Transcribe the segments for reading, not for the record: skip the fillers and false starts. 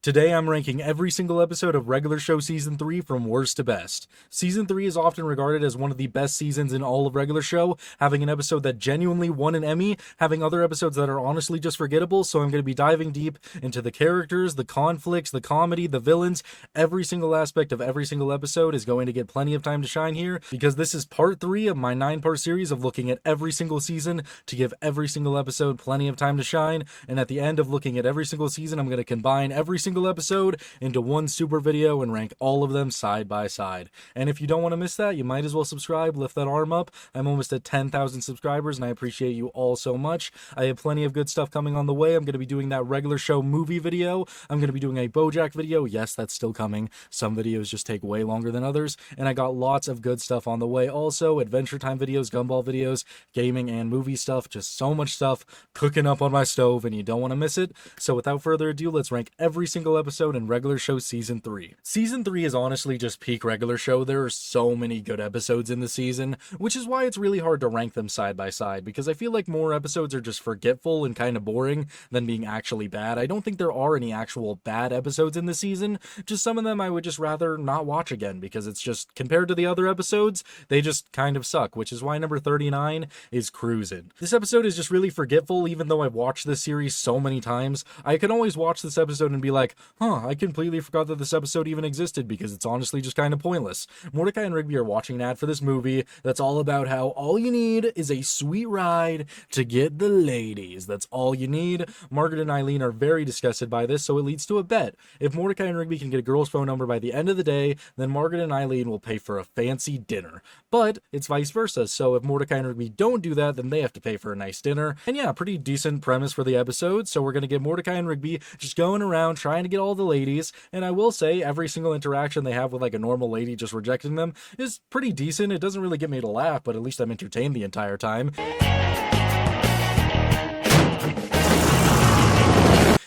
Today I'm ranking every single episode of Regular Show Season 3 from worst to best. Season 3 is often regarded as one of the best seasons in all of Regular Show, having an episode that genuinely won an Emmy, having other episodes that are honestly just forgettable, so I'm going to be diving deep into the characters, the conflicts, the comedy, the villains. Every single aspect of every single episode is going to get plenty of time to shine here, because this is part 3 of my 9-part series of looking at every single season to give every single episode plenty of time to shine, and at the end of looking at every single season, I'm going to combine every single episode into one super video and rank all of them side by side. And if you don't want to miss that, you might as well subscribe, lift that arm up. I'm almost at 10,000 subscribers and I appreciate you all so much. I have plenty of good stuff coming on the way. I'm going to be doing that Regular Show movie video. I'm going to be doing a BoJack video. Yes, that's still coming. Some videos just take way longer than others. And I got lots of good stuff on the way also. Adventure Time videos, Gumball videos, gaming and movie stuff. Just so much stuff cooking up on my stove and you don't want to miss it. So without further ado, let's rank every single episode in Regular Show Season 3. Season 3 is honestly just peak Regular Show. There are so many good episodes in the season, which is why it's really hard to rank them side by side, because I feel like more episodes are just forgetful and kind of boring than being actually bad. I don't think there are any actual bad episodes in the season, just some of them I would just rather not watch again, because it's just, compared to the other episodes, they just kind of suck, which is why number 39 is Cruisin. This episode is just really forgetful. Even though I've watched this series so many times, I can always watch this episode and be like, I completely forgot that this episode even existed, because it's honestly just kind of pointless. Mordecai and Rigby are watching an ad for this movie that's all about how all you need is a sweet ride to get the ladies. That's all you need. Margaret and Eileen are very disgusted by this, so it leads to a bet. If Mordecai and Rigby can get a girl's phone number by the end of the day, then Margaret and Eileen will pay for a fancy dinner. But it's vice versa, so if Mordecai and Rigby don't do that, then they have to pay for a nice dinner. And yeah, pretty decent premise for the episode, so we're gonna get Mordecai and Rigby just going around trying to get all the ladies, and I will say every single interaction they have with like a normal lady just rejecting them is pretty decent. It doesn't really get me to laugh, but at least I'm entertained the entire time.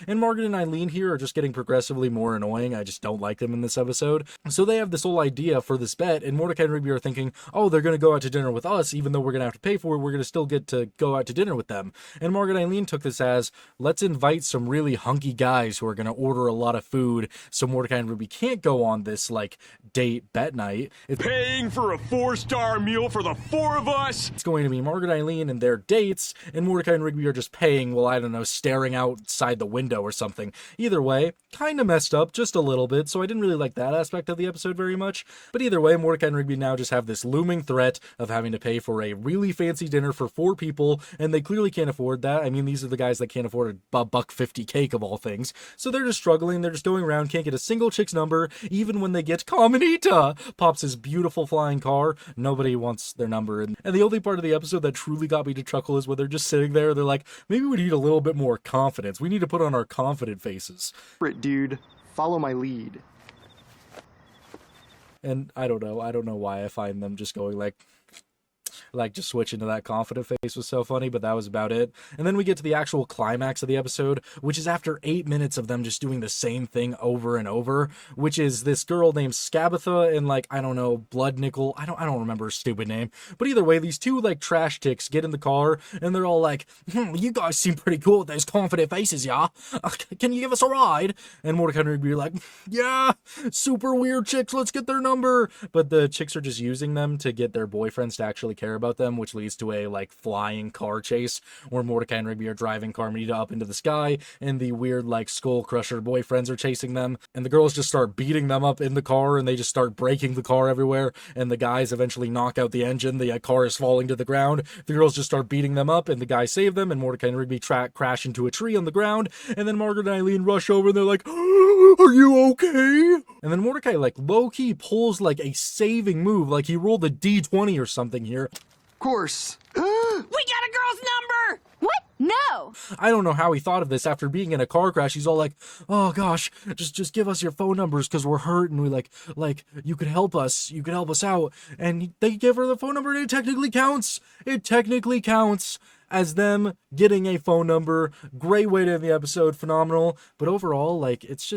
And Margaret and Eileen here are just getting progressively more annoying. I just don't like them in this episode. So they have this whole idea for this bet, and Mordecai and Rigby are thinking, oh, they're going to go out to dinner with us, even though we're going to have to pay for it, we're going to still get to go out to dinner with them. And Margaret and Eileen took this as, let's invite some really hunky guys who are going to order a lot of food, so Mordecai and Rigby can't go on this, like, date bet night. It's paying for a 4-star meal for the 4 of us! It's going to be Margaret and Eileen and their dates, and Mordecai and Rigby are just paying, well, I don't know, staring outside the window or something. Either way, kind of messed up just a little bit, so I didn't really like that aspect of the episode very much. But either way, Mordecai and Rigby now just have this looming threat of having to pay for a really fancy dinner for 4 people, and they clearly can't afford that. I mean, these are the guys that can't afford a $1.50 cake of all things. So they're just struggling, they're just going around, can't get a single chick's number, even when they get Carmenita pops his beautiful flying car. Nobody wants their number. And the only part of the episode that truly got me to chuckle is when they're just sitting there, they're like, maybe we need a little bit more confidence. We need to put on our confidence faces. Dude, follow my lead. And I don't know why I find them just going like just switching to that confident face was so funny, but that was about it. And then we get to the actual climax of the episode, which is after 8 minutes of them just doing the same thing over and over, which is this girl named Scabatha and like, I don't know, Blood Nickel. I don't remember her stupid name. But either way, these two like trash ticks get in the car and they're all like, you guys seem pretty cool with those confident faces, yeah? Can you give us a ride? And Mordecai and Rigby are like, yeah, super weird chicks, let's get their number. But the chicks are just using them to get their boyfriends to actually care about them, which leads to a like flying car chase where Mordecai and Rigby are driving Carmenita up into the sky and the weird like skull crusher boyfriends are chasing them, and the girls just start beating them up in the car and they just start breaking the car everywhere, and the guys eventually knock out the engine. The car is falling to the ground. The girls just start beating them up and the guys save them, and Mordecai and Rigby crash into a tree on the ground, and then Margaret and Eileen rush over and they're like, are you okay? And then Mordecai like low-key pulls like a saving move, like he rolled a D20 or something here. Course. We got a girl's number! What? No! I don't know how he thought of this after being in a car crash. He's all like, oh gosh, just give us your phone numbers because we're hurt and we like, you could help us out. And they give her the phone number and it technically counts. It technically counts as them getting a phone number. Great way to end the episode, phenomenal. But overall, like, it's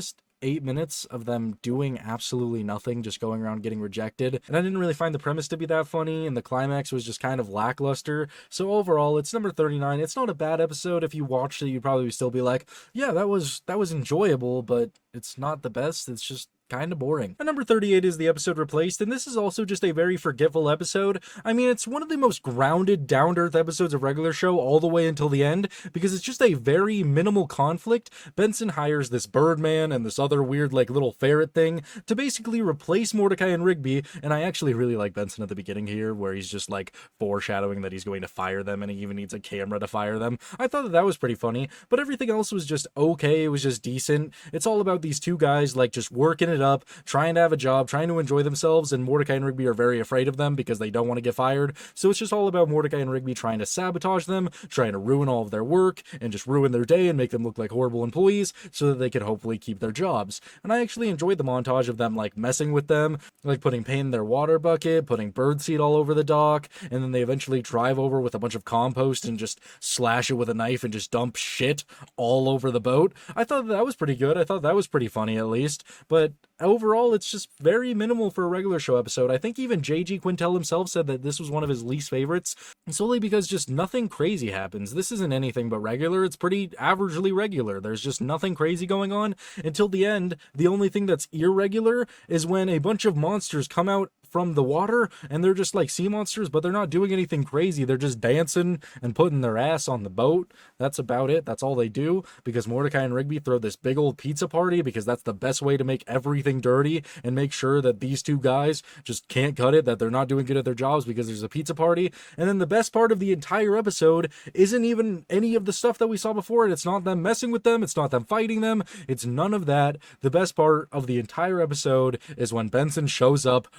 8 minutes of them doing absolutely nothing, just going around getting rejected. And I didn't really find the premise to be that funny, and the climax was just kind of lackluster. So overall, it's number 39. It's not a bad episode. If you watched it, you'd probably still be like, yeah, that was enjoyable, but it's not the best. It's just kind of boring. And number 38 is the episode Replaced, and this is also just a very forgetful episode. I mean, it's one of the most grounded, down-to-earth episodes of regular show all the way until the end, because it's just a very minimal conflict. Benson hires this Birdman and this other weird, like, little ferret thing to basically replace Mordecai and Rigby, and I actually really like Benson at the beginning here, where he's just, like, foreshadowing that he's going to fire them, and he even needs a camera to fire them. I thought that was pretty funny, but everything else was just okay. It was just decent. It's all about these two guys, like, just working it up, trying to have a job, trying to enjoy themselves, and Mordecai and Rigby are very afraid of them because they don't want to get fired. So it's just all about Mordecai and Rigby trying to sabotage them, trying to ruin all of their work, and just ruin their day and make them look like horrible employees so that they can hopefully keep their jobs. And I actually enjoyed the montage of them, like, messing with them, like putting paint in their water bucket, putting birdseed all over the dock, and then they eventually drive over with a bunch of compost and just slash it with a knife and just dump shit all over the boat. I thought that was pretty good. I thought that was pretty funny, at least. But overall, it's just very minimal for a regular show episode. I think even J.G. Quintel himself said that this was one of his least favorites, solely because just nothing crazy happens. This isn't anything but regular. It's pretty averagely regular. There's just nothing crazy going on until the end. The only thing that's irregular is when a bunch of monsters come out from the water, and they're just like sea monsters, but they're not doing anything crazy. They're just dancing and putting their ass on the boat. That's about it. That's all they do, because Mordecai and Rigby throw this big old pizza party, because that's the best way to make everything dirty and make sure that these two guys just can't cut it, that they're not doing good at their jobs because there's a pizza party. And then the best part of the entire episode isn't even any of the stuff that we saw before, and it's not them messing with them, it's not them fighting them, it's none of that. The best part of the entire episode is when Benson shows up.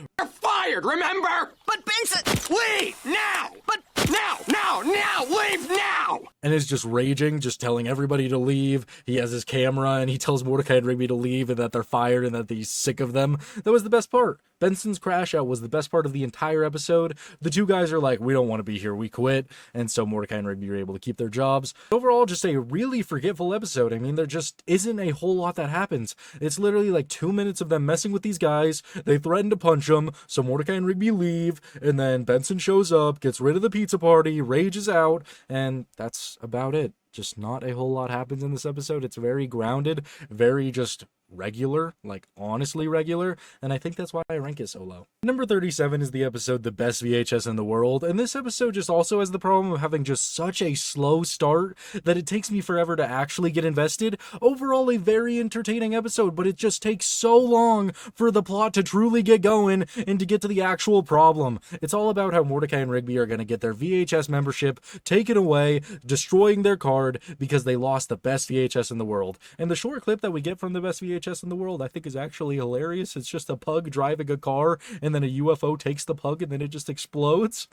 Fired, remember? But Benson! Leave now! But now! Leave now! And is just raging, just telling everybody to leave. He has his camera and he tells Mordecai and Rigby to leave and that they're fired and that he's sick of them. That was the best part. Benson's crash out was the best part of the entire episode. The two guys are like, we don't want to be here, we quit. And so Mordecai and Rigby are able to keep their jobs. Overall, just a really forgetful episode. I mean, there just isn't a whole lot that happens. It's literally like 2 minutes of them messing with these guys. They threaten to punch them, so Mordecai and Rigby leave, and then Benson shows up, gets rid of the pizza party, rages out, and that's about it. Just not a whole lot happens in this episode. It's very grounded, very just regular, like honestly regular, and I think that's why I rank it so low. Number 37 is the episode The Best VHS in the World, and this episode just also has the problem of having just such a slow start that it takes me forever to actually get invested. Overall, a very entertaining episode, but it just takes so long for the plot to truly get going and to get to the actual problem. It's all about how Mordecai and Rigby are going to get their VHS membership taken away, destroying their card because they lost the best VHS in the world. And the short clip that we get from the best VHS in the world, I think, is actually hilarious. It's just a pug driving a car, and then a UFO takes the pug, and then it just explodes.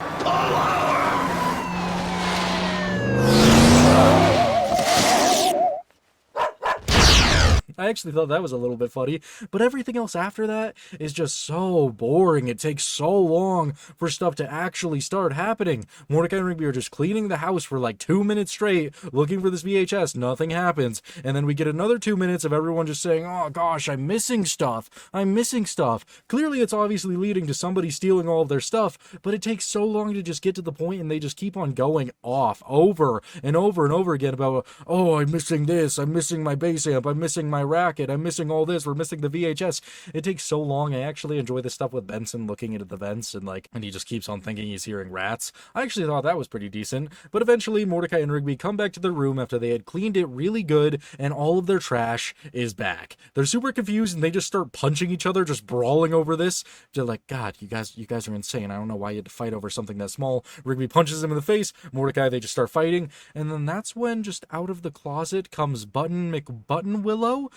I actually thought that was a little bit funny, but everything else after that is just so boring. It takes so long for stuff to actually start happening. Mordecai and Rigby are just cleaning the house for like 2 minutes straight, looking for this VHS. Nothing happens. And then we get another 2 minutes of everyone just saying, oh gosh, I'm missing stuff. I'm missing stuff. Clearly, it's obviously leading to somebody stealing all of their stuff, but it takes so long to just get to the point, and they just keep on going off over and over and over again about, oh, I'm missing this. I'm missing my bass amp. I'm missing my racket, I'm missing all this, we're missing the VHS. It takes so long. I actually enjoy the stuff with Benson looking into the vents and he just keeps on thinking he's hearing rats. I actually thought that was pretty decent, but eventually Mordecai and Rigby come back to their room after they had cleaned it really good, and all of their trash is back. They're super confused, and they just start punching each other, just brawling over this. They're like, God, you guys are insane. I don't know why you had to fight over something that small. Rigby punches him in the face. Mordecai, they just start fighting, and then that's when just out of the closet comes Button McButtonwillow.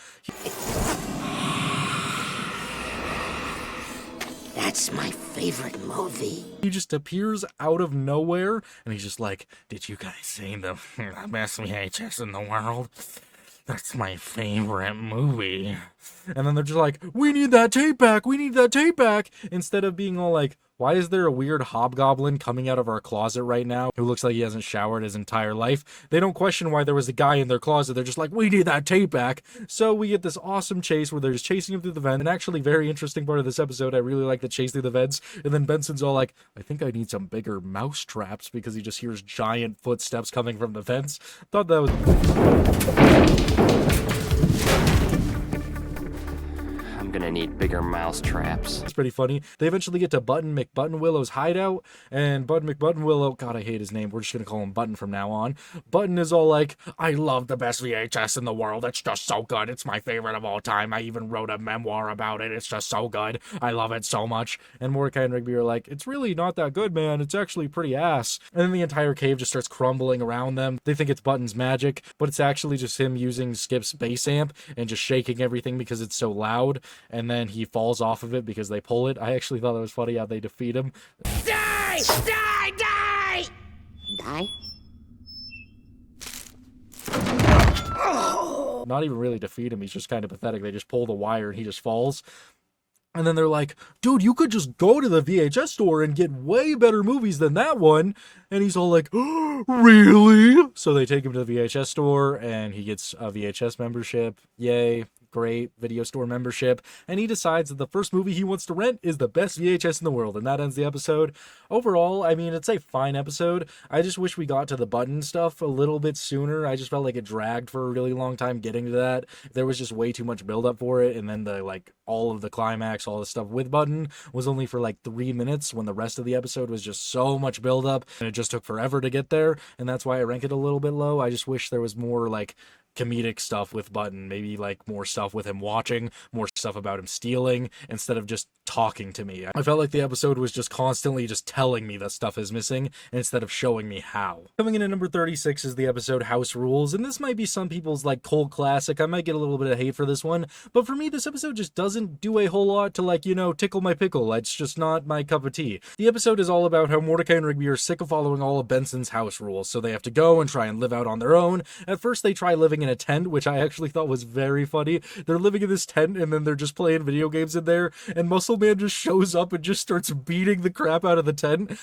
That's my favorite movie. He just appears out of nowhere, and he's just like, did you guys see the best VHS in the world? That's my favorite movie. And then they're just like, we need that tape back, we need that tape back, instead of being all like, why is there a weird hobgoblin coming out of our closet right now who looks like he hasn't showered his entire life? They don't question why there was a guy in their closet. They're just like, we need that tape back. So we get this awesome chase where they're just chasing him through the vent. And actually, very interesting part of this episode, I really like the chase through the vents. And then Benson's all like, I think I need some bigger mouse traps, because he just hears giant footsteps coming from the vents. Thought that was... I'm gonna need bigger mouse traps. It's pretty funny. They eventually get to Button McButtonwillow's hideout, and Button McButtonwillow, God, I hate his name. We're just gonna call him Button from now on. Button is all like, I love the best VHS in the world. It's just so good. It's my favorite of all time. I even wrote a memoir about it. It's just so good. I love it so much. And Mordecai and Rigby are like, it's really not that good, man. It's actually pretty ass. And then the entire cave just starts crumbling around them. They think it's Button's magic, but it's actually just him using Skip's bass amp and just shaking everything because it's so loud. And then he falls off of it because they pull it. I actually thought it was funny how they defeat him. Die! Die! Die! Die? Not even really defeat him. He's just kind of pathetic. They just pull the wire and he just falls. And then they're like, dude, you could just go to the VHS store and get way better movies than that one. And he's all like, oh, really? So they take him to the VHS store and he gets a VHS membership. Yay. Great video store membership, and he decides that the first movie he wants to rent is the best VHS in the world, and that ends the episode. Overall, I mean, it's a fine episode. I just wish we got to the Button stuff a little bit sooner. I just felt like it dragged for a really long time getting to that. There was just way too much build-up for it, and then all of the climax, all the stuff with Button was only for 3 minutes, when the rest of the episode was just so much build-up, and it just took forever to get there, and that's why I rank it a little bit low. I just wish there was more comedic stuff with Button, maybe more stuff with him watching, more stuff about him stealing, instead of just talking to me. I felt like the episode was just constantly just telling me that stuff is missing instead of showing me how. Coming in at number 36 is the episode House Rules, and this might be some people's cult classic. I might get a little bit of hate for this one, but for me this episode just doesn't do a whole lot to tickle my pickle. It's just not my cup of tea. The episode is all about how Mordecai and Rigby are sick of following all of Benson's house rules, so they have to go and try and live out on their own. At first they try living in a tent, which I actually thought was very funny. They're living in this tent and then they're just playing video games in there, and Muscle Man just shows up and just starts beating the crap out of the tent.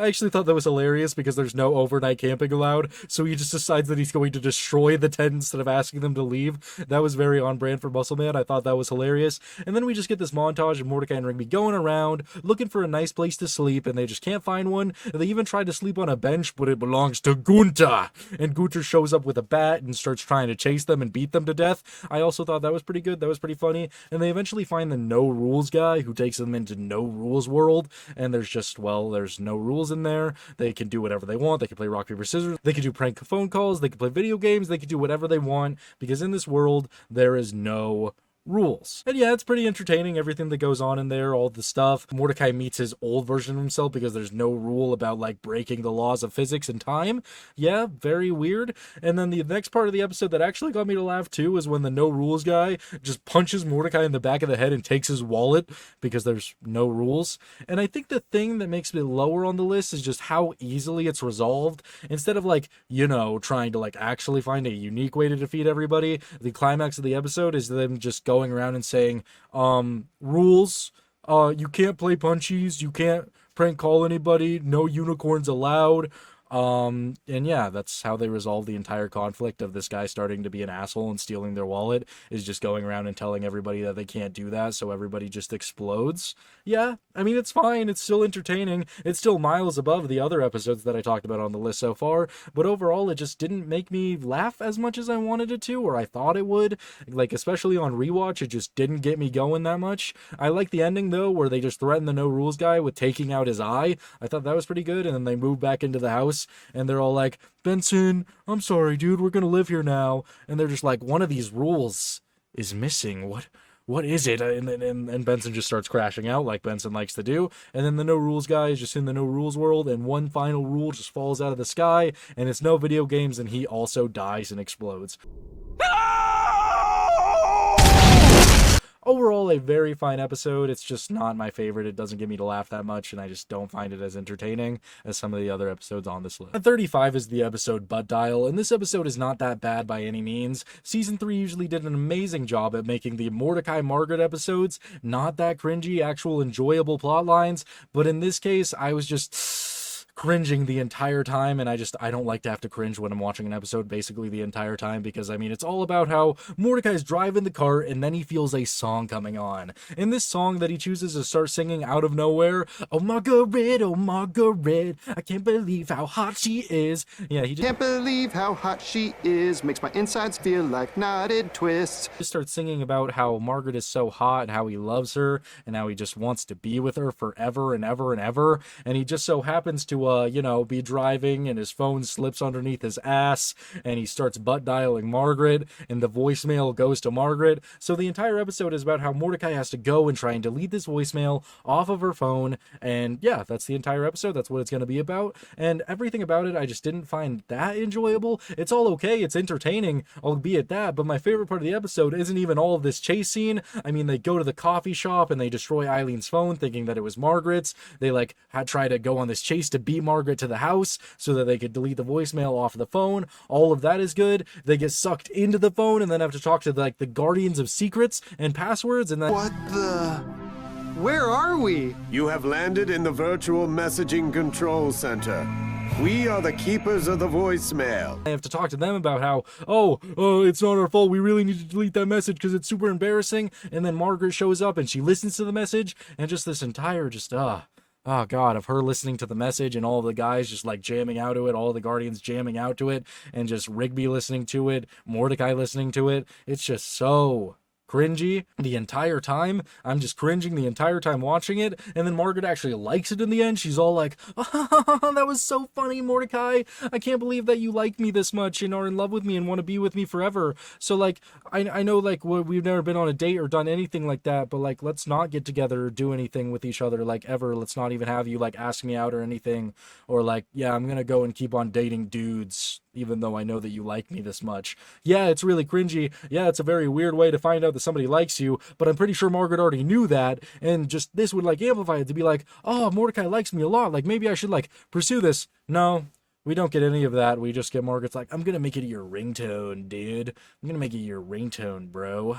I actually thought that was hilarious because there's no overnight camping allowed, so he just decides that he's going to destroy the tent instead of asking them to leave. That was very on brand for Muscle Man. I thought that was hilarious. And then we just get this montage of Mordecai and Rigby going around looking for a nice place to sleep, and they just can't find one. They even try to sleep on a bench, but it belongs to Gunter. And Gunter shows up with a bat and starts trying to chase them and beat them to death. I also thought that was pretty good. That was pretty funny. And they eventually find the No Rules guy who takes them into No Rules world, and there's no rules in there. They can do whatever they want. They can play rock paper scissors, they can do prank phone calls, they can play video games, they can do whatever they want, because in this world there is no rules. And yeah, it's pretty entertaining, everything that goes on in there, all the stuff. Mordecai meets his old version of himself because there's no rule about breaking the laws of physics and time. Yeah, very weird. And then the next part of the episode that actually got me to laugh too is when the No Rules guy just punches Mordecai in the back of the head and takes his wallet because there's no rules. And I think the thing that makes it lower on the list is just how easily it's resolved. Instead of trying to actually find a unique way to defeat everybody, the climax of the episode is them just going around and saying, rules, you can't play punchies, you can't prank call anybody, no unicorns allowed. And yeah, that's how they resolve the entire conflict of this guy starting to be an asshole and stealing their wallet, is just going around and telling everybody that they can't do that, so everybody just explodes. Yeah, I mean, it's fine, it's still entertaining, it's still miles above the other episodes that I talked about on the list so far, but overall it just didn't make me laugh as much as I wanted it to, or I thought it would. Especially on rewatch, it just didn't get me going that much. I like the ending though, where they just threaten the No Rules guy with taking out his eye. I thought that was pretty good, and then they move back into the house and they're all like, Benson, I'm sorry, dude, we're gonna live here now. And they're just like, one of these rules is missing. What is it? And Benson just starts crashing out like Benson likes to do. And then the No Rules guy is just in the No Rules world, and one final rule just falls out of the sky, and it's no video games, and he also dies and explodes. Overall, overall a very fine episode. It's just not my favorite. It doesn't get me to laugh that much, and I just don't find it as entertaining as some of the other episodes on this list. At 35 is the episode Butt Dial, and this episode is not that bad by any means. Season 3 usually did an amazing job at making the Mordecai Margaret episodes not that cringy, actual enjoyable plot lines, but in this case, I was just cringing the entire time, and I don't like to have to cringe when I'm watching an episode basically the entire time, because I mean, it's all about how Mordecai's driving the cart and then he feels a song coming on. In this song that he chooses to start singing out of nowhere, oh Margaret, I can't believe how hot she is. Yeah, he just Can't believe how hot she is. Makes my insides feel like knotted twists. starts singing about how Margaret is so hot and how he loves her and how he just wants to be with her forever and ever and ever. And he just so happens to be driving and his phone slips underneath his ass and he starts butt dialing Margaret and the voicemail goes to Margaret. So the entire episode is about how Mordecai has to go and try and delete this voicemail off of her phone. And yeah, that's the entire episode. That's what it's going to be about. And everything about it, I just didn't find that enjoyable. It's all okay. It's entertaining, albeit that. But my favorite part of the episode isn't even all of this chase scene. I mean, they go to the coffee shop and they destroy Eileen's phone thinking that it was Margaret's. They try to go on this chase to beat Margaret to the house so that they could delete the voicemail off of the phone. All of that is good. They get sucked into the phone and then have to talk to the guardians of secrets and passwords, and then What the? Where are we? You have landed in the virtual messaging control center. We are the keepers of the voicemail. I have to talk to them about how, it's not our fault. We really need to delete that message because it's super embarrassing. And then Margaret shows up and she listens to the message, and just this entire oh god, of her listening to the message and all the guys just jamming out to it, all the guardians jamming out to it, and just Rigby listening to it, Mordecai listening to it. It's just so cringy the entire time. I'm just cringing the entire time watching it, and then Margaret actually likes it in the end. She's all like, oh, that was so funny, Mordecai. I can't believe that you like me this much and are in love with me and want to be with me forever. So I know we've never been on a date or done anything like that, but let's not get together or do anything with each other ever. Let's not even have you ask me out or anything, or yeah, I'm gonna go and keep on dating dudes even though I know that you like me this much. Yeah, it's really cringy. Yeah, it's a very weird way to find out that somebody likes you, but I'm pretty sure Margaret already knew that, and just this would amplify it to be oh, Mordecai likes me a lot. Maybe I should pursue this. No, we don't get any of that. We just get Margaret's I'm gonna make it your ringtone, dude. I'm gonna make it your ringtone, bro.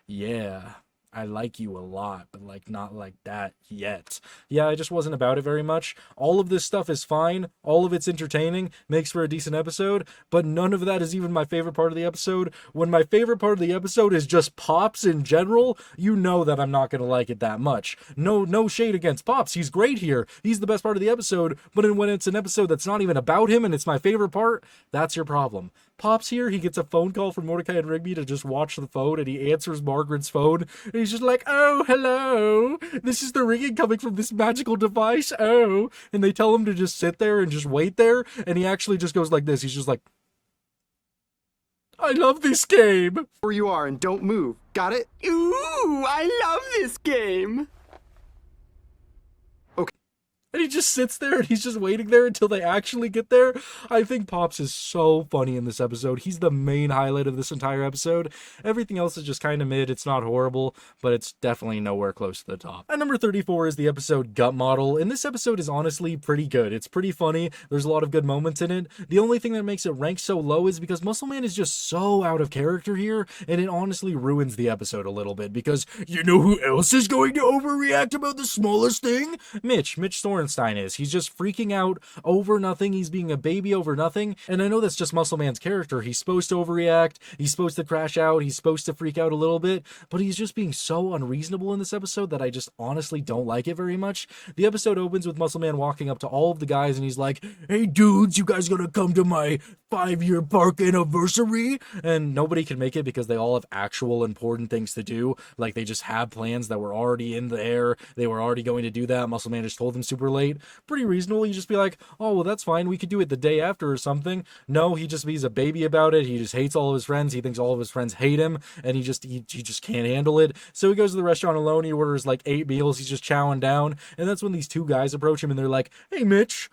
Yeah. I like you a lot, but not like that yet. Yeah, I just wasn't about it very much. All of this stuff is fine. All of it's entertaining, makes for a decent episode, but none of that is even my favorite part of the episode. When my favorite part of the episode is just Pops in general, you know that I'm not going to like it that much. No shade against Pops. He's great here. He's the best part of the episode, but when it's an episode that's not even about him and it's my favorite part, that's your problem. Pops here, he gets a phone call from Mordecai and Rigby to just watch the phone, and he answers Margaret's phone, and he's just oh, hello, this is the ringing coming from this magical device, oh, and they tell him to just sit there and just wait there, and he actually just goes like this, he's just I love this game. Where you are and don't move. Got it? Ooh, I love this game. And he just sits there and he's just waiting there until they actually get there. I think Pops is so funny in this episode. He's the main highlight of this entire episode. Everything else is just kind of mid. It's not horrible, but it's definitely nowhere close to the top. At number 34 is the episode Gut Model. And this episode is honestly pretty good. It's pretty funny. There's a lot of good moments in it. The only thing that makes it rank so low is because Muscle Man is just so out of character here. And it honestly ruins the episode a little bit because you know who else is going to overreact about the smallest thing? Mitch Sorenstein is. He's just freaking out over nothing. He's being a baby over nothing. And I know that's just Muscle Man's character. He's supposed to overreact. He's supposed to crash out. He's supposed to freak out a little bit. But he's just being so unreasonable in this episode that I just honestly don't like it very much. The episode opens with Muscle Man walking up to all of the guys and he's like, hey dudes, you guys gonna come to my 5-year park anniversary? And nobody can make it because they all have actual important things to do. They just have plans that were already in the air. They were already going to do that. Muscle Man just told them super late. Pretty reasonable. You just be oh, well, that's fine. We could do it the day after or something. No, he's a baby about it. He just hates all of his friends. He thinks all of his friends hate him, and he just can't handle it. So he goes to the restaurant alone. He orders 8 meals. He's just chowing down. And that's when these two guys approach him and they're like, hey, Mitch,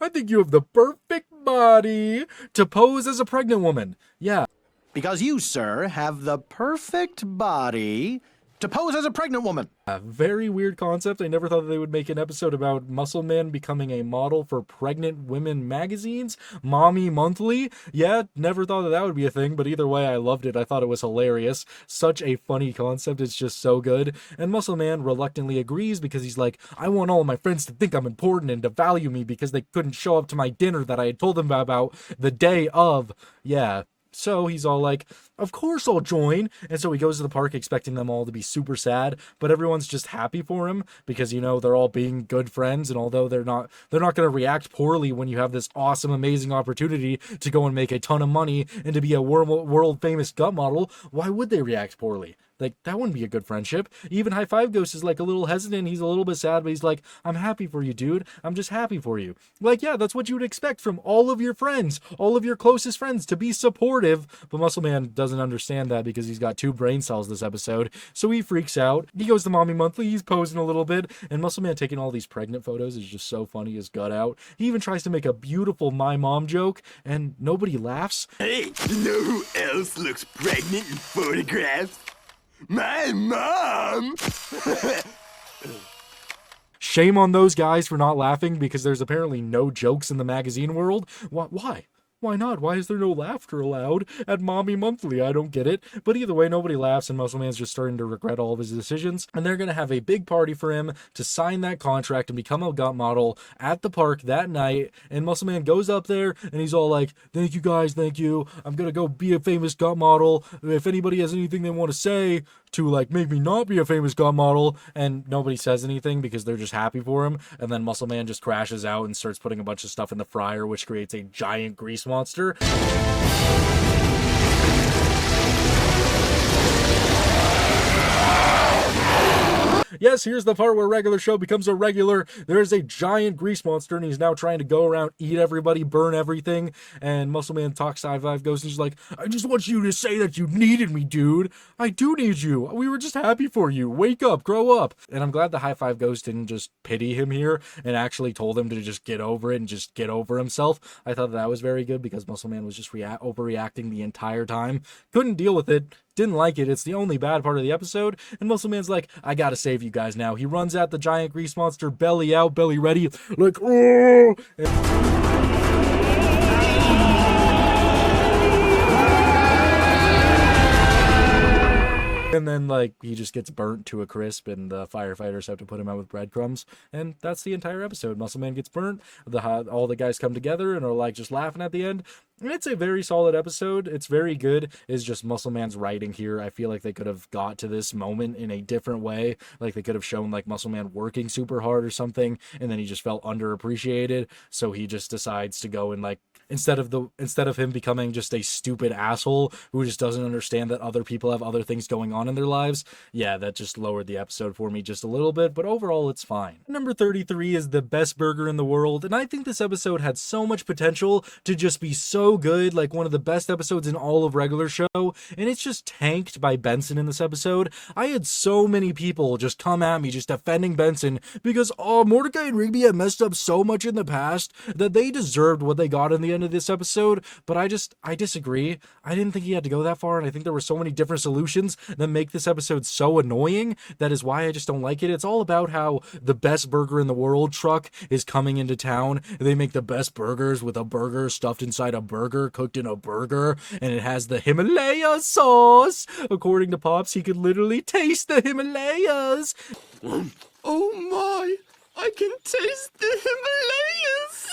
I think you have the perfect body to pose as a pregnant woman. Yeah. Because you, sir, have the perfect body to pose as a pregnant woman. A very weird concept. I never thought that they would make an episode about Muscle Man becoming a model for pregnant women magazines. Mommy Monthly. Yeah, never thought that would be a thing, but either way, I loved it. I thought it was hilarious. Such a funny concept. It's just so good. And Muscle Man reluctantly agrees because he's like, I want all of my friends to think I'm important and to value me because they couldn't show up to my dinner that I had told them about the day of. Yeah. So he's all like, of course I'll join. And so he goes to the park expecting them all to be super sad, but everyone's just happy for him because, you know, they're all being good friends. And although they're not going to react poorly when you have this awesome, amazing opportunity to go and make a ton of money and to be a world famous gut model, why would they react poorly? Like, that wouldn't be a good friendship. Even High Five Ghost is like a little hesitant. He's a little bit sad, but he's like, I'm happy for you, dude. I'm just happy for you. Like, yeah, that's what you would expect from all of your friends, all of your closest friends, to be supportive. But Muscle Man doesn't understand that because he's got 2 brain cells this episode. So he freaks out. He goes to Mommy Monthly. He's posing a little bit. And Muscle Man taking all these pregnant photos is just so funny, his gut out. He even tries to make a beautiful my mom joke, and nobody laughs. Hey, you know who else looks pregnant in photographs? My mom! Shame on those guys for not laughing because there's apparently no jokes in the magazine world. Why? Why not? Why is there no laughter allowed at Mommy Monthly? I don't get it. But either way, nobody laughs, and Muscle Man's just starting to regret all of his decisions. And they're going to have a big party for him to sign that contract and become a gut model at the park that night. And Muscle Man goes up there, and he's all like, thank you guys, thank you. I'm going to go be a famous gut model. If anybody has anything they want to say to, like, make me not be a famous gut model, and nobody says anything because they're just happy for him. And then Muscle Man just crashes out and starts putting a bunch of stuff in the fryer, which creates a giant grease monster. Yes, here's the part where regular show becomes a regular. There's a giant grease monster, and he's now trying to go around, eat everybody, burn everything. And Muscle Man talks to High Five Ghost, and he's like, I just want you to say that you needed me, dude. I do need you. We were just happy for you. Wake up, grow up. And I'm glad the High Five Ghost didn't just pity him here and actually told him to just get over it and just get over himself. I thought that was very good because Muscle Man was just overreacting the entire time. Couldn't deal with it. Didn't like it. It's the only bad part of the episode. And Muscle Man's like, I gotta save you guys now. He runs at the giant grease monster, belly out, belly ready, like, oh! And then, like, he just gets burnt to a crisp, and the firefighters have to put him out with breadcrumbs. And that's the entire episode. Muscle Man gets burnt. All the guys come together and are, like, just laughing at the end. And it's a very solid episode. It's very good. It's just Muscle Man's writing here. I feel like they could have got to this moment in a different way. Like, they could have shown, like, Muscle Man working super hard or something, and then he just felt underappreciated. So he just decides to go and, like, instead of him becoming just a stupid asshole who just doesn't understand that other people have other things going on in their lives, yeah, that just lowered the episode for me just a little bit, but overall it's fine. Number 33 is the best burger in the world, and I think this episode had so much potential to just be so good, like one of the best episodes in all of regular show, and it's just tanked by Benson in this episode. I had so many people just come at me just defending Benson because, oh, Mordecai and Rigby had messed up so much in the past that they deserved what they got in the end of this episode, but I disagree. I didn't think he had to go that far, and I think there were so many different solutions that make this episode so annoying. That is why I just don't like it. It's all about how the best burger in the world truck is coming into town. They make the best burgers with a burger stuffed inside a burger, cooked in a burger, and it has the Himalaya sauce. According to Pops, he could literally taste the Himalayas. Oh my! I can taste the Himalayas!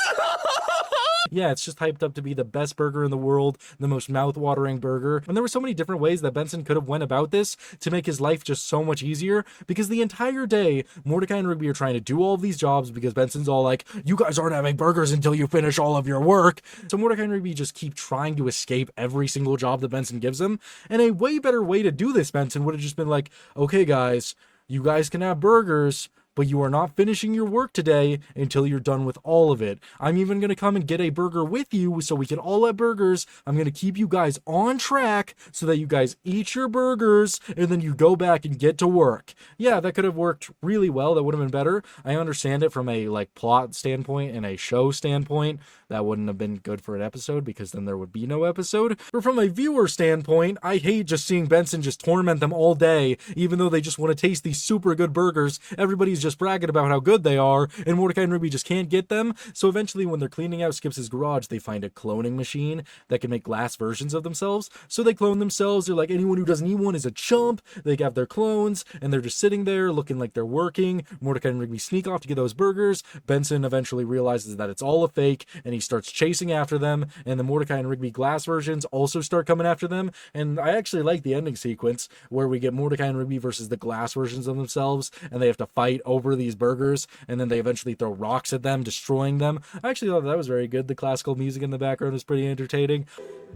Yeah, it's just hyped up to be the best burger in the world, the most mouth-watering burger. And there were so many different ways that Benson could have went about this to make his life just so much easier, because the entire day, Mordecai and Rigby are trying to do all of these jobs because Benson's all like, you guys aren't having burgers until you finish all of your work. So Mordecai and Rigby just keep trying to escape every single job that Benson gives them. And a way better way to do this, Benson, would have just been like, okay, guys, you guys can have burgers, but you are not finishing your work today until you're done with all of it. I'm even going to come and get a burger with you so we can all have burgers. I'm going to keep you guys on track so that you guys eat your burgers and then you go back and get to work. Yeah, that could have worked really well. That would have been better. I understand it from a plot standpoint and a show standpoint. That wouldn't have been good for an episode because then there would be no episode. But from a viewer standpoint, I hate just seeing Benson just torment them all day, even though they just want to taste these super good burgers. Everybody's just bragging about how good they are, and Mordecai and Rigby just can't get them. So eventually, when they're cleaning out Skips' garage, they find a cloning machine that can make glass versions of themselves. So they clone themselves. They're like, anyone who doesn't need one is a chump. They have their clones, and they're just sitting there looking like they're working. Mordecai and Rigby sneak off to get those burgers. Benson eventually realizes that it's all a fake, and he starts chasing after them, and the Mordecai and Rigby glass versions also start coming after them. And I actually like the ending sequence where we get Mordecai and Rigby versus the glass versions of themselves, and they have to fight over these burgers, and then they eventually throw rocks at them, destroying them. I actually thought that was very good. The classical music in the background was pretty entertaining.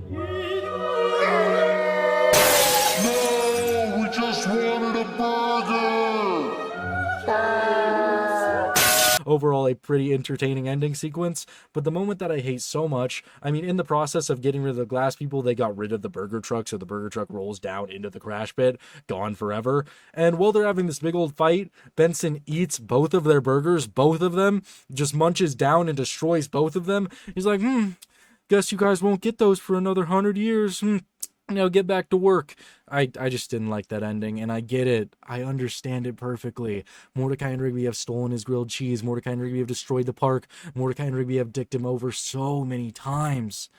No, we just wanted a burger! Overall, a pretty entertaining ending sequence, but the moment that I hate so much, I mean, in the process of getting rid of the glass people, they got rid of the burger truck, so the burger truck rolls down into the crash pit, gone forever. And while they're having this big old fight, Benson eats both of their burgers, both of them, just munches down and destroys both of them. He's like, guess you guys won't get those for another 100 years. Now get back to work. I just didn't like that ending, and I get it. I understand it perfectly. Mordecai and Rigby have stolen his grilled cheese. Mordecai and Rigby have destroyed the park. Mordecai and Rigby have dicked him over so many times.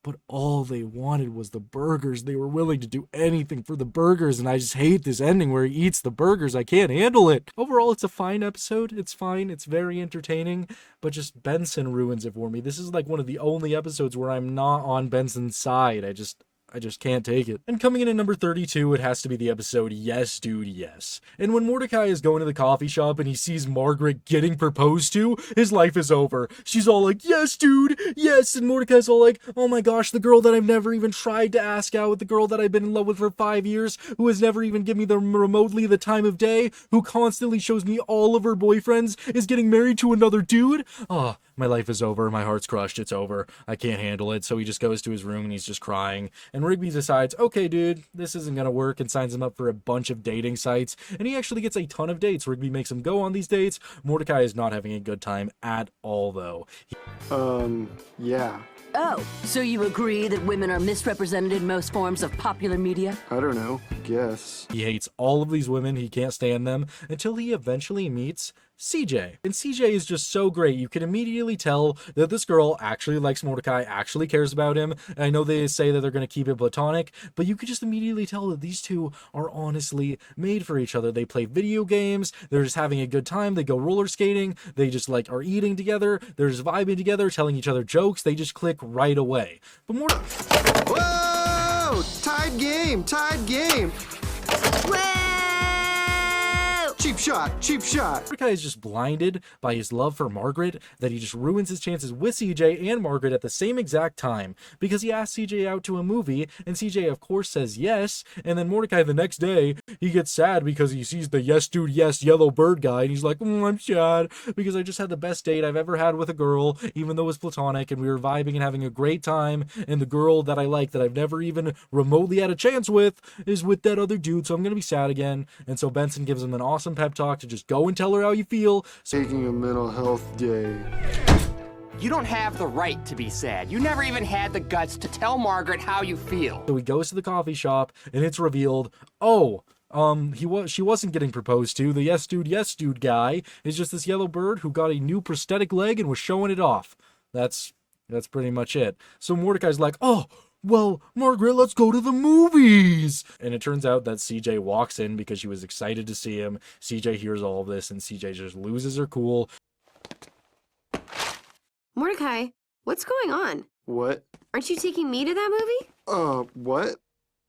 But all they wanted was the burgers. They were willing to do anything for the burgers, and I just hate this ending where he eats the burgers. I can't handle it. Overall, it's a fine episode. It's fine. It's very entertaining, but just Benson ruins it for me. This is like one of the only episodes where I'm not on Benson's side. I just can't take it. And coming in at number 32, it has to be the episode Yes, Dude, Yes. And when Mordecai is going to the coffee shop and he sees Margaret getting proposed to, his life is over. She's all like, yes, dude, yes. And Mordecai's all like, oh my gosh, the girl that I've never even tried to ask out, the girl that I've been in love with for 5 years, who has never even given me remotely the time of day, who constantly shows me all of her boyfriends, is getting married to another dude. Oh, my life is over. My heart's crushed. It's over. I can't handle it. So he just goes to his room and he's just crying. And Rigby decides, okay, dude, this isn't going to work, and signs him up for a bunch of dating sites. And he actually gets a ton of dates. Rigby makes him go on these dates. Mordecai is not having a good time at all, though. Yeah. Oh, so you agree that women are misrepresented in most forms of popular media? I don't know. Guess. He hates all of these women. He can't stand them until he eventually meets CJ. And CJ is just so great. You can immediately tell that this girl actually likes Mordecai, actually cares about him. And I know they say that they're going to keep it platonic, but you could just immediately tell that these two are honestly made for each other. They play video games. They're just having a good time. They go roller skating. They just are eating together. They're just vibing together, telling each other jokes. They just click right away. But Whoa! Tied game! Tied game! Cheap shot! Cheap shot! Mordecai is just blinded by his love for Margaret that he just ruins his chances with CJ and Margaret at the same exact time, because he asks CJ out to a movie, and CJ of course says yes, and then Mordecai the next day, he gets sad because he sees the yes dude yes yellow bird guy, and he's like, I'm sad because I just had the best date I've ever had with a girl, even though it was platonic, and we were vibing and having a great time, and the girl that I like that I've never even remotely had a chance with is with that other dude, so I'm gonna be sad again. And so Benson gives him an awesome pep talk to just go and tell her how you feel. Taking a mental health day. You don't have the right to be sad. You never even had the guts to tell Margaret how you feel. So he goes to the coffee shop, and it's revealed, she wasn't getting proposed to. The yes dude guy is just this yellow bird who got a new prosthetic leg and was showing it off. That's pretty much it. So Mordecai's like, well, Margaret, let's go to the movies. And it turns out that CJ walks in because she was excited to see him. CJ hears all of this, and CJ just loses her cool. Mordecai, what's going on? What? Aren't you taking me to that movie? What?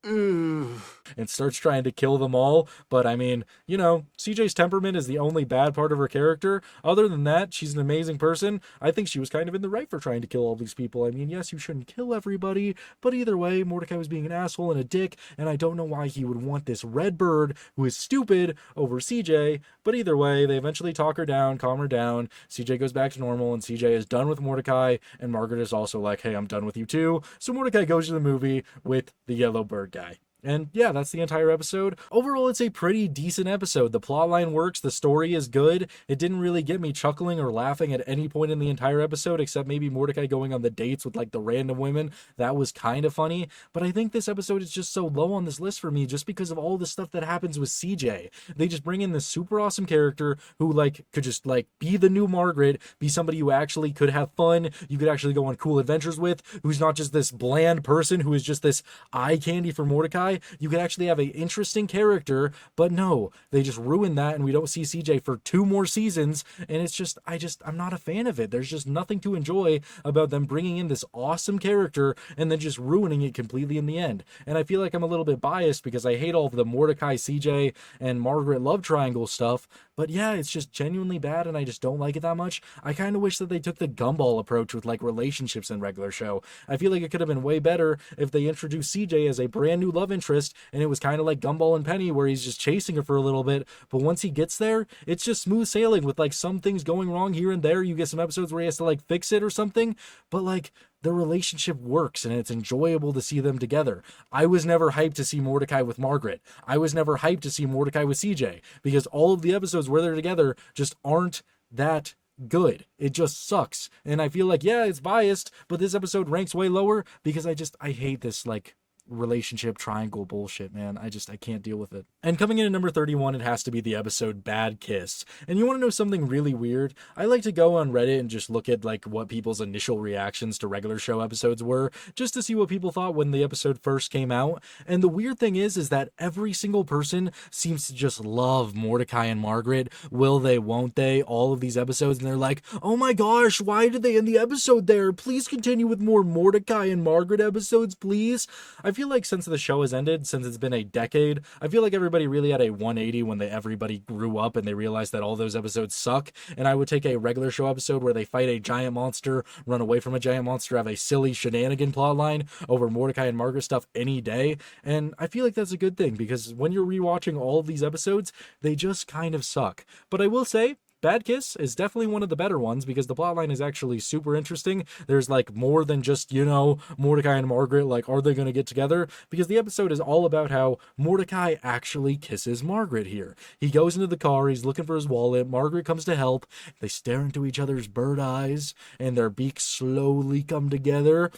and starts trying to kill them all. But I mean, you know, CJ's temperament is the only bad part of her character. Other than that, she's an amazing person. I think she was kind of in the right for trying to kill all these people. I mean, yes, you shouldn't kill everybody, but either way, Mordecai was being an asshole and a dick, and I don't know why he would want this red bird who is stupid over CJ. But either way, they eventually talk her down, calm her down. CJ goes back to normal, and CJ is done with Mordecai, and Margaret is also like, hey, I'm done with you too. So Mordecai goes to the movie with the yellow bird guy. And yeah, that's the entire episode. Overall, it's a pretty decent episode. The plotline works, the story is good. It didn't really get me chuckling or laughing at any point in the entire episode, except maybe Mordecai going on the dates with like the random women. That was kind of funny. But I think this episode is just so low on this list for me just because of all the stuff that happens with CJ. They just bring in this super awesome character who like could just like be the new Margaret, be somebody who actually could have fun, you could actually go on cool adventures with, who's not just this bland person who is just this eye candy for Mordecai. You could actually have an interesting character, but no, they just ruined that and we don't see CJ for 2 more seasons, and it's just, I'm not a fan of it. There's just nothing to enjoy about them bringing in this awesome character and then just ruining it completely in the end. And I feel like I'm a little bit biased because I hate all of the Mordecai, CJ, and Margaret love triangle stuff, but yeah, it's just genuinely bad and I just don't like it that much. I kind of wish that they took the gumball approach with like relationships in regular show. I feel like it could have been way better if they introduced CJ as a brand new love interest and it was kind of like Gumball and Penny where he's just chasing her for a little bit, but once he gets there, it's just smooth sailing with like some things going wrong here and there. You get some episodes where he has to like fix it or something, but like the relationship works and it's enjoyable to see them together. I was never hyped to see Mordecai with Margaret. I was never hyped to see Mordecai with CJ because all of the episodes where they're together just aren't that good. It just sucks. And I feel like, yeah, it's biased, but this episode ranks way lower because I hate this like relationship triangle bullshit, man. I can't deal with it. And coming in at number 31, it has to be the episode Bad Kiss. And you want to know something really weird? I like to go on Reddit and just look at like what people's initial reactions to regular show episodes were, just to see what people thought when the episode first came out. And the weird thing is that every single person seems to just love Mordecai and Margaret. Will they, won't they? All of these episodes, and they're like, oh my gosh, why did they end the episode there? Please continue with more Mordecai and Margaret episodes, please. I feel like since the show has ended, since it's been a decade, I feel like everybody really had a 180 when everybody grew up and they realized that all those episodes suck. And I would take a regular show episode where they fight a giant monster, run away from a giant monster, have a silly shenanigan plotline over Mordecai and Margaret stuff any day. And I feel like that's a good thing because when you're rewatching all of these episodes, they just kind of suck. But I will say, Bad Kiss is definitely one of the better ones because the plotline is actually super interesting. There's like more than just, you know, Mordecai and Margaret, like, are they going to get together? Because the episode is all about how Mordecai actually kisses Margaret here. He goes into the car, he's looking for his wallet, Margaret comes to help, they stare into each other's bird eyes, and their beaks slowly come together.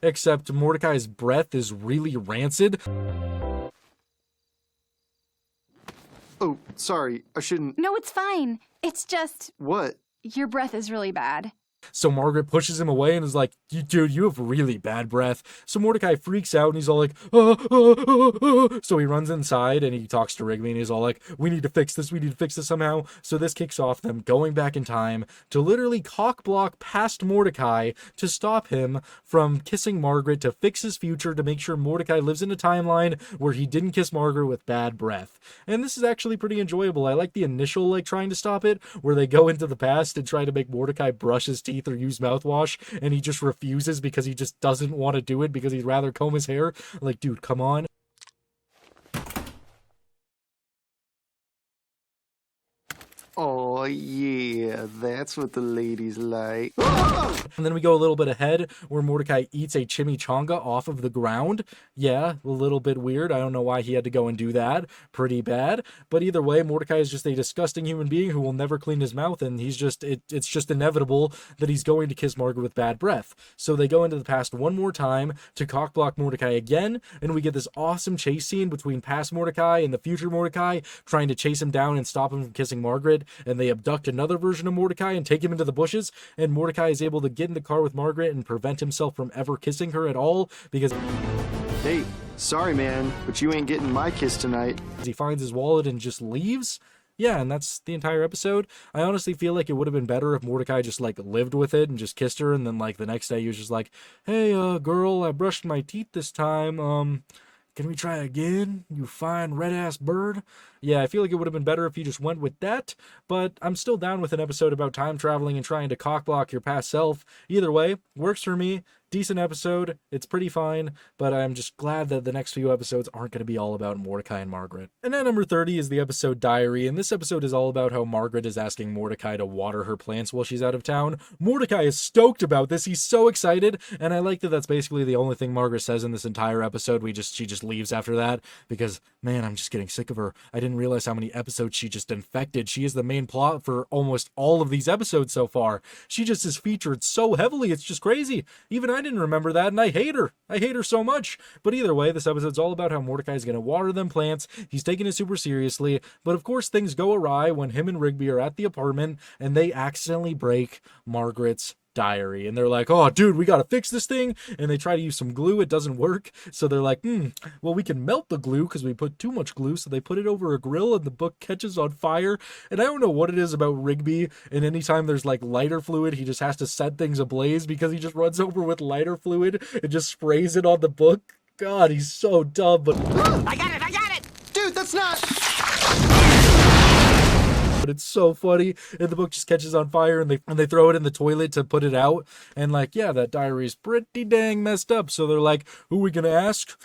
Except Mordecai's breath is really rancid. Oh, sorry, I shouldn't... No, it's fine. It's just... What? Your breath is really bad. So Margaret pushes him away and is like, dude, you have really bad breath. So Mordecai freaks out and he's all like, So he runs inside and he talks to Wrigley and he's all like, we need to fix this somehow. So this kicks off them going back in time to literally cock block past Mordecai to stop him from kissing Margaret, to fix his future, to make sure Mordecai lives in a timeline where he didn't kiss Margaret with bad breath. And this is actually pretty enjoyable. I like the initial like trying to stop it where they go into the past and try to make Mordecai brush his teeth or use mouthwash and he just refuses because he just doesn't want to do it because he'd rather comb his hair. Like, dude, come on. Oh, yeah, that's what the ladies like. And then we go a little bit ahead where Mordecai eats a chimichanga off of the ground. Yeah, a little bit weird. I don't know why he had to go and do that. Pretty bad. But either way, Mordecai is just a disgusting human being who will never clean his mouth, and he's just, it's just inevitable that he's going to kiss Margaret with bad breath. So they go into the past one more time to cockblock Mordecai again, and we get this awesome chase scene between past Mordecai and the future Mordecai trying to chase him down and stop him from kissing Margaret. And they abduct another version of Mordecai and take him into the bushes, and Mordecai is able to get in the car with Margaret and prevent himself from ever kissing her at all because... Hey, sorry man, but you ain't getting my kiss tonight. He finds his wallet and just leaves. yeah, and that's the entire episode. I honestly feel like it would have been better if Mordecai just like lived with it and just kissed her, and then like the next day he was just like, hey, girl, I brushed my teeth this time, can we try again, you fine red-ass bird? Yeah, I feel like it would have been better if you just went with that, but I'm still down with an episode about time traveling and trying to cockblock your past self. Either way, works for me. Decent episode. It's pretty fine, but I'm just glad that the next few episodes aren't going to be all about Mordecai and Margaret. And at number 30 is the episode Diary, and this episode is all about how Margaret is asking Mordecai to water her plants while she's out of town. Mordecai is stoked about this. He's so excited, and I like that that's basically the only thing Margaret says in this entire episode. She just leaves after that because, man, I'm just getting sick of her. I didn't realize how many episodes she just infected. She is the main plot for almost all of these episodes so far. She just is featured so heavily, it's just crazy. Even I didn't remember that, and I hate her. I hate her so much. But either way, this episode's all about how Mordecai is going to water them plants. He's taking it super seriously, but of course things go awry when him and Rigby are at the apartment, and they accidentally break Margaret's diary, and they're like, oh dude, we gotta fix this thing, and they try to use some glue. It doesn't work, so they're like, well, we can melt the glue because we put too much glue, so they put it over a grill and the book catches on fire. And I don't know what it is about Rigby, and anytime there's like lighter fluid, he just has to set things ablaze because he just runs over with lighter fluid and just sprays it on the book. God, he's so dumb. But I got it! Dude, that's not... but it's so funny, and the book just catches on fire, and they throw it in the toilet to put it out, and like, yeah, that diary's pretty dang messed up. So they're like, who are we gonna ask?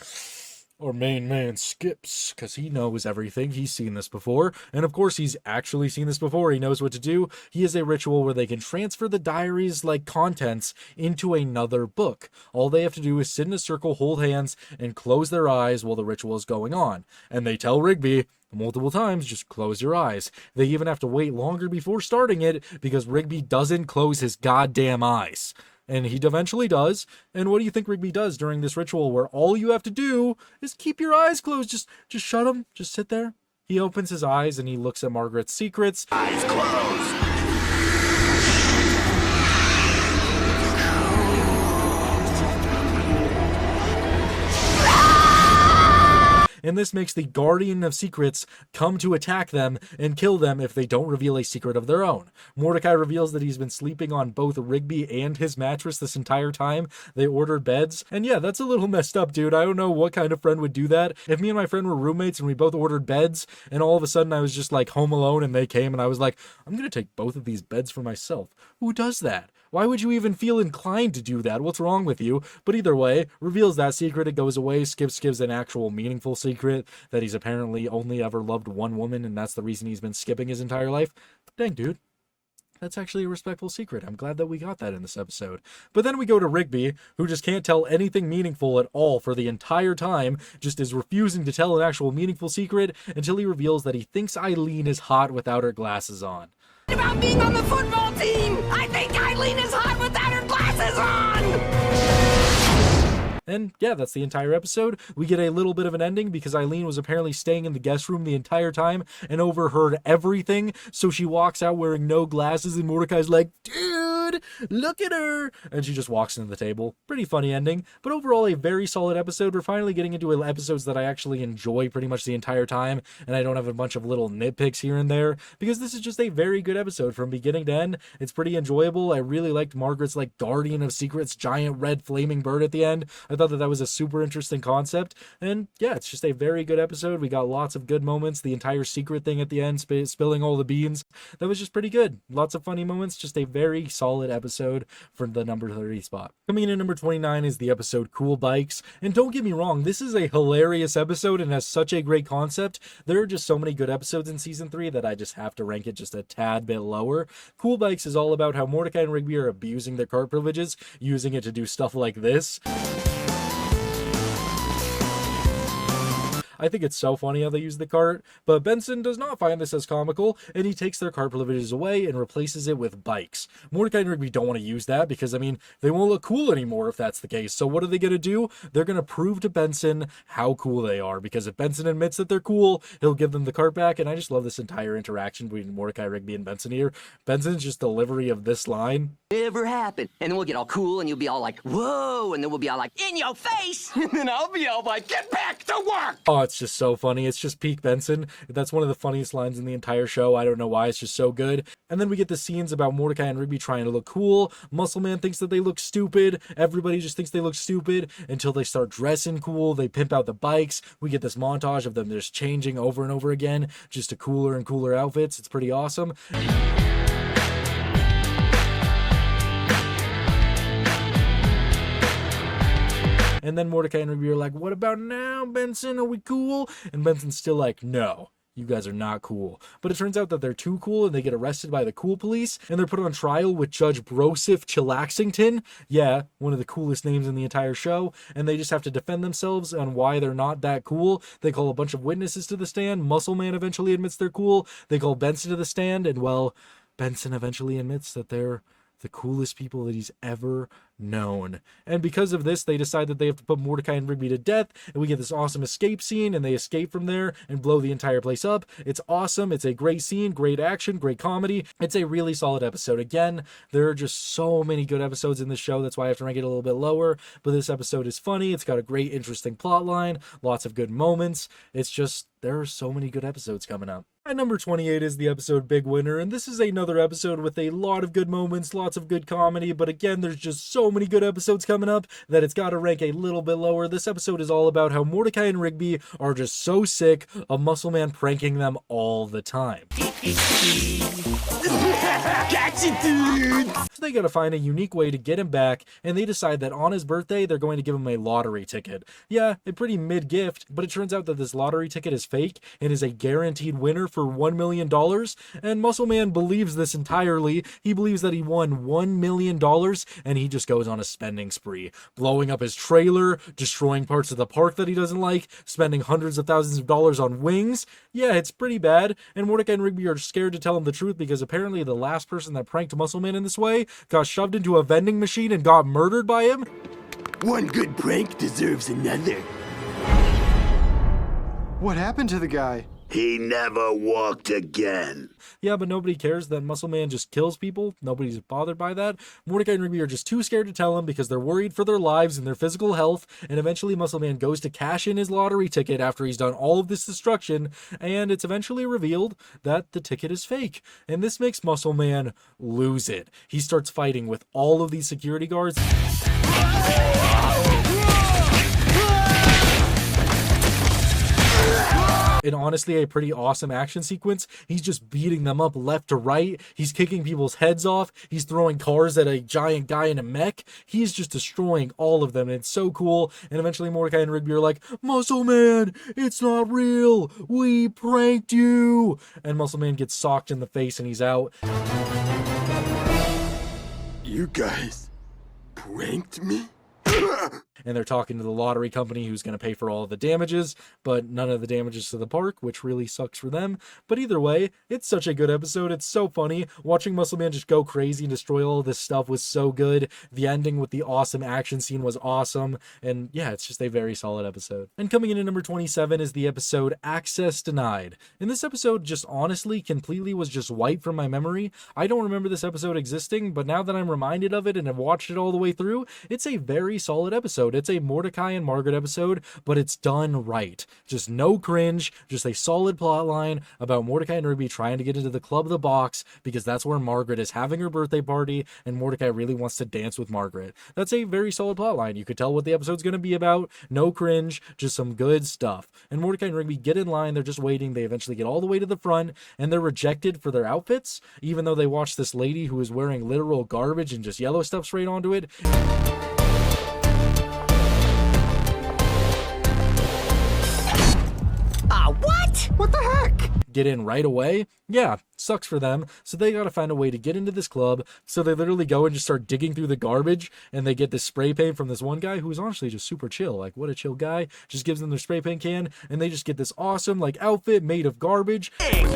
Our main man Skips, because he knows everything. He's seen this before, and of course he's actually seen this before. He knows what to do. He has a ritual where they can transfer the diary's like contents into another book. All they have to do is sit in a circle, hold hands, and close their eyes while the ritual is going on. And they tell Rigby multiple times, just close your eyes. They even have to wait longer before starting it because Rigby doesn't close his goddamn eyes. And he eventually does. And what do you think Rigby does during this ritual where all you have to do is keep your eyes closed? Just shut them. Just sit there. He opens his eyes and he looks at Margaret's secrets. Eyes closed. And this makes the Guardian of Secrets come to attack them and kill them if they don't reveal a secret of their own. Mordecai reveals that he's been sleeping on both Rigby and his mattress this entire time. They ordered beds. And yeah, that's a little messed up, dude. I don't know what kind of friend would do that. If me and my friend were roommates and we both ordered beds, and all of a sudden I was just like home alone and they came and I was like, I'm going to take both of these beds for myself. Who does that? Why would you even feel inclined to do that? What's wrong with you? But either way, reveals that secret, it goes away. Skips gives an actual meaningful secret that he's apparently only ever loved one woman, and that's the reason he's been skipping his entire life. Dang, dude. That's actually a respectful secret. I'm glad that we got that in this episode. But then we go to Rigby, who just can't tell anything meaningful at all for the entire time, just is refusing to tell an actual meaningful secret until he reveals that he thinks Eileen is hot without her glasses on. About being on the football team! I think Eileen is hot without her glasses on! And yeah, that's the entire episode. We get a little bit of an ending because Eileen was apparently staying in the guest room the entire time and overheard everything. So she walks out wearing no glasses and Mordecai's like, dude, look at her. And she just walks into the table. Pretty funny ending, but overall a very solid episode. We're finally getting into episodes that I actually enjoy pretty much the entire time. And I don't have a bunch of little nitpicks here and there because this is just a very good episode from beginning to end. It's pretty enjoyable. I really liked Margaret's like Guardian of Secrets, giant red flaming bird at the end. I thought that was a super interesting concept, and yeah, it's just a very good episode. We got lots of good moments. The entire secret thing at the end, spilling all the beans, that was just pretty good. Lots of funny moments. Just a very solid episode for the number 30 spot. Coming in at number 29 is the episode Cool Bikes, and don't get me wrong, this is a hilarious episode and has such a great concept. There are just so many good episodes in season 3 that I just have to rank it just a tad bit lower. Cool Bikes is all about how Mordecai and Rigby are abusing their cart privileges, using it to do stuff like this. I think it's so funny how they use the cart, but Benson does not find this as comical, and he takes their cart privileges away and replaces it with bikes. Mordecai and Rigby don't want to use that because, I mean, they won't look cool anymore if that's the case. So what are they going to do? They're going to prove to Benson how cool they are, because if Benson admits that they're cool, he'll give them the cart back, and I just love this entire interaction between Mordecai, Rigby, and Benson here. Benson's just delivery of this line. Never happened. And then we'll get all cool, and you'll be all like, whoa, and then we'll be all like, in your face, and then I'll be all like, get back to work! Oh, it's that's just so funny. It's just peak Benson. That's one of the funniest lines in the entire show. I don't know why. It's just so good. And then we get the scenes about Mordecai and Rigby trying to look cool. Muscle Man thinks that they look stupid. Everybody just thinks they look stupid until they start dressing cool. They pimp out the bikes. We get this montage of them just changing over and over again, just to cooler and cooler outfits. It's pretty awesome. And then Mordecai and Rigby are like, what about now, Benson? Are we cool? And Benson's still like, no, you guys are not cool. But it turns out that they're too cool and they get arrested by the cool police and they're put on trial with Judge Broseph Chilaxington. Yeah, one of the coolest names in the entire show. And they just have to defend themselves on why they're not that cool. They call a bunch of witnesses to the stand. Muscle Man eventually admits they're cool. They call Benson to the stand, and well, Benson eventually admits that they're the coolest people that he's ever known. And because of this, they decide that they have to put Mordecai and Rigby to death, and we get this awesome escape scene, and they escape from there and blow the entire place up. It's awesome. It's a great scene, great action, great comedy. It's a really solid episode. Again, there are just so many good episodes in this show. That's why I have to rank it a little bit lower, but this episode is funny. It's got a great, interesting plot line, lots of good moments. It's just, there are so many good episodes coming up. At number 28 is the episode Big Winner, and this is another episode with a lot of good moments, lots of good comedy, but again, there's just so many good episodes coming up that it's got to rank a little bit lower. This episode is all about how Mordecai and Rigby are just so sick of Muscle Man pranking them all the time. Gotcha, dude! So they gotta find a unique way to get him back, and they decide that on his birthday, they're going to give him a lottery ticket. Yeah, a pretty mid-gift, but it turns out that this lottery ticket is fake and is a guaranteed winner for $1 million, and Muscle Man believes this entirely. He believes that he won $1 million, and he just goes on a spending spree, blowing up his trailer, destroying parts of the park that he doesn't like, spending hundreds of thousands of dollars on wings. Yeah, it's pretty bad, and Mordecai and Rigby are scared to tell him the truth because apparently the last person that pranked Muscle Man in this way got shoved into a vending machine and got murdered by him. One good prank deserves another. What happened to the guy? He never walked again. Yeah, but nobody cares that Muscle Man just kills people. Nobody's bothered by that. Mordecai and Rigby are just too scared to tell him because they're worried for their lives and their physical health. And eventually Muscle Man goes to cash in his lottery ticket after he's done all of this destruction. And it's eventually revealed that the ticket is fake. And this makes Muscle Man lose it. He starts fighting with all of these security guards. And honestly, a pretty awesome action sequence. He's just beating them up left to right. He's kicking people's heads off. He's throwing cars at a giant guy in a mech. He's just destroying all of them. And it's so cool. And eventually Mordecai and Rigby are like, Muscle Man, it's not real. We pranked you. And Muscle Man gets socked in the face and he's out. You guys pranked me? And they're talking to the lottery company who's going to pay for all of the damages, but none of the damages to the park, which really sucks for them. But either way, it's such a good episode. It's so funny. Watching Muscle Man just go crazy and destroy all this stuff was so good. The ending with the awesome action scene was awesome. And yeah, it's just a very solid episode. And coming in at number 27 is the episode Access Denied. And this episode just honestly completely was just wiped from my memory. I don't remember this episode existing, but now that I'm reminded of it and have watched it all the way through, it's a very solid episode. It's a Mordecai and Margaret episode, but it's done right. Just no cringe, just a solid plot line about Mordecai and Rigby trying to get into the Club of the Box because that's where Margaret is having her birthday party and Mordecai really wants to dance with Margaret. That's a very solid plot line. You could tell what the episode's going to be about. No cringe, just some good stuff. And Mordecai and Rigby get in line. They're just waiting. They eventually get all the way to the front and they're rejected for their outfits, even though they watch this lady who is wearing literal garbage and just yellow stuff straight onto it. What the heck? Get in right away? Yeah, sucks for them. So they gotta find a way to get into this club. So they literally go and just start digging through the garbage and they get this spray paint from this one guy who's honestly just super chill. Like, what a chill guy. Just gives them their spray paint can and they just get this awesome like outfit made of garbage. That's what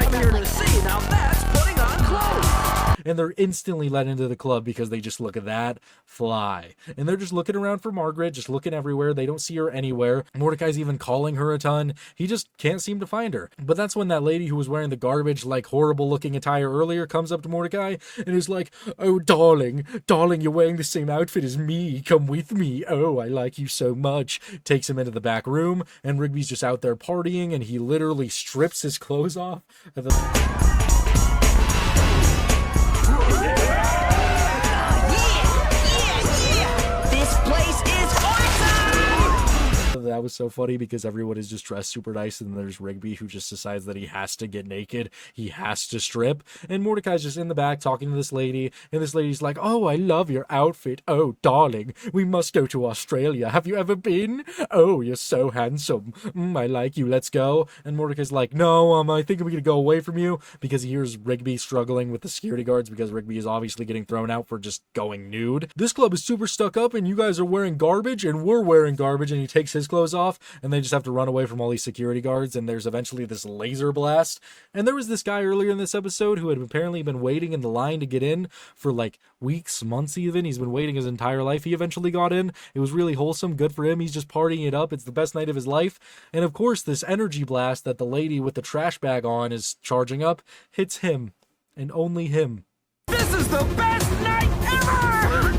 I'm here to see. Now that's putting on clothes. and they're instantly let into the club because they just look at that fly. And they're just looking around for Margaret, just looking everywhere. They don't see her anywhere. Mordecai's even calling her a ton. He just can't seem to find her. But that's when that lady who was wearing the garbage, like horrible looking attire earlier comes up to Mordecai and is like, "Oh, darling, you're wearing the same outfit as me. Come with me. Oh, I like you so much." Takes him into the back room, and Rigby's just out there partying, and he literally strips his clothes off. This place is awesome! That was so funny because everyone is just dressed super nice, and there's Rigby who just decides that he has to get naked. He has to strip. And Mordecai's just in the back talking to this lady, and this lady's like, "Oh, I love your outfit. Oh, darling, we must go to Australia. Have you ever been? Oh, you're so handsome. I like you. Let's go." And Mordecai's like, "No, I think I'm gonna go away from you," because he hears Rigby struggling with the security guards because Rigby is obviously getting thrown out for just going nude. This club is super stuck up, and you guys are wearing garbage, and we're wearing garbage. And he takes his clothes off, and they just have to run away from all these security guards, and there's eventually this laser blast. And there was this guy earlier in this episode who had apparently been waiting in the line to get in for like weeks, months even. He's been waiting his entire life. He eventually got in. It was really wholesome. Good for him. He's just partying it up. It's the best night of his life. And of course, this energy blast that the lady with the trash bag on is charging up hits him, and only him. This is the best night ever!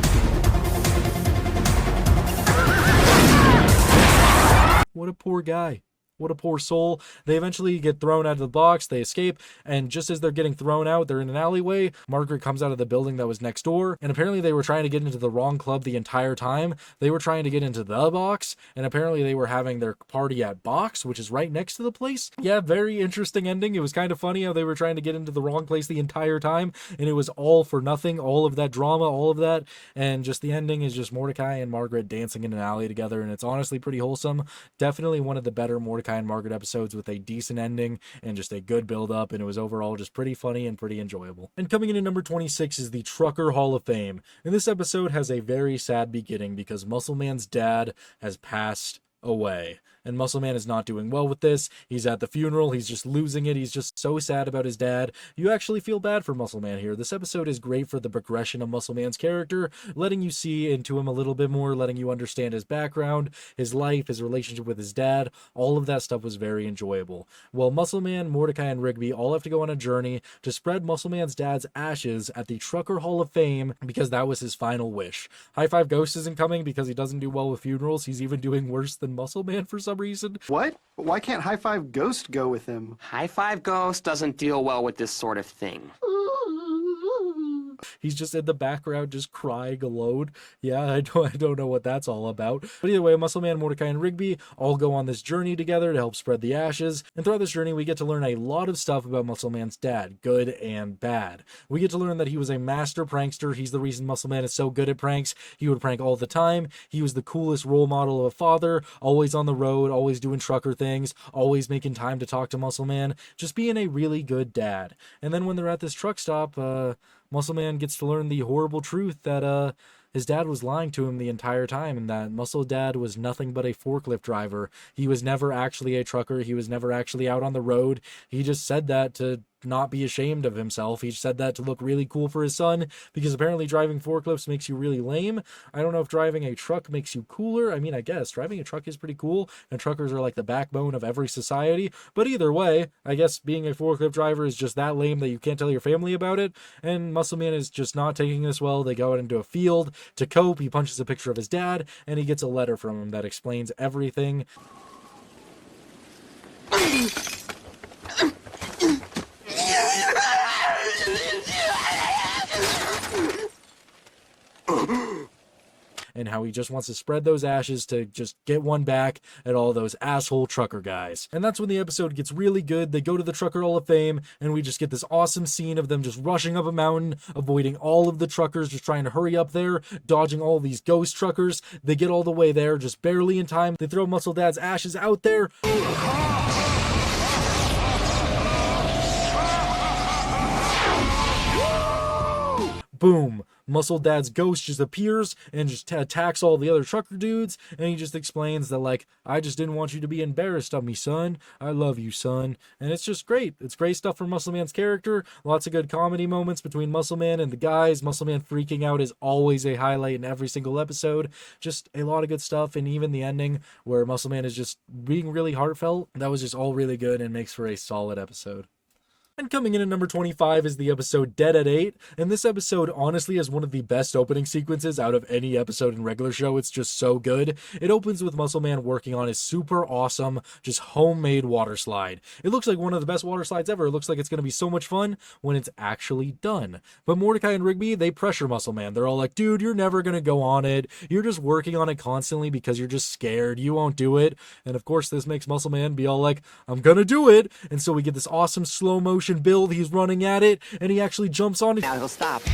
What a poor guy. What a poor soul. They eventually get thrown out of the box. They escape. And just as they're getting thrown out, they're in an alleyway. Margaret comes out of the building that was next door. And apparently they were trying to get into the wrong club the entire time. They were trying to get into the box. And apparently they were having their party at Box, which is right next to the place. Yeah, very interesting ending. It was kind of funny how they were trying to get into the wrong place the entire time. And it was all for nothing. All of that drama, all of that. And just the ending is just Mordecai and Margaret dancing in an alley together. And it's honestly pretty wholesome. Definitely one of the better Mordecai and Margaret episodes with a decent ending and just a good build up, and it was overall just pretty funny and pretty enjoyable. And coming in at number 26 is the Trucker Hall of Fame. And this episode has a very sad beginning because Muscle Man's dad has passed away. And Muscle Man is not doing well with this. He's at the funeral. He's just losing it. He's just so sad about his dad. You actually feel bad for Muscle Man here. This episode is great for the progression of Muscle Man's character, letting you see into him a little bit more, letting you understand his background, his life, his relationship with his dad. All of that stuff was very enjoyable. Well, Muscle Man, Mordecai, and Rigby all have to go on a journey to spread Muscle Man's dad's ashes at the Trucker Hall of Fame because that was his final wish. High Five Ghost isn't coming because he doesn't do well with funerals. He's even doing worse than Muscle Man for some reason. What? Why can't High Five Ghost go with him? High Five Ghost doesn't deal well with this sort of thing. He's just in the background just crying alone. Yeah, I don't know what that's all about. But either way, Muscle Man, Mordecai, and Rigby all go on this journey together to help spread the ashes. And throughout this journey, we get to learn a lot of stuff about Muscle Man's dad, good and bad. We get to learn that he was a master prankster. He's the reason Muscle Man is so good at pranks. He would prank all the time. He was the coolest role model of a father, always on the road, always doing trucker things, always making time to talk to Muscle Man, just being a really good dad. And then when they're at this truck stop, Muscle Man gets to learn the horrible truth that his dad was lying to him the entire time, and that Muscle Dad was nothing but a forklift driver. He was never actually a trucker. He was never actually out on the road. He just said that to not be ashamed of himself. He said that to look really cool for his son, because apparently driving forklifts makes you really lame. I don't know if driving a truck makes you cooler. I mean, I guess driving a truck is pretty cool, and truckers are like the backbone of every society. But either way, I guess being a forklift driver is just that lame that you can't tell your family about it. And Muscle Man is just not taking this well. They go out into a field to cope. He punches a picture of his dad, and he gets a letter from him that explains everything. And how he just wants to spread those ashes to just get one back at all those asshole trucker guys. And that's when the episode gets really good. They go to the Trucker Hall of Fame, and we just get this awesome scene of them just rushing up a mountain, avoiding all of the truckers, just trying to hurry up there, dodging all these ghost truckers. They get all the way there, just barely in time. They throw Muscle Dad's ashes out there. Boom. Muscle Dad's ghost just appears and just attacks all the other trucker dudes, and he just explains that, like, I just didn't want you to be embarrassed of me, son. I love you, son. And it's just great. It's great stuff from Muscle Man's character. Lots of good comedy moments between Muscle Man and the guys. Muscle Man freaking out is always a highlight in every single episode. Just a lot of good stuff, and even the ending where Muscle Man is just being really heartfelt, that was just all really good and makes for a solid episode. And coming in at number 25 is the episode Dead at 8, and this episode honestly is one of the best opening sequences out of any episode in regular show. It's just so good. It opens with Muscle Man working on his super awesome, just homemade water slide. It looks like one of the best water slides ever. It looks like it's going to be so much fun when it's actually done. But Mordecai and Rigby, they pressure Muscle Man. They're all like, dude, you're never going to go on it. You're just working on it constantly because you're just scared. You won't do it. And of course, this makes Muscle Man be all like, I'm going to do it. And so we get this awesome slow motion build. He's running at it, and he actually jumps on it. Now he'll stop. I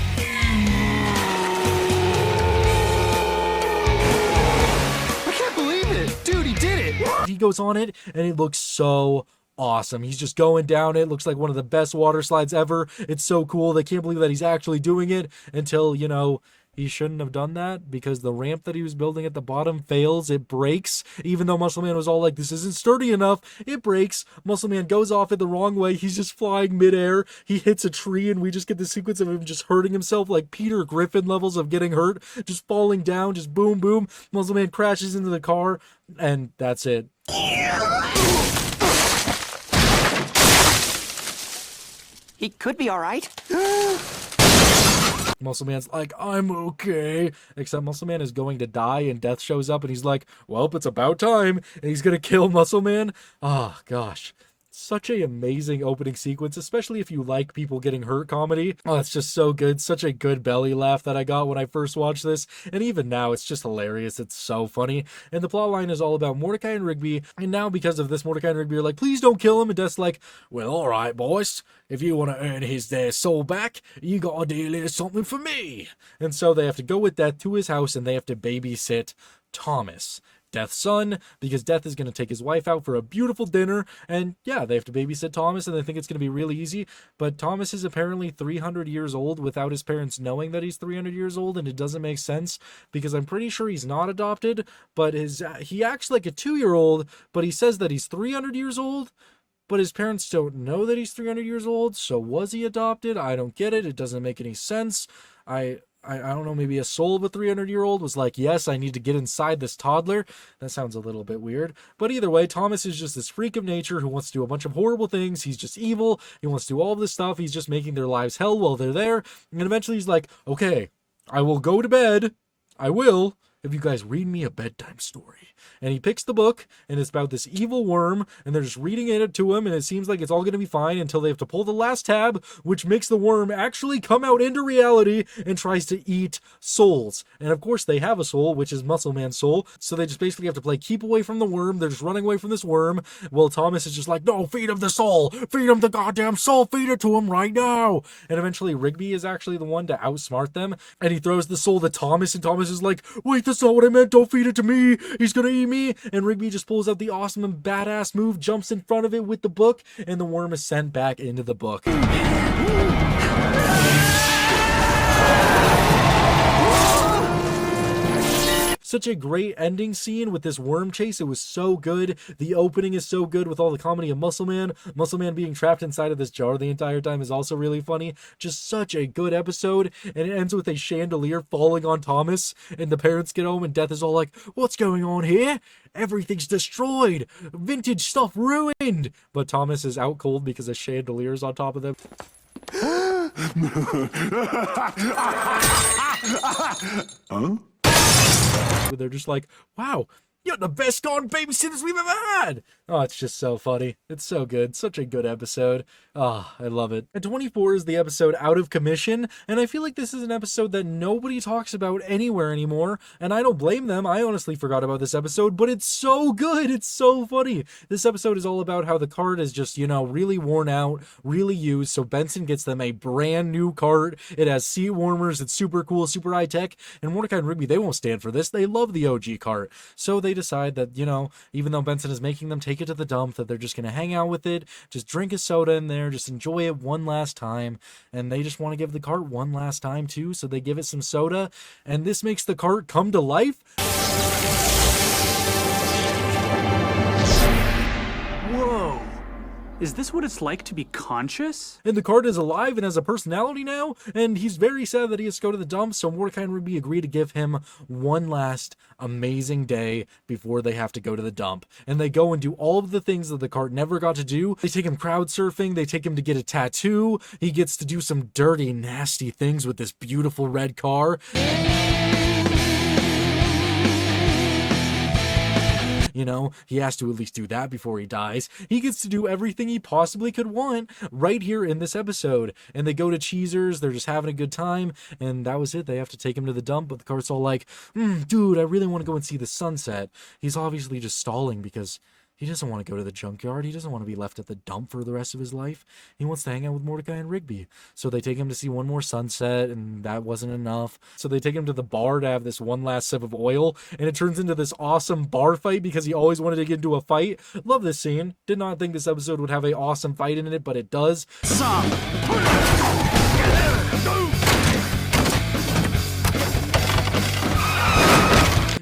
can't believe it! Dude, he did it! He goes on it, and it looks so awesome. He's just going down it. Looks like one of the best water slides ever. It's so cool. They can't believe that he's actually doing it until, you know, he shouldn't have done that because the ramp that he was building at the bottom fails. It breaks. Even though Muscle Man was all like, this isn't sturdy enough, it breaks. Muscle Man goes off it the wrong way. He's just flying midair. He hits a tree, and we just get the sequence of him just hurting himself, like Peter Griffin levels of getting hurt, just falling down, just boom, boom. Muscle Man crashes into the car, and that's it. He could be all right. Muscle Man's like, I'm okay. Except Muscle Man is going to die, and Death shows up, and he's like, well, it's about time. And he's going to kill Muscle Man. Oh, gosh. Such a amazing opening sequence, especially if you like people getting hurt comedy. Oh, it's just so good. Such a good belly laugh that I got when I first watched this. And even now, it's just hilarious. It's so funny. And the plot line is all about Mordecai and Rigby. And now, because of this, Mordecai and Rigby are like, please don't kill him. And Death's like, well, all right, boys. If you want to earn their soul back, you got to do something for me. And so they have to go with Death to his house, and they have to babysit Thomas, Death's son, because Death is going to take his wife out for a beautiful dinner, and yeah, they have to babysit Thomas, and they think it's going to be really easy, but Thomas is apparently 300 years old without his parents knowing that he's 300 years old, and it doesn't make sense, because I'm pretty sure he's not adopted, but he acts like a 2-year-old, but he says that he's 300 years old, but his parents don't know that he's 300 years old, so was he adopted? I don't get it. It doesn't make any sense. I don't know, maybe a soul of a 300-year-old was like, yes, I need to get inside this toddler. That sounds a little bit weird. But either way, Thomas is just this freak of nature who wants to do a bunch of horrible things. He's just evil. He wants to do all this stuff. He's just making their lives hell while they're there. And eventually he's like, okay, I will go to bed. I will, if you guys read me a bedtime story. And he picks the book, and it's about this evil worm, and they're just reading it to him, and it seems like it's all going to be fine until they have to pull the last tab, which makes the worm actually come out into reality and tries to eat souls. And of course, they have a soul, which is Muscle Man's soul, so they just basically have to play keep away from the worm. They're just running away from this worm. Well, Thomas is just like, no, feed him the soul! Feed him the goddamn soul! Feed it to him right now! And eventually, Rigby is actually the one to outsmart them, and he throws the soul to Thomas, and Thomas is like, wait, that's not what I meant! Don't feed it to me! He's gonna eat me! And Rigby just pulls out the awesome and badass move, jumps in front of it with the book, and the worm is sent back into the book. Such a great ending scene with this worm chase. It was so good. The opening is so good with all the comedy of Muscle Man. Muscle Man being trapped inside of this jar the entire time is also really funny. Just such a good episode. And it ends with a chandelier falling on Thomas. And the parents get home and Death is all like, what's going on here? Everything's destroyed. Vintage stuff ruined. But Thomas is out cold because a chandelier's on top of them. Huh? They're just like, wow, you're the best darn babysitters we've ever had. Oh, it's just so funny. It's so good. Such a good episode. Ah, I love it. And 24 is the episode Out of Commission, and I feel like this is an episode that nobody talks about anywhere anymore, and I don't blame them. I honestly forgot about this episode, but it's so good. It's so funny. This episode is all about how the cart is just, really worn out, really used, so Benson gets them a brand new cart. It has seat warmers. It's super cool, super high tech, and Mordecai and Rigby, they won't stand for this. They love the OG cart. So they they decide that, you know, even though Benson is making them take it to the dump, that they're just going to hang out with it, just drink a soda in there, just enjoy it one last time. And they just want to give the cart one last time too, so they give it some soda, and this makes the cart come to life. Whoa. Is this what it's like to be conscious? And the cart is alive and has a personality now, and he's very sad that he has to go to the dump, so Mordecai and Rigby agree to give him one last amazing day before they have to go to the dump. And they go and do all of the things that the cart never got to do. They take him crowd surfing, they take him to get a tattoo, he gets to do some dirty, nasty things with this beautiful red car. You know, he has to at least do that before he dies. He gets to do everything he possibly could want right here in this episode. And they go to Cheezer's, they're just having a good time, and that was it. They have to take him to the dump, but the cart's all like, dude, I really want to go and see the sunset. He's obviously just stalling because he doesn't want to go to the junkyard. He doesn't want to be left at the dump for the rest of his life. He wants to hang out with Mordecai and Rigby. So they take him to see one more sunset, and that wasn't enough. So they take him to the bar to have this one last sip of oil, and it turns into this awesome bar fight because he always wanted to get into a fight. Love this scene. Did not think this episode would have an awesome fight in it, but it does.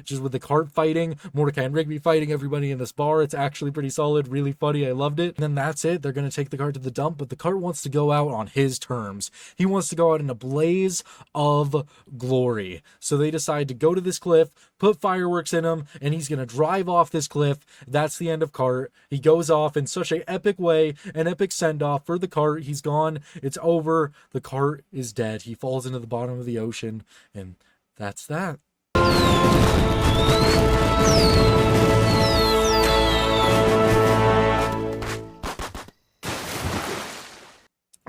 Just with the cart fighting, Mordecai and Rigby fighting everybody in this bar. It's actually pretty solid, really funny. I loved it. And then that's it. They're going to take the cart to the dump, but the cart wants to go out on his terms. He wants to go out in a blaze of glory. So they decide to go to this cliff, put fireworks in him, and he's going to drive off this cliff. That's the end of Cart. He goes off in such an epic way, an epic send-off for the cart. He's gone. It's over. The cart is dead. He falls into the bottom of the ocean, and that's that.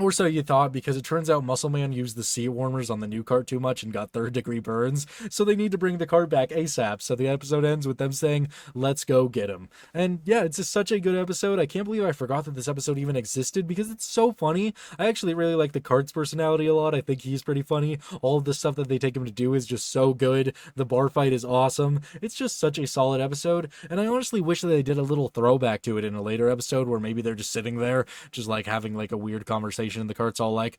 Or so you thought, because it turns out Muscle Man used the seat warmers on the new cart too much and got third-degree burns, so they need to bring the cart back ASAP. So the episode ends with them saying, let's go get him. And yeah, it's just such a good episode. I can't believe I forgot that this episode even existed because it's so funny. I actually really like the cart's personality a lot. I think he's pretty funny. All of the stuff that they take him to do is just so good. The bar fight is awesome. It's just such a solid episode, and I honestly wish that they did a little throwback to it in a later episode where maybe they're just sitting there, just like having like a weird conversation, and the cart's all like,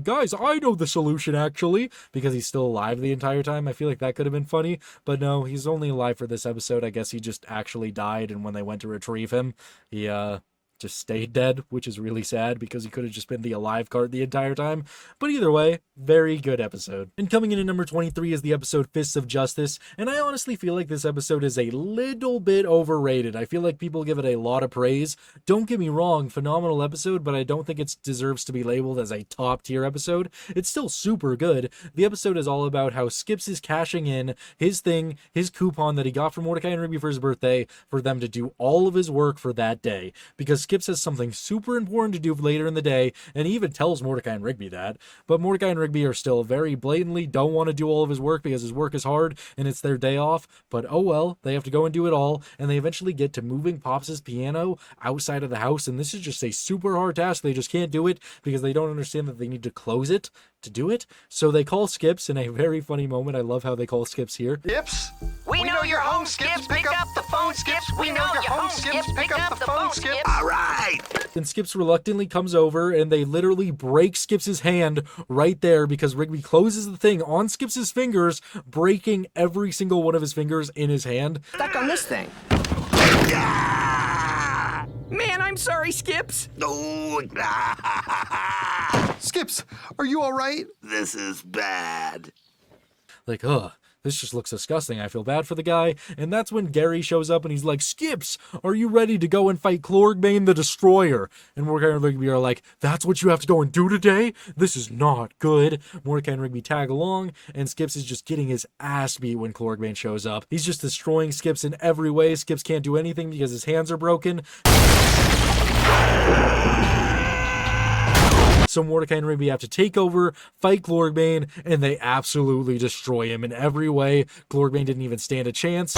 guys, I know the solution actually, because he's still alive the entire time. I feel like that could have been funny, but no, he's only alive for this episode. I guess he just actually died, and when they went to retrieve him, he just stayed dead, which is really sad because he could have just been the alive cart the entire time. But either way, very good episode. And coming in at number 23 is the episode Fists of Justice, and I honestly feel like this episode is a little bit overrated. I feel like people give it a lot of praise. Don't get me wrong, phenomenal episode, but I don't think it deserves to be labeled as a top tier episode. It's still super good. The episode is all about how Skips is cashing in his thing, his coupon that he got from Mordecai and Rigby for his birthday, for them to do all of his work for that day, because Skips has something super important to do later in the day, and he even tells Mordecai and Rigby that, but Mordecai and Rigby are still very blatantly don't want to do all of his work because his work is hard and it's their day off, but oh well, they have to go and do it all, and they eventually get to moving Pops' piano outside of the house, and this is just a super hard task. They just can't do it because they don't understand that they need to close it to do it, so they call Skips in a very funny moment. I love how they call Skips here. Skips? We know you're home, Skips. Pick up the phone, Skips. We know you're home, Skips. Pick up the phone, Skips. All right. And Skips reluctantly comes over, and they literally break Skips' hand right there because Rigby closes the thing on Skips' fingers, breaking every single one of his fingers in his hand. Stuck on this thing. Man, I'm sorry, Skips. Oh, Skips, are you all right? this is bad. Like, this just looks disgusting. I feel bad for the guy. And that's when Gary shows up and he's like, Skips, are you ready to go and fight Clorgbane the Destroyer? And Mordecai and Rigby are like, that's what you have to go and do today? This is not good. Mordecai and Rigby tag along, and Skips is just getting his ass beat when Clorgbane shows up. He's just destroying Skips in every way. Skips can't do anything because his hands are broken. So Mordecai and Rigby have to take over, fight Clorgbane, and they absolutely destroy him in every way. Clorgbane didn't even stand a chance.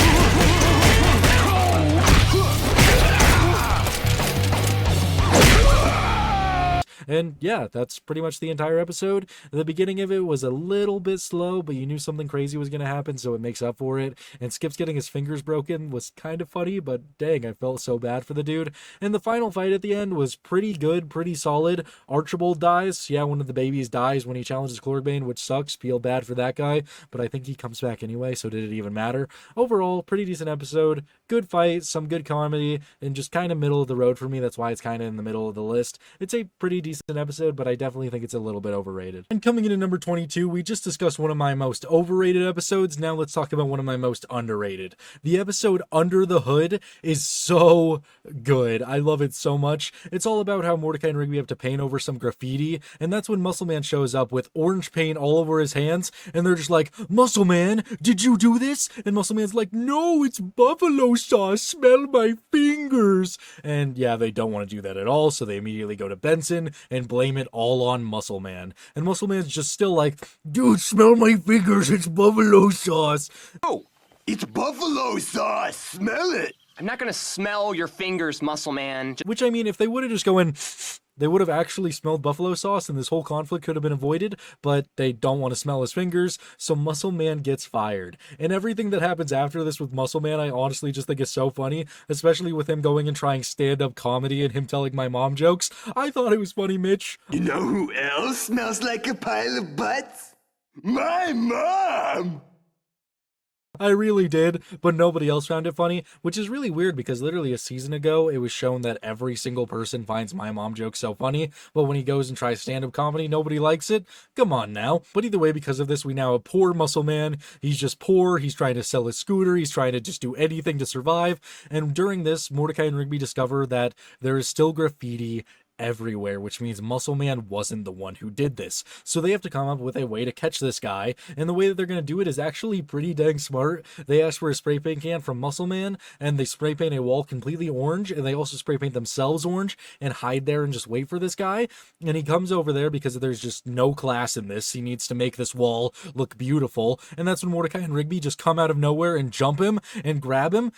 And yeah, that's pretty much the entire episode. The beginning of it was a little bit slow, but you knew something crazy was going to happen, so it makes up for it. And Skip's getting his fingers broken was kind of funny, but dang, I felt so bad for the dude. And the final fight at the end was pretty good, pretty solid. Archibald dies. Yeah, one of the babies dies when he challenges Chloribane, which sucks. Feel bad for that guy, but I think he comes back anyway, so did it even matter? Overall, pretty decent episode. Good fight, some good comedy, and just kind of middle of the road for me. That's why it's kind of in the middle of the list. It's a pretty decent episode, but I definitely think it's a little bit overrated. And coming in at number 22, we just discussed one of my most overrated episodes. Now let's talk about one of my most underrated. The episode Under the Hood is so good. I love it so much. It's all about how Mordecai and Rigby have to paint over some graffiti, and that's when Muscle Man shows up with orange paint all over his hands, and they're just like, Muscle Man, did you do this? And Muscle Man's like, no, it's buffalo sauce, smell my fingers. And yeah, they don't want to do that at all, so they immediately go to Benson and blame it all on Muscle Man. And Muscle Man's just still like, dude, smell my fingers, it's buffalo sauce. Oh, it's buffalo sauce, smell it. I'm not gonna smell your fingers, Muscle Man. Which, I mean, if they would have just gone, they would have actually smelled buffalo sauce and this whole conflict could have been avoided, but they don't want to smell his fingers, so Muscle Man gets fired. And everything that happens after this with Muscle Man, I honestly just think is so funny, especially with him going and trying stand-up comedy and him telling my mom jokes. I thought it was funny, Mitch. You know who else smells like a pile of butts? My mom! I really did, but nobody else found it funny, which is really weird because literally a season ago, it was shown that every single person finds my mom jokes so funny, but when he goes and tries stand-up comedy, nobody likes it. Come on now. But either way, because of this, we now have poor Muscle Man. He's just poor. He's trying to sell his scooter. He's trying to just do anything to survive. And during this, Mordecai and Rigby discover that there is still graffiti everywhere, which means Muscle Man wasn't the one who did this. So they have to come up with a way to catch this guy, and the way that they're going to do it is actually pretty dang smart. They ask for a spray paint can from Muscle Man, and they spray paint a wall completely orange, and they also spray paint themselves orange and hide there and just wait for this guy. And he comes over there because there's just no class in this. He needs to make this wall look beautiful, and that's when Mordecai and Rigby just come out of nowhere and jump him and grab him.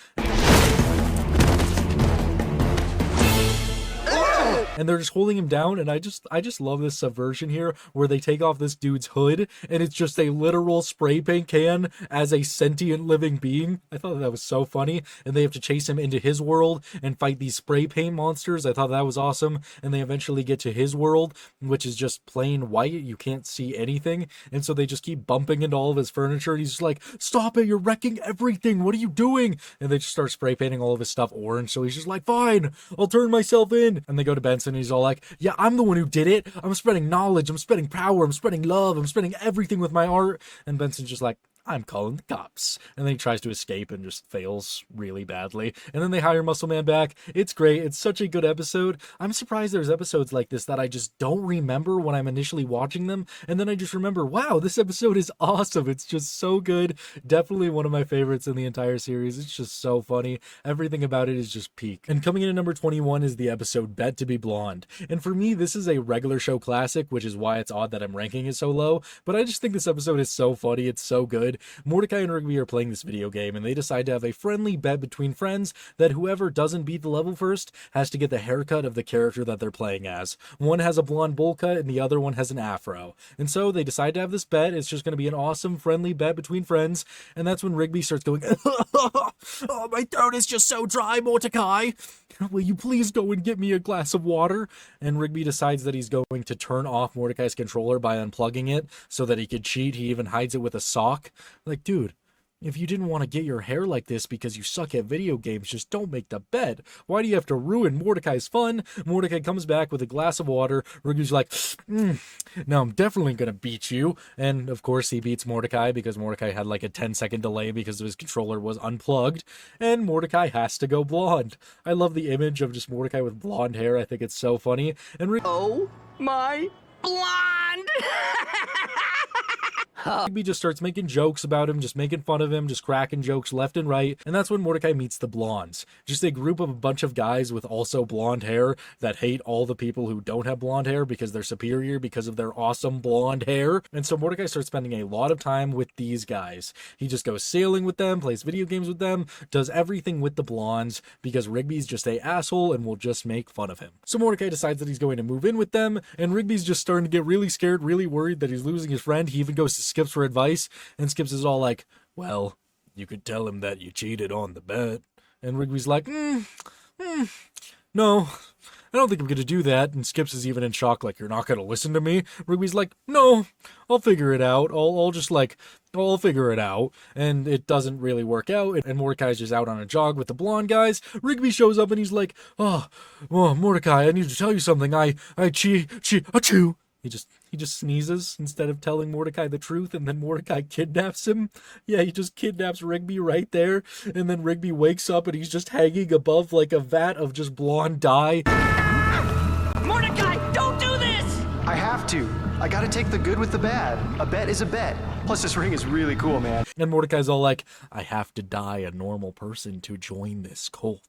And they're just holding him down, and I just love this subversion here where they take off this dude's hood and it's just a literal spray paint can as a sentient living being. I thought that was so funny, and they have to chase him into his world and fight these spray paint monsters. I thought that was awesome, and they eventually get to his world, which is just plain white. You can't see anything, and so they just keep bumping into all of his furniture, and he's just like, stop it, you're wrecking everything, what are you doing? And they just start spray painting all of his stuff orange, so he's just like, fine, I'll turn myself in. And they go to Benson, and he's all like, yeah, I'm the one who did it. I'm spreading knowledge, I'm spreading power, I'm spreading love, I'm spreading everything with my art. And Benson's just like, I'm calling the cops. And then he tries to escape and just fails really badly. And then they hire Muscle Man back. It's great. It's such a good episode. I'm surprised there's episodes like this that I just don't remember when I'm initially watching them. And then I just remember, wow, this episode is awesome. It's just so good. Definitely one of my favorites in the entire series. It's just so funny. Everything about it is just peak. And coming in at number 21 is the episode Bet to Be Blonde. And for me, this is a regular show classic, which is why it's odd that I'm ranking it so low. But I just think this episode is so funny. It's so good. Mordecai and Rigby are playing this video game, and they decide to have a friendly bet between friends that whoever doesn't beat the level first has to get the haircut of the character that they're playing as. One has a blonde bowl cut, and the other one has an afro. And so they decide to have this bet. It's just going to be an awesome, friendly bet between friends, and that's when Rigby starts going, oh, my throat is just so dry, Mordecai. Will you please go and get me a glass of water? And Rigby decides that he's going to turn off Mordecai's controller by unplugging it so that he could cheat. He even hides it with a sock. Like, dude, if you didn't want to get your hair like this because you suck at video games, just don't make the bet. Why do you have to ruin Mordecai's fun? Mordecai comes back with a glass of water. Rigby's like, no, I'm definitely going to beat you. And of course he beats Mordecai because Mordecai had like a 10-second delay because his controller was unplugged. And Mordecai has to go blonde. I love the image of just Mordecai with blonde hair. I think it's so funny. And oh my blonde! Rigby just starts making jokes about him, just making fun of him, just cracking jokes left and right, and that's when Mordecai meets the blondes. Just a group of a bunch of guys with also blonde hair that hate all the people who don't have blonde hair because they're superior because of their awesome blonde hair. And so Mordecai starts spending a lot of time with these guys. He just goes sailing with them, plays video games with them, does everything with the blondes because Rigby's just a asshole and will just make fun of him. So Mordecai decides that he's going to move in with them, and Rigby's just starting to get really scared, really worried that he's losing his friend. He even goes to Skips for advice, and Skips is all like, well, you could tell him that you cheated on the bet. And Rigby's like, no, I don't think I'm going to do that. And Skips is even in shock, like, you're not going to listen to me? Rigby's like, no, I'll figure it out. I'll figure it out. And it doesn't really work out. And Mordecai's just out on a jog with the blonde guys. Rigby shows up and he's like, oh, Mordecai, I need to tell you something. I achoo. He just sneezes instead of telling Mordecai the truth, and then Mordecai kidnaps him. Yeah, he just kidnaps Rigby right there, and then Rigby wakes up and he's just hanging above like a vat of just blonde dye. Mordecai, don't do this! I have to. I gotta take the good with the bad. A bet is a bet. Plus, this ring is really cool, man. And Mordecai's all like, I have to die a normal person to join this cult.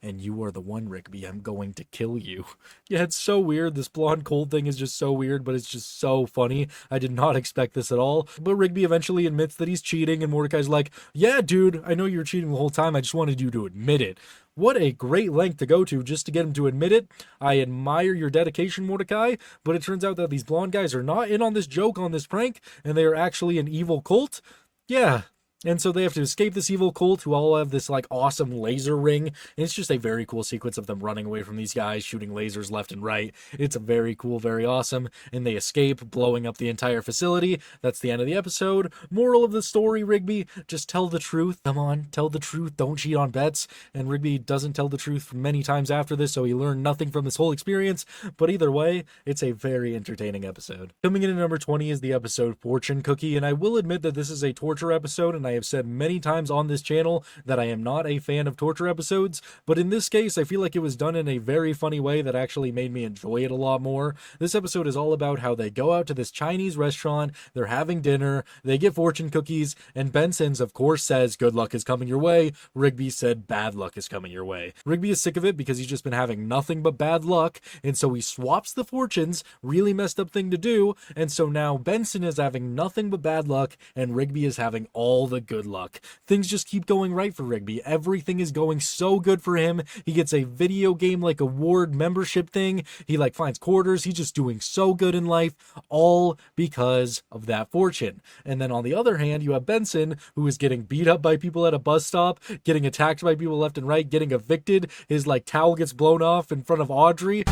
And you are the one, Rigby. I'm going to kill you. Yeah, it's so weird. This blonde cult thing is just so weird, but it's just so funny. I did not expect this at all. But Rigby eventually admits that he's cheating, and Mordecai's like, yeah, dude, I know you were cheating the whole time. I just wanted you to admit it. What a great length to go to just to get him to admit it. I admire your dedication, Mordecai, but it turns out that these blonde guys are not in on this joke, on this prank, and they are actually an evil cult. Yeah. And so they have to escape this evil cult who all have this like awesome laser ring. And it's just a very cool sequence of them running away from these guys, shooting lasers left and right. It's a very cool, very awesome. And they escape, blowing up the entire facility. That's the end of the episode. Moral of the story, Rigby, just tell the truth. Come on, tell the truth. Don't cheat on bets. And Rigby doesn't tell the truth many times after this, so he learned nothing from this whole experience. But either way, it's a very entertaining episode. Coming in at number 20 is the episode Fortune Cookie. And I will admit that this is a torture episode, and I have said many times on this channel that I am not a fan of torture episodes, but in this case, I feel like it was done in a very funny way that actually made me enjoy it a lot more. This episode is all about how they go out to this Chinese restaurant, they're having dinner, they get fortune cookies, and Benson's, of course, says, good luck is coming your way. Rigby said, bad luck is coming your way. Rigby is sick of it because he's just been having nothing but bad luck, and so he swaps the fortunes, really messed up thing to do, and so now Benson is having nothing but bad luck, and Rigby is having all the good luck. Things just keep going right for Rigby. Everything is going so good for him. He gets a video game like award membership thing. He like finds quarters. He's just doing so good in life, all because of that fortune. And then on the other hand, you have Benson, who is getting beat up by people at a bus stop, getting attacked by people left and right, getting evicted. His like towel gets blown off in front of Audrey.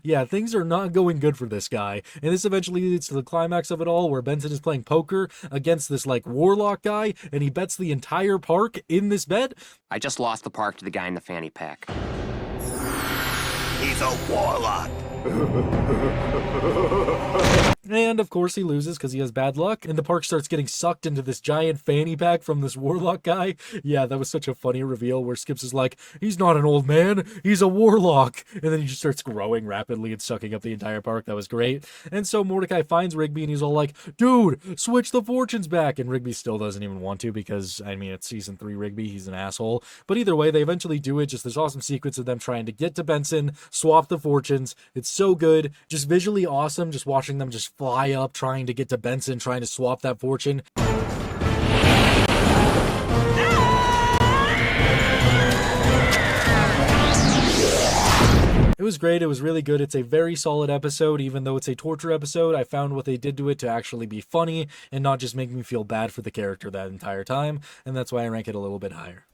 Yeah, things are not going good for this guy. And this eventually leads to the climax of it all, where Benson is playing poker against this like warlock guy, and he bets the entire park in this bet. I just lost the park to the guy in the fanny pack. He's a warlock. And of course he loses because he has bad luck, and the park starts getting sucked into this giant fanny pack from this warlock guy. Yeah, that was such a funny reveal where Skips is like, he's not an old man, he's a warlock. And then he just starts growing rapidly and sucking up the entire park. That was great. And so Mordecai finds Rigby and he's all like, dude, switch the fortunes back. And Rigby still doesn't even want to because, I mean, it's season 3 Rigby, he's an asshole. But either way, they eventually do it. Just this awesome sequence of them trying to get to Benson, swap the fortunes. It's so good. Just visually awesome. Just watching them just fly up, trying to get to Benson, trying to swap that fortune. It was great. It was really good. It's a very solid episode, even though it's a torture episode. I found what they did to it to actually be funny and not just make me feel bad for the character that entire time, and that's why I rank it a little bit higher.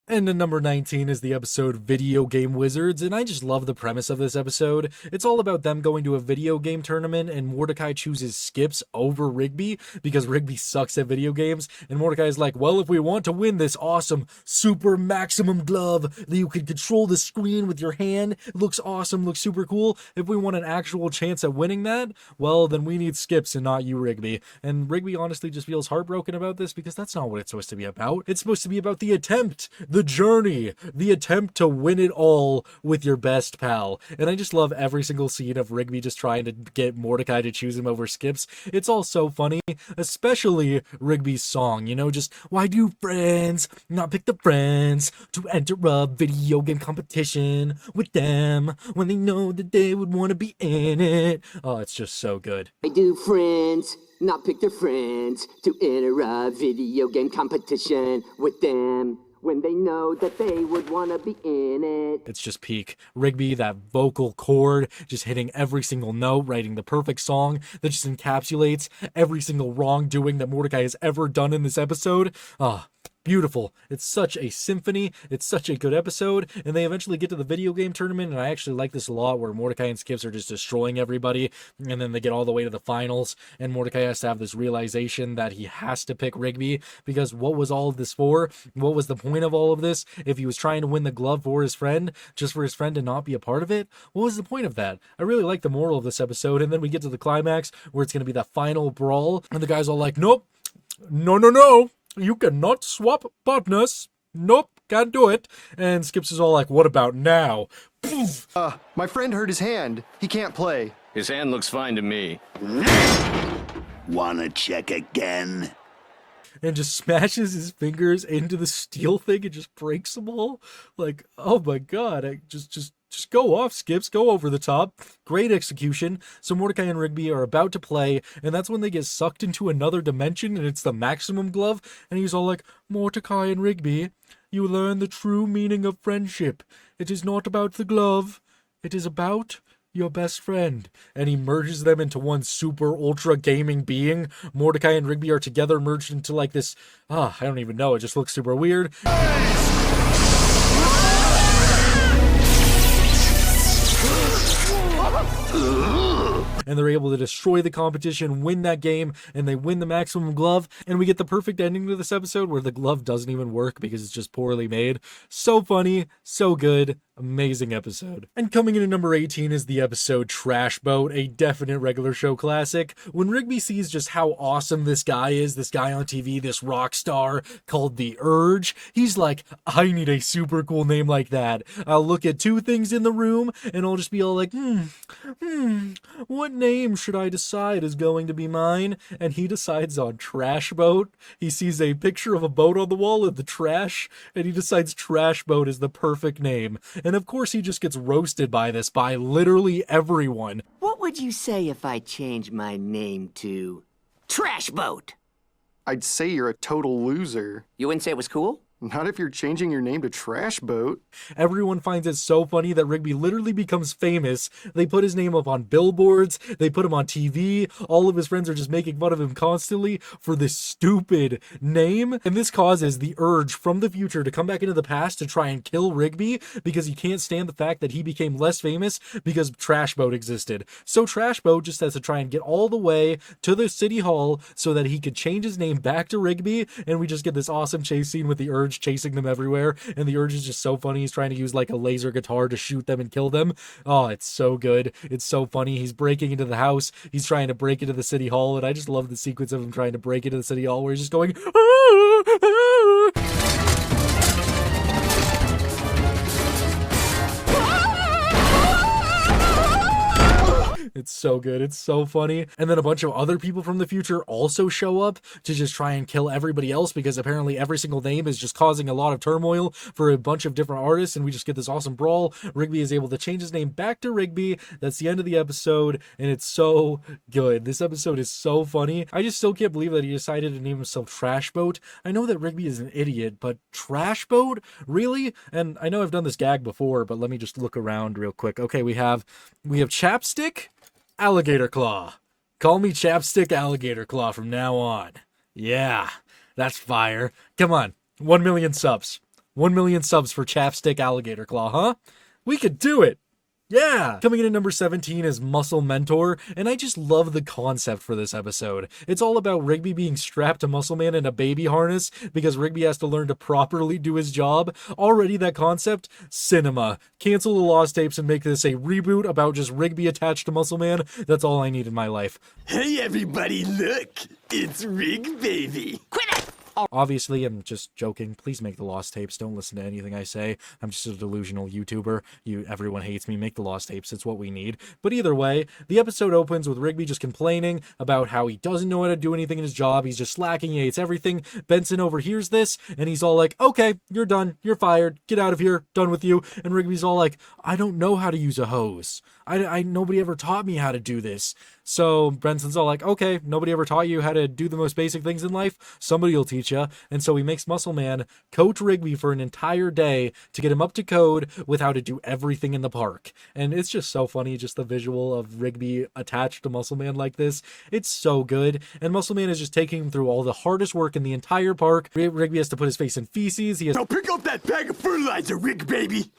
And at number 19 is the episode Video Game Wizards, and I just love the premise of this episode. It's all about them going to a video game tournament, and Mordecai chooses Skips over Rigby because Rigby sucks at video games, and Mordecai's like, well, if we want to win this awesome super maximum glove that you can control the screen with your hand, it looks awesome, looks super cool, if we want an actual chance at winning that, well, then we need Skips and not you, Rigby. And Rigby honestly just feels heartbroken about this because that's not what it's supposed to be about. It's supposed to be about the attempt, the journey, the attempt to win it all with your best pal. And I just love every single scene of Rigby just trying to get Mordecai to choose him over Skips. It's all so funny, especially Rigby's song, you know, just why do friends not pick the friends to enter a video game competition with them when they know that they would want to be in it. Oh, it's just so good. Why do friends not pick their friends to enter a video game competition with them when they know that they would want to be in it? It's just peak. Rigby, that vocal chord, just hitting every single note, writing the perfect song that just encapsulates every single wrongdoing that Mordecai has ever done in this episode. Ah, beautiful. It's such a symphony. It's such a good episode. And they eventually get to the video game tournament, and I actually like this a lot, where Mordecai and Skips are just destroying everybody, and then they get all the way to the finals, and Mordecai has to have this realization that he has to pick Rigby, because what was all of this for? What was the point of all of this? If he was trying to win the glove for his friend, just for his friend to not be a part of it? What was the point of that? I really like the moral of this episode, and then we get to the climax, where it's going to be the final brawl, and the guy's all like, nope, no. You cannot swap partners. Nope, can't do it. And Skips is all like, what about now? Poof. My friend hurt his hand. He can't play. His hand looks fine to me. Wanna check again? And just smashes his fingers into the steel thing and just breaks them all. Like, oh my god, just go off, Skips, go over the top. Great execution. So Mordecai and Rigby are about to play, and that's when they get sucked into another dimension, and it's the maximum glove, and he's all like, Mordecai and Rigby, you learn the true meaning of friendship. It is not about the glove. It is about your best friend. And he merges them into one super ultra gaming being. Mordecai and Rigby are together merged into like this, I don't even know, it just looks super weird. And they're able to destroy the competition, win that game, and they win the maximum glove, and we get the perfect ending to this episode where the glove doesn't even work because it's just poorly made. So funny, so good, amazing episode. And coming in at number 18 is the episode Trash Boat, a definite regular show classic. When Rigby sees just how awesome this guy is, this guy on TV, this rock star called The Urge, he's like, I need a super cool name like that. I'll look at two things in the room, and I'll just be all like, what name should I decide is going to be mine? And he decides on Trash Boat. He sees a picture of a boat on the wall of the trash, and he decides Trash Boat is the perfect name. And of course he just gets roasted by this by literally everyone. What would you say if I changed my name to Trash Boat? I'd say you're a total loser. You wouldn't say it was cool? Not if you're changing your name to Trash Boat. Everyone finds it so funny that Rigby literally becomes famous. They put his name up on billboards, they put him on TV, all of his friends are just making fun of him constantly for this stupid name. And this causes the Urge from the future to come back into the past to try and kill Rigby because he can't stand the fact that he became less famous because Trash Boat existed. So Trash Boat just has to try and get all the way to the city hall so that he could change his name back to Rigby, and we just get this awesome chase scene with the Urge chasing them everywhere, and the Urge is just so funny. He's trying to use like a laser guitar to shoot them and kill them. Oh, it's so good. It's so funny. He's breaking into the house. He's trying to break into the city hall, and I just love the sequence of him trying to break into the city hall where he's just going, It's so good. It's so funny. And then a bunch of other people from the future also show up to just try and kill everybody else because apparently every single name is just causing a lot of turmoil for a bunch of different artists, and we just get this awesome brawl. Rigby is able to change his name back to Rigby. That's the end of the episode, and it's so good. This episode is so funny. I just still can't believe that he decided to name himself Trash Boat. I know that Rigby is an idiot, but Trash Boat? Really? And I know I've done this gag before, but let me just look around real quick. Okay, we have Chapstick, Alligator Claw. Call me Chapstick Alligator Claw from now on. Yeah, that's fire. Come on, 1 million subs. 1 million subs for Chapstick Alligator Claw, huh? We could do it. Yeah! Coming in at number 17 is Muscle Mentor, and I just love the concept for this episode. It's all about Rigby being strapped to Muscle Man in a baby harness because Rigby has to learn to properly do his job. Already that concept, cinema. Cancel the Lost Tapes and make this a reboot about just Rigby attached to Muscle Man. That's all I need in my life. Hey everybody, look! It's Rig Baby! Quit it! Obviously, I'm just joking. Please make the lost tapes. Don't listen to anything I say. I'm just a delusional YouTuber. Everyone hates me. Make the lost tapes. It's what we need. But either way, the episode opens with Rigby just complaining about how he doesn't know how to do anything in his job. He's just slacking. He hates everything. Benson overhears this, and he's all like, okay, you're done. You're fired. Get out of here. Done with you. And Rigby's all like, I don't know how to use a hose. Nobody ever taught me how to do this. So Benson's all like, okay, nobody ever taught you how to do the most basic things in life. Somebody will teach you. And so he makes Muscle Man coach Rigby for an entire day to get him up to code with how to do everything in the park. And it's just so funny, just the visual of Rigby attached to Muscle Man like this. It's so good. And Muscle Man is just taking him through all the hardest work in the entire park. Rigby has to put his face in feces. He has Now pick up that bag of fertilizer, Rig baby.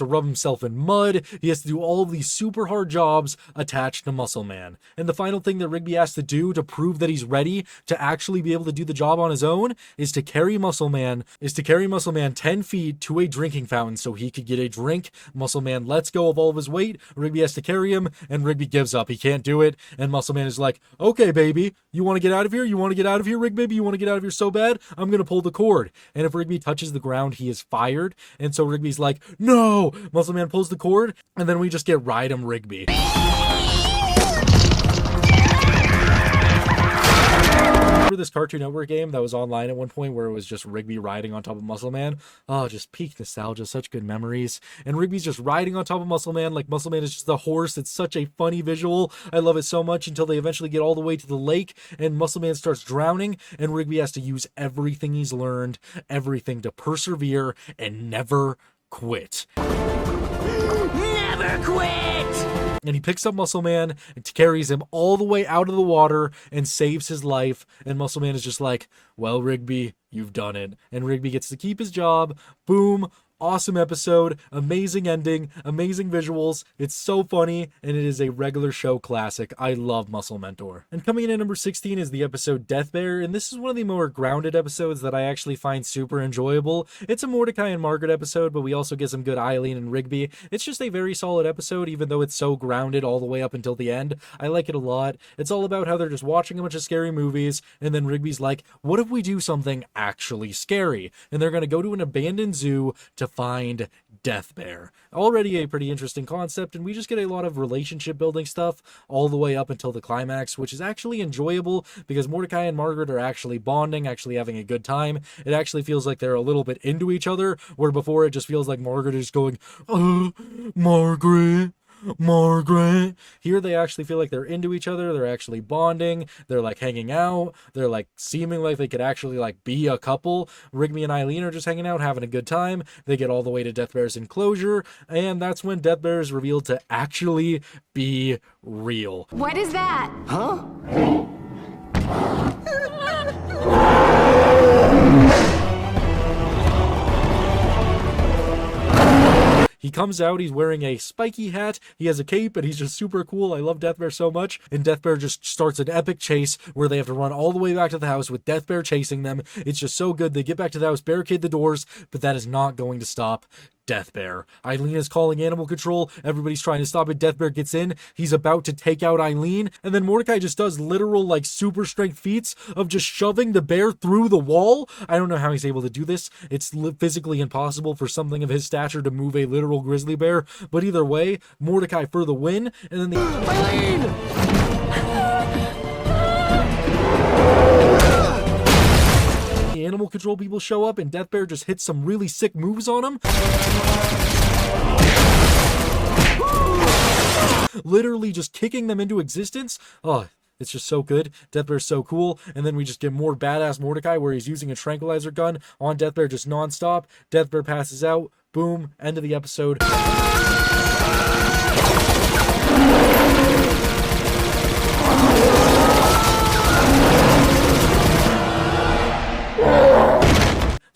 to rub himself in mud. He has to do all of these super hard jobs attached to Muscle Man. And the final thing that Rigby has to do to prove that he's ready to actually be able to do the job on his own is to carry Muscle Man 10 feet to a drinking fountain so he could get a drink. Muscle Man lets go of all of his weight. Rigby has to carry him, and Rigby gives up. He can't do it. And Muscle Man is like, okay, baby, you want to get out of here? You want to get out of here, Rig baby? You want to get out of here so bad? I'm going to pull the cord. And if Rigby touches the ground, he is fired. And so Rigby's like, no! Muscle Man pulls the cord, and then we just get Ride 'em Rigby. Remember this Cartoon Network game that was online at one point where it was just Rigby riding on top of Muscle Man? Oh, just peak nostalgia, such good memories. And Rigby's just riding on top of Muscle Man like Muscle Man is just a horse. It's such a funny visual. I love it so much until they eventually get all the way to the lake and Muscle Man starts drowning and Rigby has to use everything he's learned, everything to persevere and never quit. Never quit! And he picks up Muscle Man and carries him all the way out of the water and saves his life. And Muscle Man is just like, well, Rigby, you've done it. And Rigby gets to keep his job. Boom. Awesome episode, amazing ending, amazing visuals. It's so funny, and it is a regular show classic. I love Muscle Mentor. And coming in at number 16 is the episode Death Bear, and this is one of the more grounded episodes that I actually find super enjoyable. It's a Mordecai and Margaret episode, but we also get some good Eileen and Rigby. It's just a very solid episode, even though it's so grounded all the way up until the end. I like it a lot. It's all about how they're just watching a bunch of scary movies, and then Rigby's like, what if we do something actually scary? And they're going to go to an abandoned zoo to find Death Bear. Already a pretty interesting concept, and we just get a lot of relationship building stuff all the way up until the climax, which is actually enjoyable because Mordecai and Margaret are actually bonding, actually having a good time. It actually feels like they're a little bit into each other, where before it just feels like Margaret is going, Margaret. Here they actually feel like they're into each other. They're actually bonding. They're like hanging out. They're like seeming like they could actually like be a couple. Rigby and Eileen are just hanging out, having a good time. They get all the way to Death Bear's enclosure, and that's when Death Bear is revealed to actually be real. What is that? Huh? He comes out, he's wearing a spiky hat, he has a cape, and he's just super cool. I love Death Bear so much. And Death Bear just starts an epic chase where they have to run all the way back to the house with Death Bear chasing them. It's just so good. They get back to the house, barricade the doors, but that is not going to stop Death Bear. Eileen is calling animal control. Everybody's trying to stop it. Death Bear gets in. He's about to take out Eileen. And then Mordecai just does literal like super strength feats of just shoving the bear through the wall. I don't know how he's able to do this. It's physically impossible for something of his stature to move a literal grizzly bear. But either way, Mordecai for the win. And then the Eileen! The animal control people show up and Death Bear just hits some really sick moves on him. Literally just kicking them into existence. Oh, it's just so good. Death Bear's so cool. And then we just get more badass Mordecai where he's using a tranquilizer gun on Death Bear just nonstop. Death Bear passes out. Boom. End of the episode.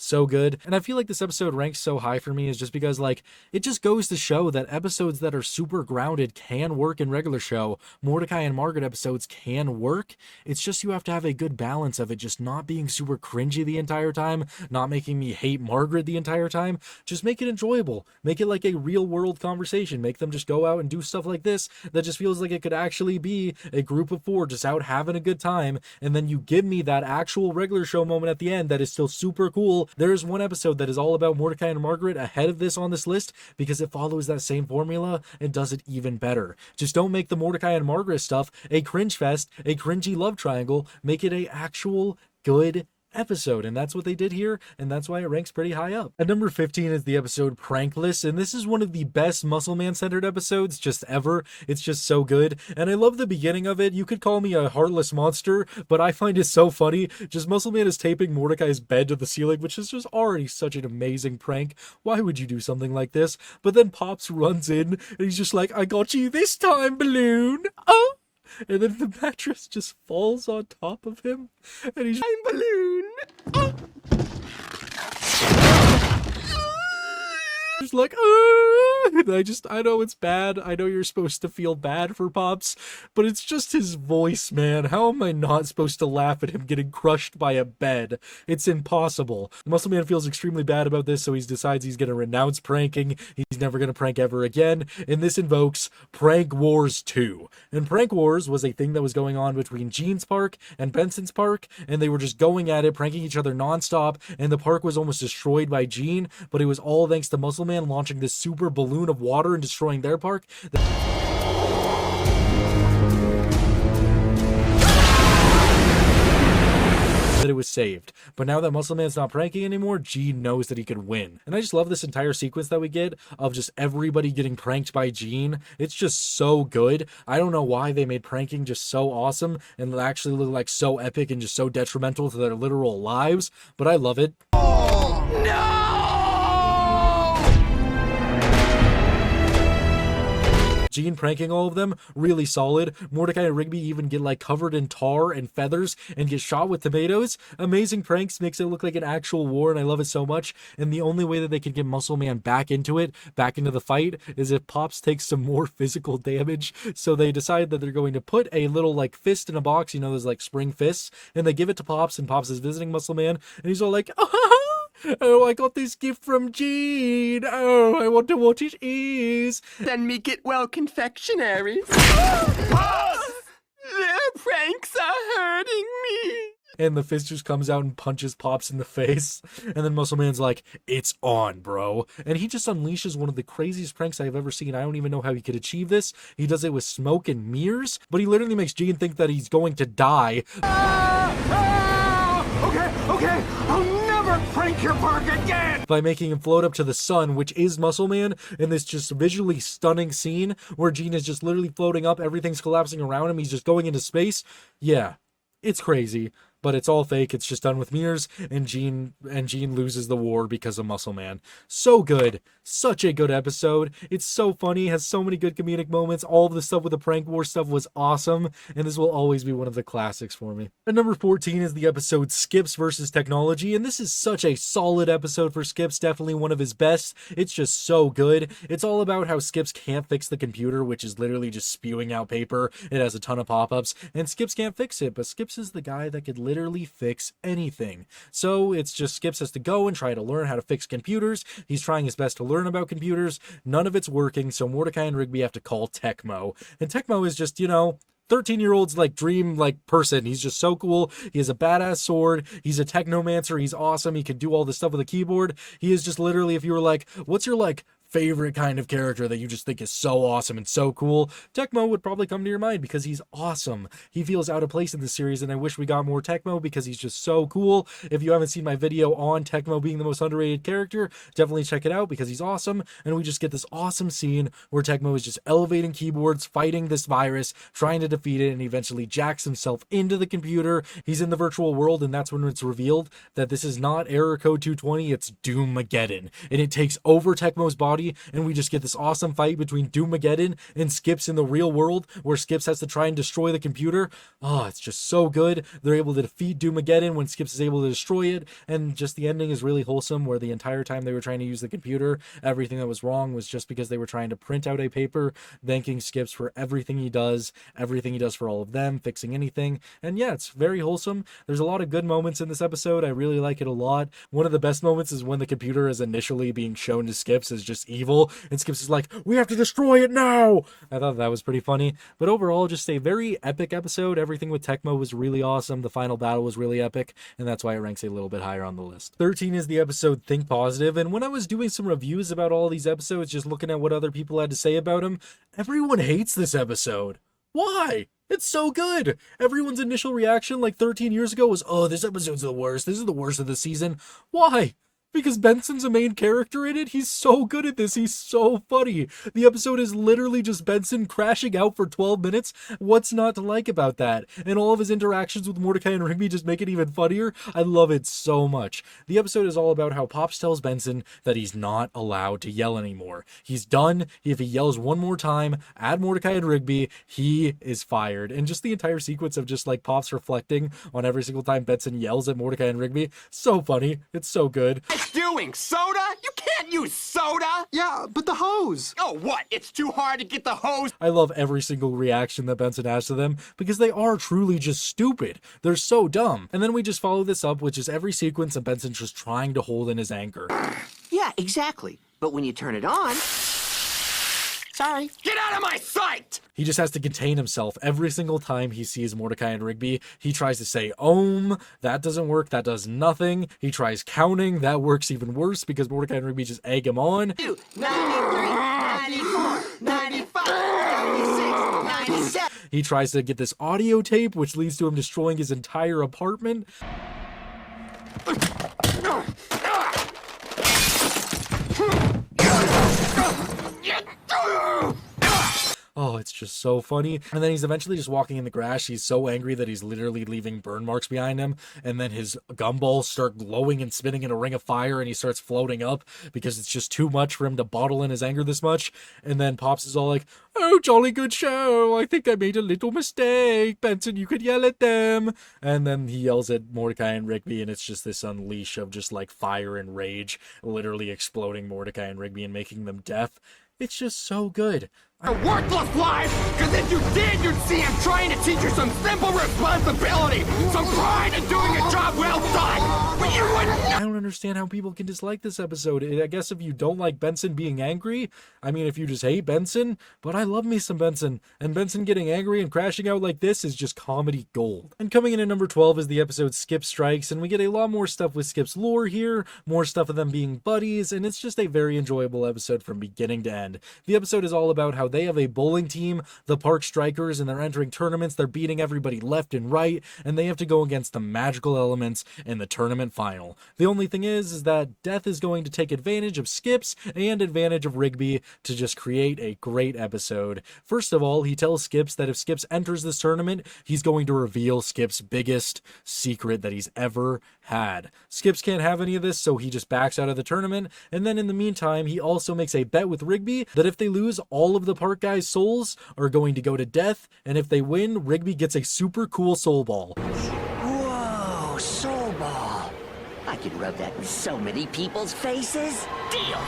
So good. And I feel like this episode ranks so high for me is just because, like, it just goes to show that episodes that are super grounded can work in regular show. Mordecai and Margaret episodes can work. It's just you have to have a good balance of it just not being super cringy the entire time, not making me hate Margaret the entire time. Just make it enjoyable. Make it like a real world conversation. Make them just go out and do stuff like this that just feels like it could actually be a group of four just out having a good time. And then you give me that actual regular show moment at the end that is still super cool. There's one episode that is all about Mordecai and Margaret ahead of this on this list because it follows that same formula and does it even better. Just don't make the Mordecai and Margaret stuff a cringe fest, a cringy love triangle. Make it a actual good episode, and that's what they did here, and that's why it ranks pretty high up. At number 15 is the episode Prankless, and this is one of the best Muscle Man centered episodes just ever. It's just so good, and I love the beginning of it. You could call me a heartless monster, but I find it so funny. Just Muscle Man is taping Mordecai's bed to the ceiling, which is just already such an amazing prank. Why would you do something like this? But then Pops runs in, and he's just like, I got you this time, balloon. Oh! And then the mattress just falls on top of him, and he's I'm balloon. Oh. Just like, I know it's bad. I know you're supposed to feel bad for Pops, but it's just his voice, man. How am I not supposed to laugh at him getting crushed by a bed? It's impossible. Muscle Man feels extremely bad about this, so he decides he's going to renounce pranking. He's never going to prank ever again, and this invokes Prank Wars 2. And Prank Wars was a thing that was going on between Gene's park and Benson's park, and they were just going at it, pranking each other nonstop, and the park was almost destroyed by Gene, but it was all thanks to Muscle Man launching this super balloon of water and destroying their park. That it was saved. But now that Muscle Man's not pranking anymore, Gene knows that he could win. And I just love this entire sequence that we get of just everybody getting pranked by Gene. It's just so good. I don't know why they made pranking just so awesome and actually look like so epic and just so detrimental to their literal lives, but I love it. Oh, no! Gene pranking all of them, really solid. Mordecai and Rigby even get like covered in tar and feathers and get shot with tomatoes. Amazing pranks, makes it look like an actual war, and I love it so much. And the only way that they can get Muscle Man back into it, back into the fight, is if Pops takes some more physical damage. So they decide that they're going to put a little like fist in a box, you know, those like spring fists, and they give it to Pops, and Pops is visiting Muscle Man, and he's all like, oh, I got this gift from Gene. Oh, I wonder what it is. Then me get well confectionaries. Their pranks are hurting me. And the fist just comes out and punches Pops in the face. And then Muscle Man's like, it's on, bro. And he just unleashes one of the craziest pranks I've ever seen. I don't even know how he could achieve this. He does it with smoke and mirrors, but he literally makes Gene think that he's going to die. Okay, I'll never prank your park again! By making him float up to the sun, which is Muscle Man, in this just visually stunning scene where Gene is just literally floating up, everything's collapsing around him, he's just going into space. Yeah, it's crazy, but it's all fake. It's just done with mirrors, and Gene loses the war because of Muscle Man. So good. Such a good episode. It's so funny, has so many good comedic moments. All of the stuff with the prank war stuff was awesome, and this will always be one of the classics for me. At number 14 is the episode Skips versus Technology, and this is such a solid episode for Skips, definitely one of his best. It's just so good. It's all about how Skips can't fix the computer, which is literally just spewing out paper. It has a ton of pop-ups, and Skips can't fix it, but Skips is the guy that could literally fix anything. So it's just Skips has to go and try to learn how to fix computers. He's trying his best to learn about computers. None of it's working, so Mordecai and Rigby have to call Tecmo. And Tecmo is just, you know, 13-year-old's like dream like person. He's just so cool. He has a badass sword. He's a technomancer. He's awesome. He can do all this stuff with a keyboard. He is just literally, if you were like, what's your like favorite kind of character that you just think is so awesome and so cool, Tecmo would probably come to your mind because he's awesome. He feels out of place in this series, and I wish we got more Tecmo because he's just so cool. If you haven't seen my video on Tecmo being the most underrated character, definitely check it out because he's awesome. And we just get this awesome scene where Tecmo is just elevating keyboards, fighting this virus, trying to defeat it, and eventually jacks himself into the computer. He's in the virtual world, and that's when it's revealed that this is not Error Code 220, it's Doom-mageddon. And it takes over Tecmo's body body, and we just get this awesome fight between Doomageddon and Skips in the real world, where Skips has to try and destroy the computer. Oh, it's just so good. They're able to defeat Doomageddon when Skips is able to destroy it, and just the ending is really wholesome, where the entire time they were trying to use the computer, everything that was wrong was just because they were trying to print out a paper, thanking Skips for everything he does for all of them, fixing anything. And yeah, it's very wholesome. There's a lot of good moments in this episode. I really like it a lot. One of the best moments is when the computer is initially being shown to Skips as just evil, and Skips is like, we have to destroy it now! I thought that was pretty funny. But overall, just a very epic episode. Everything with Tecmo was really awesome. The final battle was really epic, and that's why it ranks a little bit higher on the list. 13 is the episode Think Positive, and when I was doing some reviews about all these episodes, just looking at what other people had to say about them, everyone hates this episode. Why? It's so good. Everyone's initial reaction like 13 years ago was, oh, this episode's the worst. This is the worst of the season. Why? Because Benson's a main character in it. He's so good at this. He's so funny. The episode is literally just Benson crashing out for 12 minutes. What's not to like about that? And all of his interactions with Mordecai and Rigby just make it even funnier. I love it so much. The episode is all about how Pops tells Benson that he's not allowed to yell anymore. He's done. If he yells one more time at Mordecai and Rigby, he is fired. And just the entire sequence of just like Pops reflecting on every single time Benson yells at Mordecai and Rigby. So funny. It's so good. Doing soda? You can't use soda! Yeah, but the hose! Oh, what? It's too hard to get the hose? I love every single reaction that Benson has to them because they are truly just stupid. They're so dumb. And then we just follow this up with just every sequence of Benson just trying to hold in his anger. Yeah, exactly. But when you turn it on... Sorry. Get out of my sight! He just has to contain himself every single time he sees Mordecai and Rigby. He tries to say Ohm. That doesn't work. That does nothing. He tries counting. That works even worse because Mordecai and Rigby just egg him on. 93, 94, 95, 96, 97. He tries to get this audio tape, which leads to him destroying his entire apartment. Oh, it's just so funny. And then he's eventually just walking in the grass. He's so angry that he's literally leaving burn marks behind him. And then his gumballs start glowing and spinning in a ring of fire, and he starts floating up because it's just too much for him to bottle in his anger this much. And then Pops is all like, oh, jolly good show. I think I made a little mistake. Benson, you could yell at them. And then he yells at Mordecai and Rigby, and it's just this unleash of just like fire and rage, literally exploding Mordecai and Rigby and making them deaf. It's just so good. A worthless life! Because if you did, you'd see I'm trying to teach you some simple responsibility, some pride in doing a job well done! But you wouldn't... I don't understand how people can dislike this episode. I guess if you don't like Benson being angry, I mean, if you just hate Benson, but I love me some Benson. And Benson getting angry and crashing out like this is just comedy gold. And coming in at number 12 is the episode Skip Strikes, and we get a lot more stuff with Skip's lore here, more stuff of them being buddies, and it's just a very enjoyable episode from beginning to end. The episode is all about how they have a bowling team, the Park Strikers, and they're entering tournaments. They're beating everybody left and right, and they have to go against the magical elements in the tournament final. The only thing is that Death is going to take advantage of Skips and advantage of Rigby to just create a great episode. First of all, he tells Skips that if Skips enters this tournament, he's going to reveal Skips' biggest secret that he's ever had. Skips can't have any of this, so he just backs out of the tournament, and then in the meantime, he also makes a bet with Rigby that if they lose, all of the Park guys' souls are going to go to Death, and if they win, Rigby gets a super cool soul ball. Whoa, soul ball. I could rub that in so many people's faces. Deal.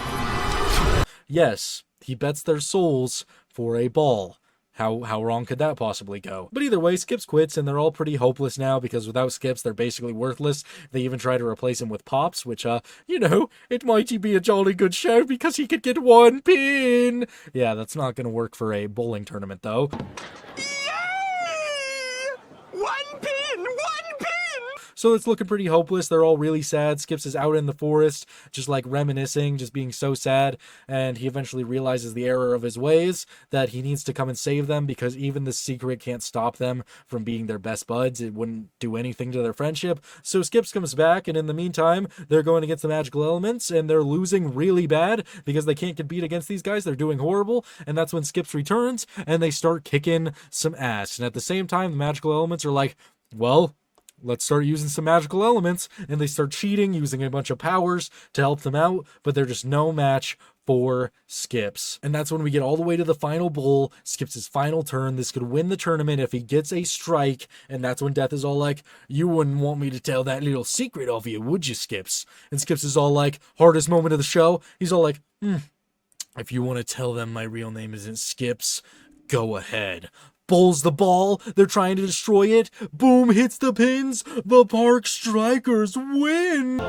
Yes, he bets their souls for a ball. How wrong could that possibly go? But either way, Skips quits, and they're all pretty hopeless now because without Skips, they're basically worthless. They even try to replace him with Pops, which, it might be a jolly good show because he could get one pin. Yeah, that's not going to work for a bowling tournament, though. One pin! So it's looking pretty hopeless. They're all really sad. Skips is out in the forest, just like reminiscing, just being so sad. And he eventually realizes the error of his ways, that he needs to come and save them because even the secret can't stop them from being their best buds. It wouldn't do anything to their friendship. So Skips comes back, and in the meantime, they're going against the magical elements, and they're losing really bad because they can't compete against these guys. They're doing horrible. And that's when Skips returns, and they start kicking some ass. And at the same time, the magical elements are like, well, let's start using some magical elements, and they start cheating, using a bunch of powers to help them out, but they're just no match for Skips. And that's when we get all the way to the final bowl. Skips his final turn. This could win the tournament if he gets a strike, and that's when Death is all like, you wouldn't want me to tell that little secret of you, would you, Skips? And Skips is all like, hardest moment of the show, he's all like, if you want to tell them my real name isn't Skips, go ahead. Bowls the ball, they're trying to destroy it, boom, hits the pins, the Park Strikers win!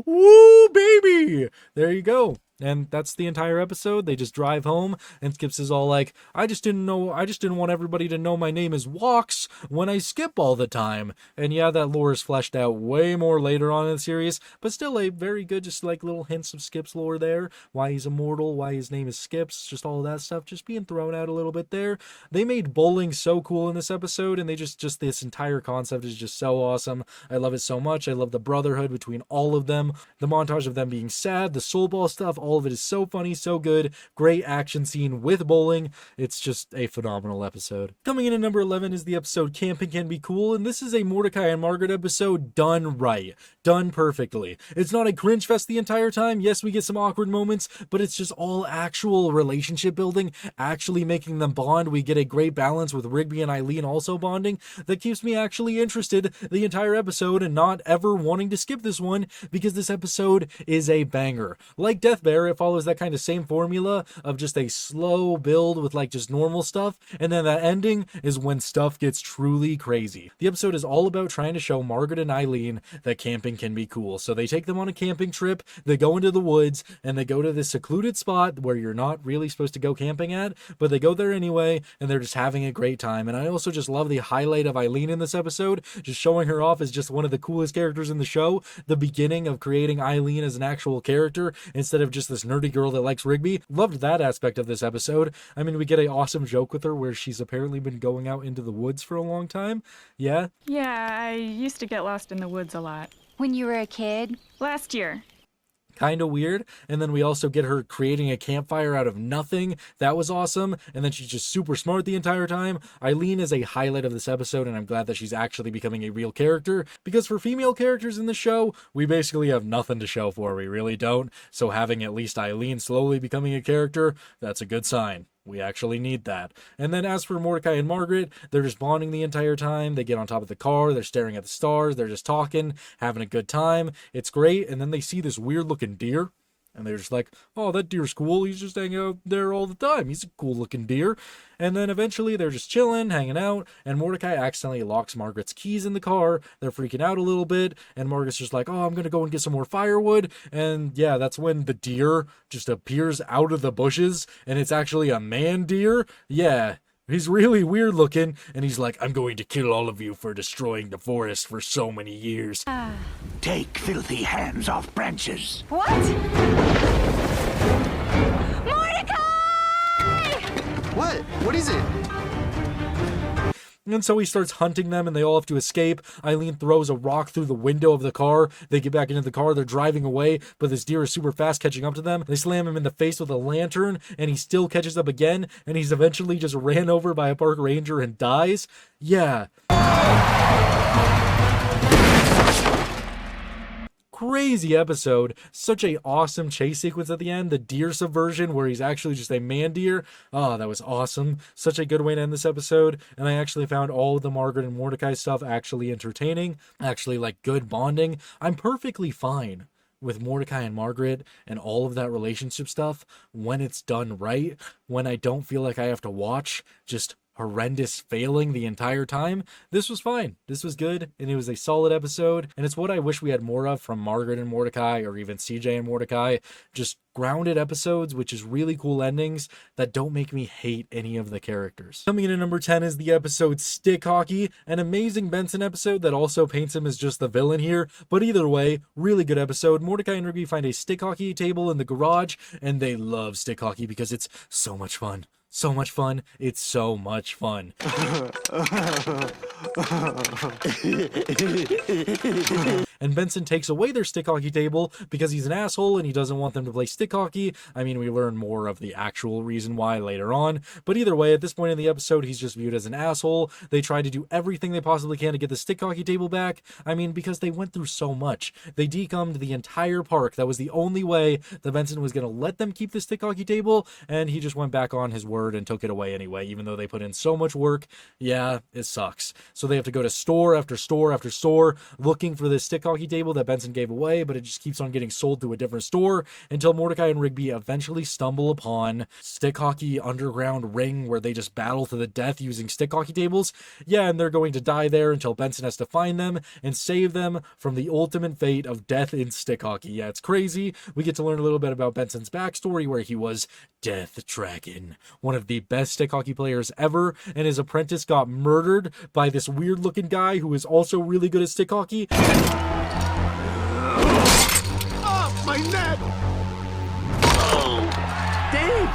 Woo, baby! There you go. And that's the entire episode. They just drive home, and Skips is all like, I just didn't want everybody to know my name is Walks when I skip all the time. And yeah, that lore is fleshed out way more later on in the series, but still a very good, just like little hints of Skips lore there. Why he's immortal, why his name is Skips, just all of that stuff just being thrown out a little bit there. They made bowling so cool in this episode, and they just this entire concept is just so awesome. I love it so much. I love the brotherhood between all of them. The montage of them being sad, the soul ball stuff, all of it is so funny, so good. Great action scene with bowling. It's just a phenomenal episode. Coming in at number 11 is the episode Camping Can Be Cool, and this is a Mordecai and Margaret episode done right. Done perfectly. It's not a cringe fest the entire time. Yes, we get some awkward moments, but it's just all actual relationship building, actually making them bond. We get a great balance with Rigby and Eileen also bonding that keeps me actually interested the entire episode and not ever wanting to skip this one, because this episode is a banger. Like Death Bear, it follows that kind of same formula of just a slow build with like just normal stuff, and then that ending is when stuff gets truly crazy. The episode is all about trying to show Margaret and Eileen that camping can be cool. So they take them on a camping trip, they go into the woods, and they go to this secluded spot where you're not really supposed to go camping at, but they go there anyway, and they're just having a great time. And I also just love the highlight of Eileen in this episode, just showing her off as just one of the coolest characters in the show. The beginning of creating Eileen as an actual character instead of just this nerdy girl that likes Rigby. Loved that aspect of this episode. I mean, we get an awesome joke with her where she's apparently been going out into the woods for a long time. Yeah? Yeah, I used to get lost in the woods a lot. When you were a kid? Last year. Kind of weird. And then we also get her creating a campfire out of nothing. That was awesome. And then she's just super smart the entire time. Eileen is a highlight of this episode, and I'm glad that she's actually becoming a real character, because for female characters in the show, we basically have nothing to show for. We really don't. So having at least Eileen slowly becoming a character, that's a good sign. We actually need that. And then as for Mordecai and Margaret, they're just bonding the entire time. They get on top of the car, they're staring at the stars, they're just talking, having a good time. It's great. And then they see this weird looking deer, and they're just like, oh, that deer's cool. He's just hanging out there all the time. He's a cool looking deer. And then eventually they're just chilling, hanging out, and Mordecai accidentally locks Margaret's keys in the car. They're freaking out a little bit, and Margaret's just like, oh, I'm going to go and get some more firewood. And yeah, that's when the deer just appears out of the bushes, and it's actually a man deer. Yeah. He's really weird looking, and he's like, I'm going to kill all of you for destroying the forest for so many years. Take filthy hands off branches. What? Mordecai! What? What is it? And so he starts hunting them, and they all have to escape. Eileen throws a rock through the window of the car. They get back into the car. They're driving away, but this deer is super fast, catching up to them. They slam him in the face with a lantern, and he still catches up again, and he's eventually just ran over by a park ranger and dies. Yeah. Crazy episode. Such a awesome chase sequence at the end. The deer subversion where he's actually just a man deer. Oh, that was awesome. Such a good way to end this episode. And I actually found all of the Margaret and Mordecai stuff actually entertaining. Actually like good bonding. I'm perfectly fine with Mordecai and Margaret and all of that relationship stuff when it's done right. When I don't feel like I have to watch just horrendous failing the entire time. This was fine. This was good, and it was a solid episode, and it's what I wish we had more of from Margaret and Mordecai, or even CJ and Mordecai. Just grounded episodes, which is really cool endings that don't make me hate any of the characters. Coming in at number 10 is the episode Stick Hockey, an amazing Benson episode that also paints him as just the villain here, but either way, really good episode. Mordecai and Rigby find a stick hockey table in the garage, and they love stick hockey because it's so much fun. So much fun. It's so much fun. and Benson takes away their stick hockey table because he's an asshole and he doesn't want them to play stick hockey. I mean, we learn more of the actual reason why later on, but either way, at this point in the episode, he's just viewed as an asshole. They try to do everything they possibly can to get the stick hockey table back. I mean, because they went through so much. They decummed the entire park. That was the only way that Benson was going to let them keep the stick hockey table, and he just went back on his word and took it away anyway, even though they put in so much work. Yeah, it sucks. So they have to go to store after store after store looking for this stick hockey table that Benson gave away, but it just keeps on getting sold to a different store until Mordecai and Rigby eventually stumble upon stick hockey underground ring where they just battle to the death using stick hockey tables. Yeah, and they're going to die there until Benson has to find them and save them from the ultimate fate of death in stick hockey. Yeah, it's crazy. We get to learn a little bit about Benson's backstory, where he was Death Dragon, one of the best stick hockey players ever, and his apprentice got murdered by this weird looking guy who is also really good at stick hockey. Oh, my neck! Oh, Dave!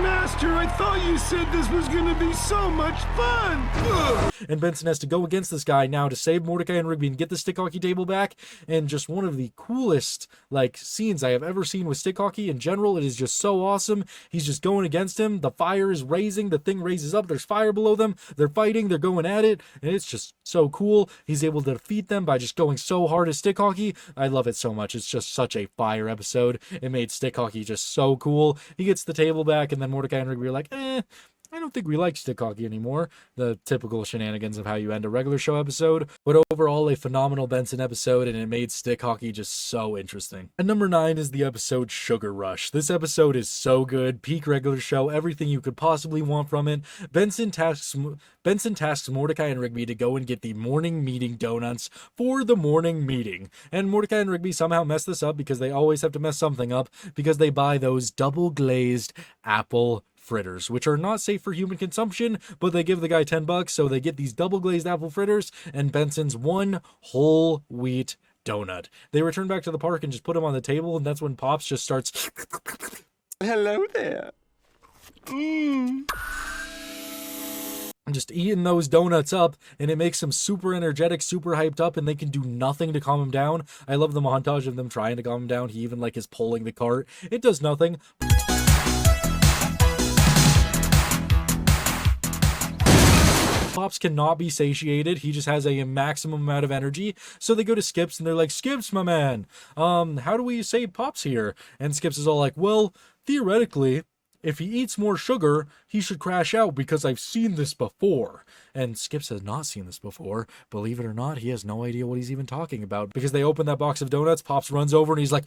Master, I thought you said this was gonna be so much fun! Ugh. And Benson has to go against this guy now to save Mordecai and Rigby and get the stick hockey table back. And just one of the coolest scenes I have ever seen with stick hockey in general. It is just so awesome. He's just going against him. The fire is raising. The thing raises up. There's fire below them. They're fighting. They're going at it. And it's just so cool. He's able to defeat them by just going so hard at stick hockey. I love it so much. It's just such a fire episode. It made stick hockey just so cool. He gets the table back, and then Mordecai and Rigby are like, I don't think we like stick hockey anymore. The typical shenanigans of how you end a regular show episode. But overall, a phenomenal Benson episode, and it made stick hockey just so interesting. And number 9 is the episode Sugar Rush. This episode is so good. Peak regular show. Everything you could possibly want from it. Benson tasks Mordecai and Rigby to go and get the morning meeting donuts for the morning meeting. And Mordecai and Rigby somehow mess this up because they always have to mess something up because they buy those double glazed apple fritters, which are not safe for human consumption, but they give the guy $10, so they get these double glazed apple fritters and Benson's one whole wheat donut. They return back to the park and just put them on the table, and that's when Pops just starts, Hello there. just eating those donuts up, and it makes them super energetic, super hyped up, and they can do nothing to calm him down. I love the montage of them trying to calm him down. He even is pulling the cart. It does nothing. Pops cannot be satiated. He just has a maximum amount of energy. So they go to Skips and they're like, Skips, my man, how do we save Pops here? And Skips is all like, well, theoretically, if he eats more sugar, he should crash out because I've seen this before. And Skips has not seen this before. Believe it or not, he has no idea what he's even talking about. Because they open that box of donuts, Pops runs over and he's like,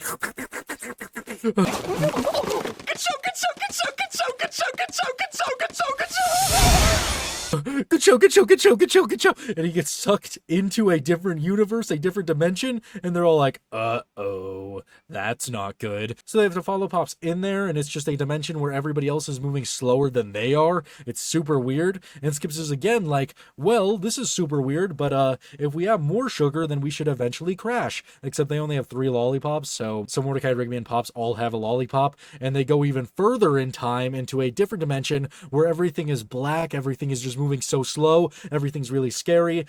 Good show. And he gets sucked into a different universe, a different dimension, and they're all like, uh-oh, that's not good. So they have to follow Pops in there, and it's just a dimension where everybody else is moving slower than they are. It's super weird. And Skips is again like, well, this is super weird, but if we have more sugar, then we should eventually crash. Except they only have 3 lollipops, so Mordecai, Rigby, and Pops all have a lollipop, and they go even further in time into a different dimension where everything is black, everything is just moving so slow, everything's really scary.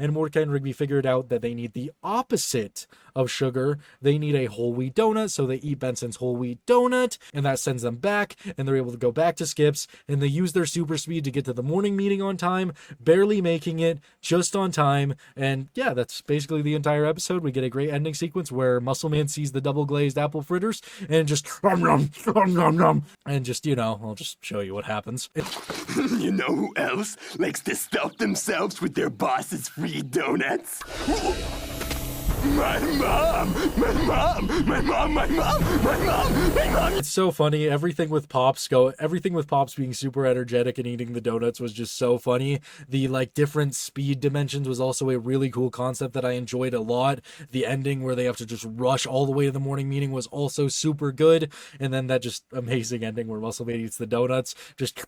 And Mordecai and Rigby figured out that they need the opposite of sugar. They need a whole wheat donut, so they eat Benson's whole wheat donut, and that sends them back, and they're able to go back to Skips, and they use their super speed to get to the morning meeting on time, barely making it, just on time, and yeah, that's basically the entire episode. We get a great ending sequence where Muscle Man sees the double glazed apple fritters, and just, and just, I'll just show you what happens. You know who else likes to stuff themselves with their boss's free donuts? My mom! It's so funny. Everything with Pops being super energetic and eating the donuts was just so funny. The different speed dimensions was also a really cool concept that I enjoyed a lot. The ending where they have to just rush all the way to the morning meeting was also super good. And then that just amazing ending where Muscle Man eats the donuts. Just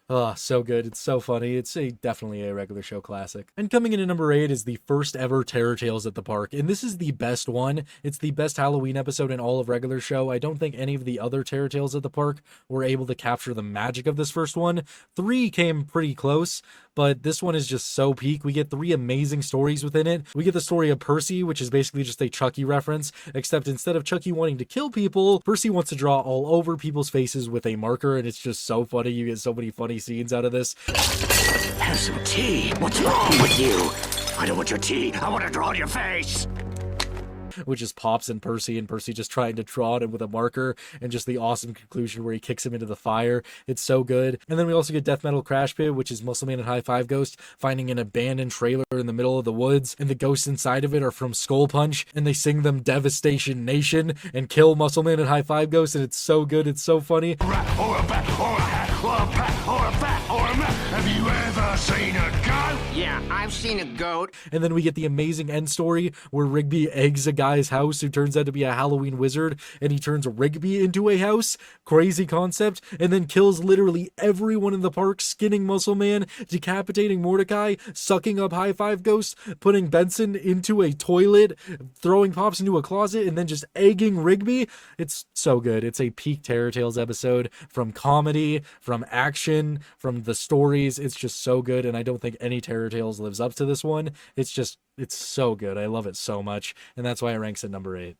so good. It's so funny. It's definitely a regular show classic. And coming in at number 8 is the first ever Terror Tales at the Park. In this this is the best one. It's the best Halloween episode in all of regular show. I don't think any of the other Terror Tales at the park were able to capture the magic of this first one. 3 came pretty close, but this one is just so peak. We get 3 amazing stories within it. We get the story of Percy, which is basically just a Chucky reference, except instead of Chucky wanting to kill people, Percy wants to draw all over people's faces with a marker, and it's just so funny. You get so many funny scenes out of this. Have some tea. What's wrong with you? I don't want your tea. I want to draw on your face. Which is Pops and Percy just trying to draw on him with a marker, and just the awesome conclusion where he kicks him into the fire. It's so good. And then we also get Death Metal Crash Pit, which is Muscle Man and High Five Ghost finding an abandoned trailer in the middle of the woods, and the ghosts inside of it are from Skull Punch, and they sing them Devastation Nation and kill Muscle Man and High Five Ghost, and it's so good. It's so funny. Rat or a bat or a hat or a pat or a fat or a mat. Have you ever seen a goat? Yeah, I've seen a goat. And then we get the amazing end story where Rigby eggs a guy's house who turns out to be a Halloween wizard, and he turns Rigby into a house. Crazy concept. And then kills literally everyone in the park, skinning Muscle Man, decapitating Mordecai, sucking up High Five Ghost, putting Benson into a toilet, throwing Pops into a closet, and then just egging Rigby. It's so good. It's a peak Terror Tales episode, from comedy, from action, from the stories. It's just so good, and I don't think any Terror Tales lives up to this one. It's so good. I love it so much, and that's why it ranks at number 8.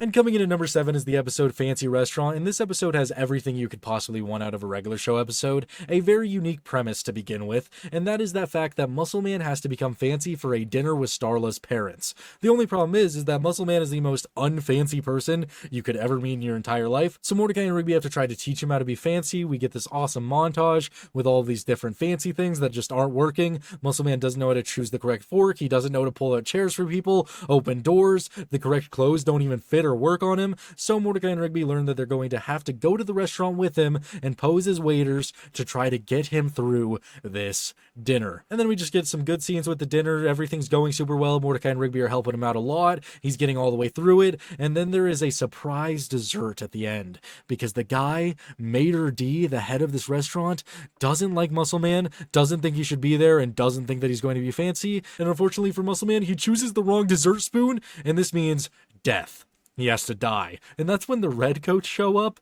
And coming in at number 7 is the episode Fancy Restaurant, and this episode has everything you could possibly want out of a regular show episode, a very unique premise to begin with, and that is that fact that Muscle Man has to become fancy for a dinner with Starla's parents. The only problem is that Muscle Man is the most unfancy person you could ever meet in your entire life, so Mordecai and Rigby have to try to teach him how to be fancy. We get this awesome montage with all these different fancy things that just aren't working. Muscle Man doesn't know how to choose the correct fork, he doesn't know how to pull out chairs for people, open doors, the correct clothes don't even fit or work on him, so Mordecai and Rigby learn that they're going to have to go to the restaurant with him and pose as waiters to try to get him through this dinner. And then we just get some good scenes with the dinner. Everything's going super well. Mordecai and Rigby are helping him out a lot. He's getting all the way through it, and then there is a surprise dessert at the end, because the guy, Mater D, the head of this restaurant, doesn't like Muscle Man, doesn't think he should be there, and doesn't think that he's going to be fancy, and unfortunately for Muscle Man, he chooses the wrong dessert spoon, and this means death. He has to die. And that's when the Redcoats show up.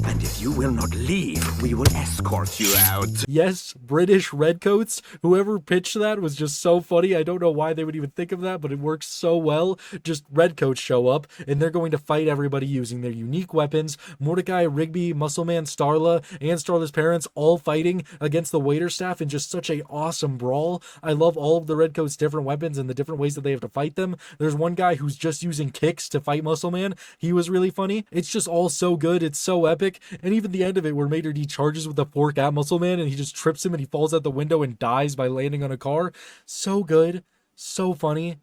And if you will not leave, we will escort you out. Yes, British Redcoats. Whoever pitched that was just so funny. I don't know why they would even think of that, but it works so well. Just Redcoats show up, and they're going to fight everybody using their unique weapons. Mordecai, Rigby, Muscle Man, Starla, and Starla's parents all fighting against the waiter staff in just such a awesome brawl. I love all of the Redcoats' different weapons and the different ways that they have to fight them. There's one guy who's just using kicks to fight Muscle Man. He was really funny. It's just all so good. It's so epic. And even the end of it where Mater D charges with a fork at Muscle Man and he just trips him and he falls out the window and dies by landing on a car. So good. So funny.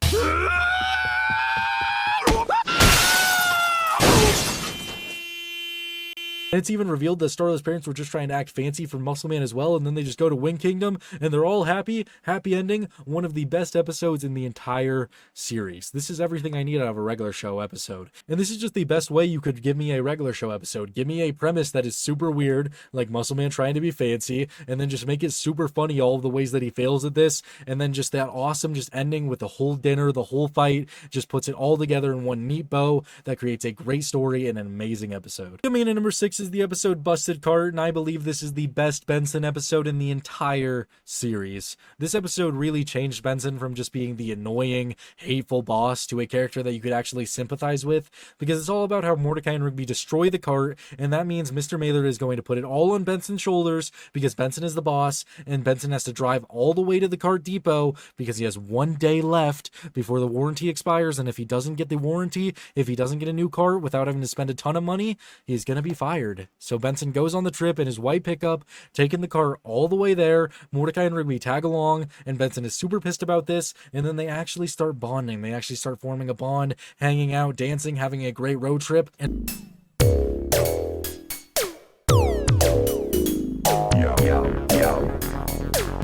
And it's even revealed that Starla's parents were just trying to act fancy for Muscle Man as well, and then they just go to Wing Kingdom, and they're all happy. Happy ending. One of the best episodes in the entire series. This is everything I need out of a regular show episode. And this is just the best way you could give me a regular show episode. Give me a premise that is super weird, like Muscle Man trying to be fancy, and then just make it super funny all of the ways that he fails at this, and then just that awesome just ending with the whole dinner, the whole fight, just puts it all together in one neat bow that creates a great story and an amazing episode. Coming in at number 6 is the episode Busted Cart, and I believe this is the best Benson episode in the entire series. This episode really changed Benson from just being the annoying, hateful boss to a character that you could actually sympathize with, because it's all about how Mordecai and Rigby destroy the cart, and that means Mr. Maylard is going to put it all on Benson's shoulders because Benson is the boss, and Benson has to drive all the way to the cart depot because he has 1 day left before the warranty expires, and if he doesn't get the warranty, if he doesn't get a new cart without having to spend a ton of money, he's going to be fired. So Benson goes on the trip in his white pickup, taking the cart all the way there. Mordecai and Rigby tag along, and Benson is super pissed about this, and then they actually start bonding. They actually start forming a bond, hanging out, dancing, having a great road trip, and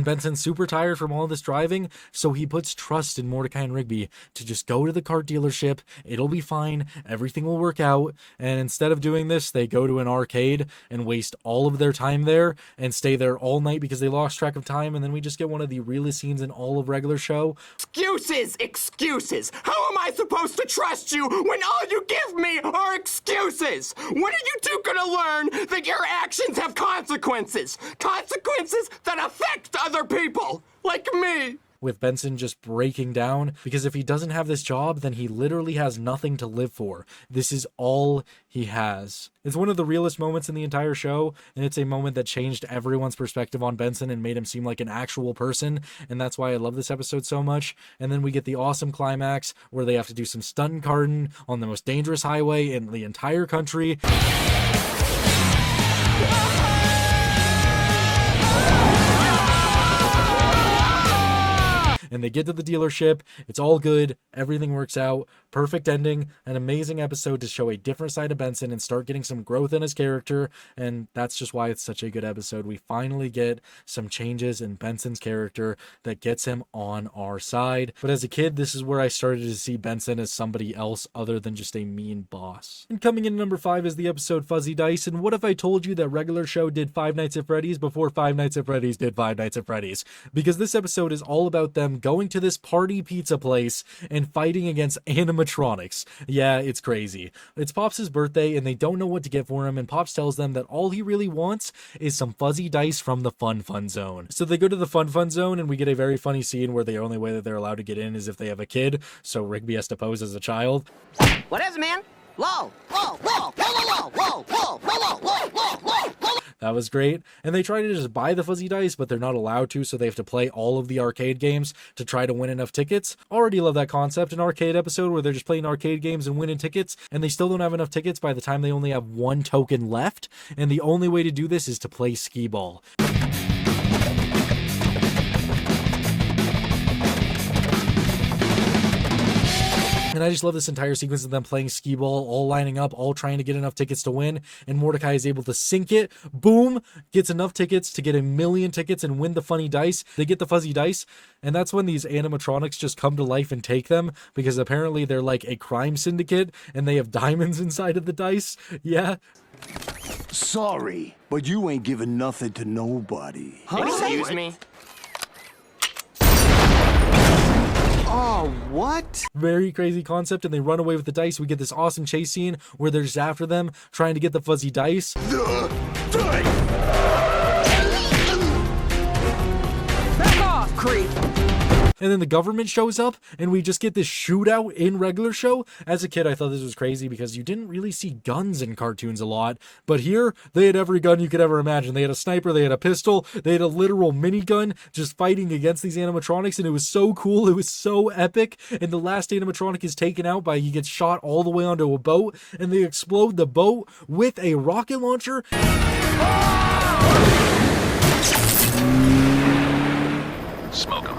And Benson's super tired from all this driving, so he puts trust in Mordecai and Rigby to just go to the car dealership. It'll be fine. Everything will work out. And instead of doing this, they go to an arcade and waste all of their time there and stay there all night because they lost track of time. And then we just get one of the realest scenes in all of regular show. Excuses! Excuses! How am I supposed to trust you when all you give me are excuses? When are you two gonna learn that your actions have consequences? Consequences that affect other people, like me! With Benson just breaking down, because if he doesn't have this job, then he literally has nothing to live for. This is all he has. It's one of the realest moments in the entire show, and it's a moment that changed everyone's perspective on Benson and made him seem like an actual person, and that's why I love this episode so much. And then we get the awesome climax where they have to do some stunt karting on the most dangerous highway in the entire country. And they get to the dealership. It's all good. Everything works out. Perfect ending. An amazing episode to show a different side of Benson and start getting some growth in his character. And that's just why it's such a good episode. We finally get some changes in Benson's character that gets him on our side. But as a kid, this is where I started to see Benson as somebody else other than just a mean boss. And coming in number 5 is the episode Fuzzy Dice. And what if I told you that regular show did Five Nights at Freddy's before Five Nights at Freddy's did Five Nights at Freddy's? Because this episode is all about them going to this party pizza place and fighting against animatronics. Yeah, it's crazy. It's Pops' birthday and they don't know what to get for him, and Pops tells them that all he really wants is some fuzzy dice from the Fun Zone. So they go to the Fun Zone and we get a very funny scene where the only way that they're allowed to get in is if they have a kid, so Rigby has to pose as a child. What is it, man? Whoa, whoa, whoa, whoa, whoa, whoa, whoa, whoa, whoa, whoa, whoa, whoa, whoa. That was great. And they try to just buy the fuzzy dice, but they're not allowed to, so they have to play all of the arcade games to try to win enough tickets. Already love that concept. An arcade episode where they're just playing arcade games and winning tickets, and they still don't have enough tickets by the time they only have one token left. And the only way to do this is to play skee ball. And I just love this entire sequence of them playing skee ball, all lining up, all trying to get enough tickets to win. And Mordecai is able to sink it. Boom! Gets enough tickets to get 1,000,000 tickets and win the funny dice. They get the fuzzy dice. And that's when these animatronics just come to life and take them, because apparently they're like a crime syndicate and they have diamonds inside of the dice. Yeah. Sorry, but you ain't giving nothing to nobody. Excuse me? Oh, what? Very crazy concept, and they run away with the dice. We get this awesome chase scene where they're just after them, trying to get the fuzzy dice. Back off, creep! And then the government shows up, and we just get this shootout in regular show. As a kid, I thought this was crazy because you didn't really see guns in cartoons a lot. But here, they had every gun you could ever imagine. They had a sniper, they had a pistol, they had a literal minigun just fighting against these animatronics, and it was so cool, it was so epic. And the last animatronic is taken out by, he gets shot all the way onto a boat, and they explode the boat with a rocket launcher. Smoke 'em.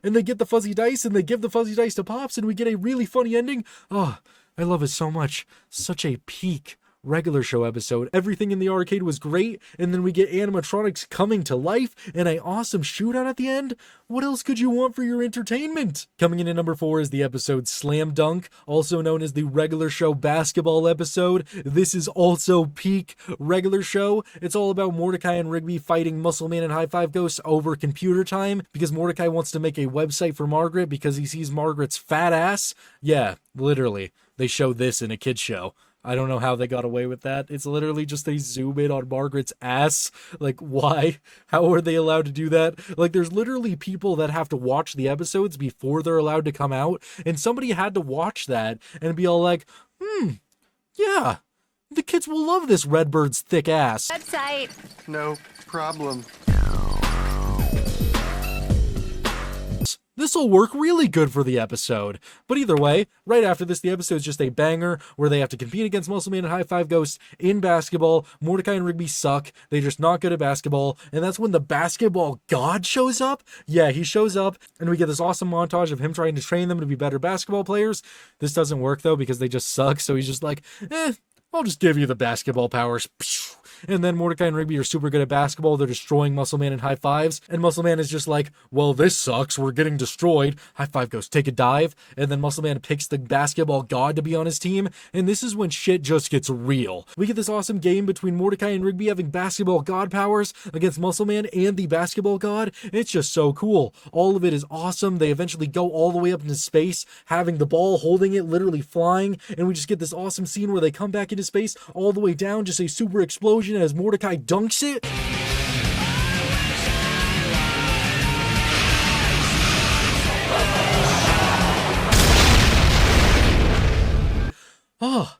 And they get the fuzzy dice, and they give the fuzzy dice to Pops, and we get a really funny ending. Oh, I love it so much. Such a peak regular show episode. Everything in the arcade was great, and then we get animatronics coming to life and an awesome shootout at the end. What else could you want for your entertainment? Coming in at number 4 is the episode Slam Dunk, also known as the regular show basketball episode. This is also peak regular show. It's all about Mordecai and Rigby fighting Muscle Man and High Five Ghosts over computer time because Mordecai wants to make a website for Margaret because he sees Margaret's fat ass. Yeah, literally. They show this in a kid's show. I don't know how they got away with that. It's literally just they zoom in on Margaret's ass. Like, why? How are they allowed to do that? Like, there's literally people that have to watch the episodes before they're allowed to come out. And somebody had to watch that and be all like, yeah, the kids will love this Redbird's thick ass. Website. No problem. This'll work really good for the episode. But either way, right after this, the episode's just a banger where they have to compete against Muscle Man and High Five Ghosts in basketball. Mordecai and Rigby suck. They're just not good at basketball. And that's when the basketball god shows up. Yeah, he shows up, and we get this awesome montage of him trying to train them to be better basketball players. This doesn't work, though, because they just suck. So he's just like, I'll just give you the basketball powers. And then Mordecai and Rigby are super good at basketball. They're destroying Muscle Man in high fives. And Muscle Man is just like, well, this sucks. We're getting destroyed. High five goes, take a dive. And then Muscle Man picks the basketball god to be on his team. And this is when shit just gets real. We get this awesome game between Mordecai and Rigby having basketball god powers against Muscle Man and the basketball god. It's just so cool. All of it is awesome. They eventually go all the way up into space, having the ball, holding it, literally flying. And we just get this awesome scene where they come back into space all the way down, just a super explosion as Mordecai dunks it. Oh,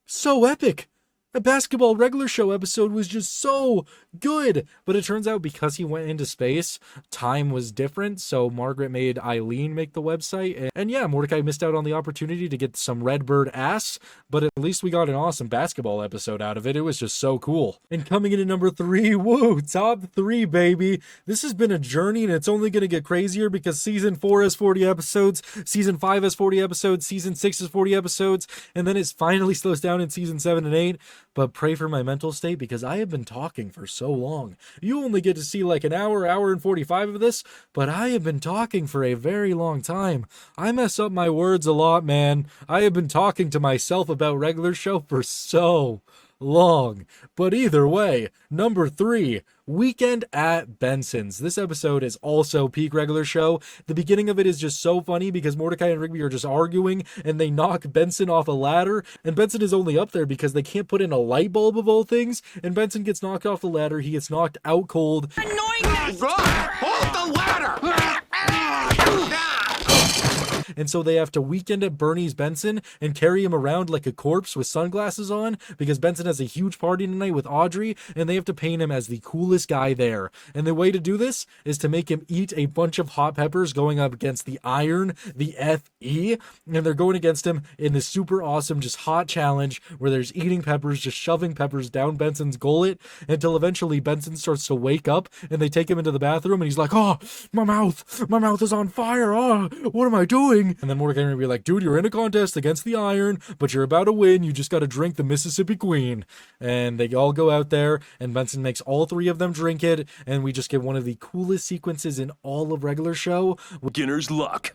so epic. A basketball regular show episode was just so good. But it turns out because he went into space, time was different. So Margaret made Eileen make the website. And yeah, Mordecai missed out on the opportunity to get some Redbird ass. But at least we got an awesome basketball episode out of it. It was just so cool. And coming in at number 3, woo, top 3, baby. This has been a journey and it's only going to get crazier because season 4 has 40 episodes. Season 5 has 40 episodes. Season 6 has 40 episodes. And then it finally slows down in season 7 and 8. But pray for my mental state because I have been talking for so long. You only get to see like an hour and 45 of this, but I have been talking for a very long time. I mess up my words a lot, man. I have been talking to myself about regular show for so long. But either way, number 3, Weekend at Benson's. This episode is also peak regular show. The beginning of it is just so funny because Mordecai and Rigby are just arguing and they knock Benson off a ladder, and Benson is only up there because they can't put in a light bulb of all things, and Benson gets knocked off the ladder. He gets knocked out cold. Hold the ladder! And so they have to weekend at Bernie's Benson and carry him around like a corpse with sunglasses on because Benson has a huge party tonight with Audrey and they have to paint him as the coolest guy there. And the way to do this is to make him eat a bunch of hot peppers going up against the Iron, the FE, and they're going against him in this super awesome just hot challenge where there's eating peppers, just shoving peppers down Benson's gullet until eventually Benson starts to wake up and they take him into the bathroom and he's like, oh, my mouth is on fire. Oh, what am I doing? And then Mordecai will be like, dude, you're in a contest against the Iron, but you're about to win. You just got to drink the Mississippi Queen. And they all go out there, and Benson makes all 3 of them drink it, and we just get one of the coolest sequences in all of regular show. Beginner's luck.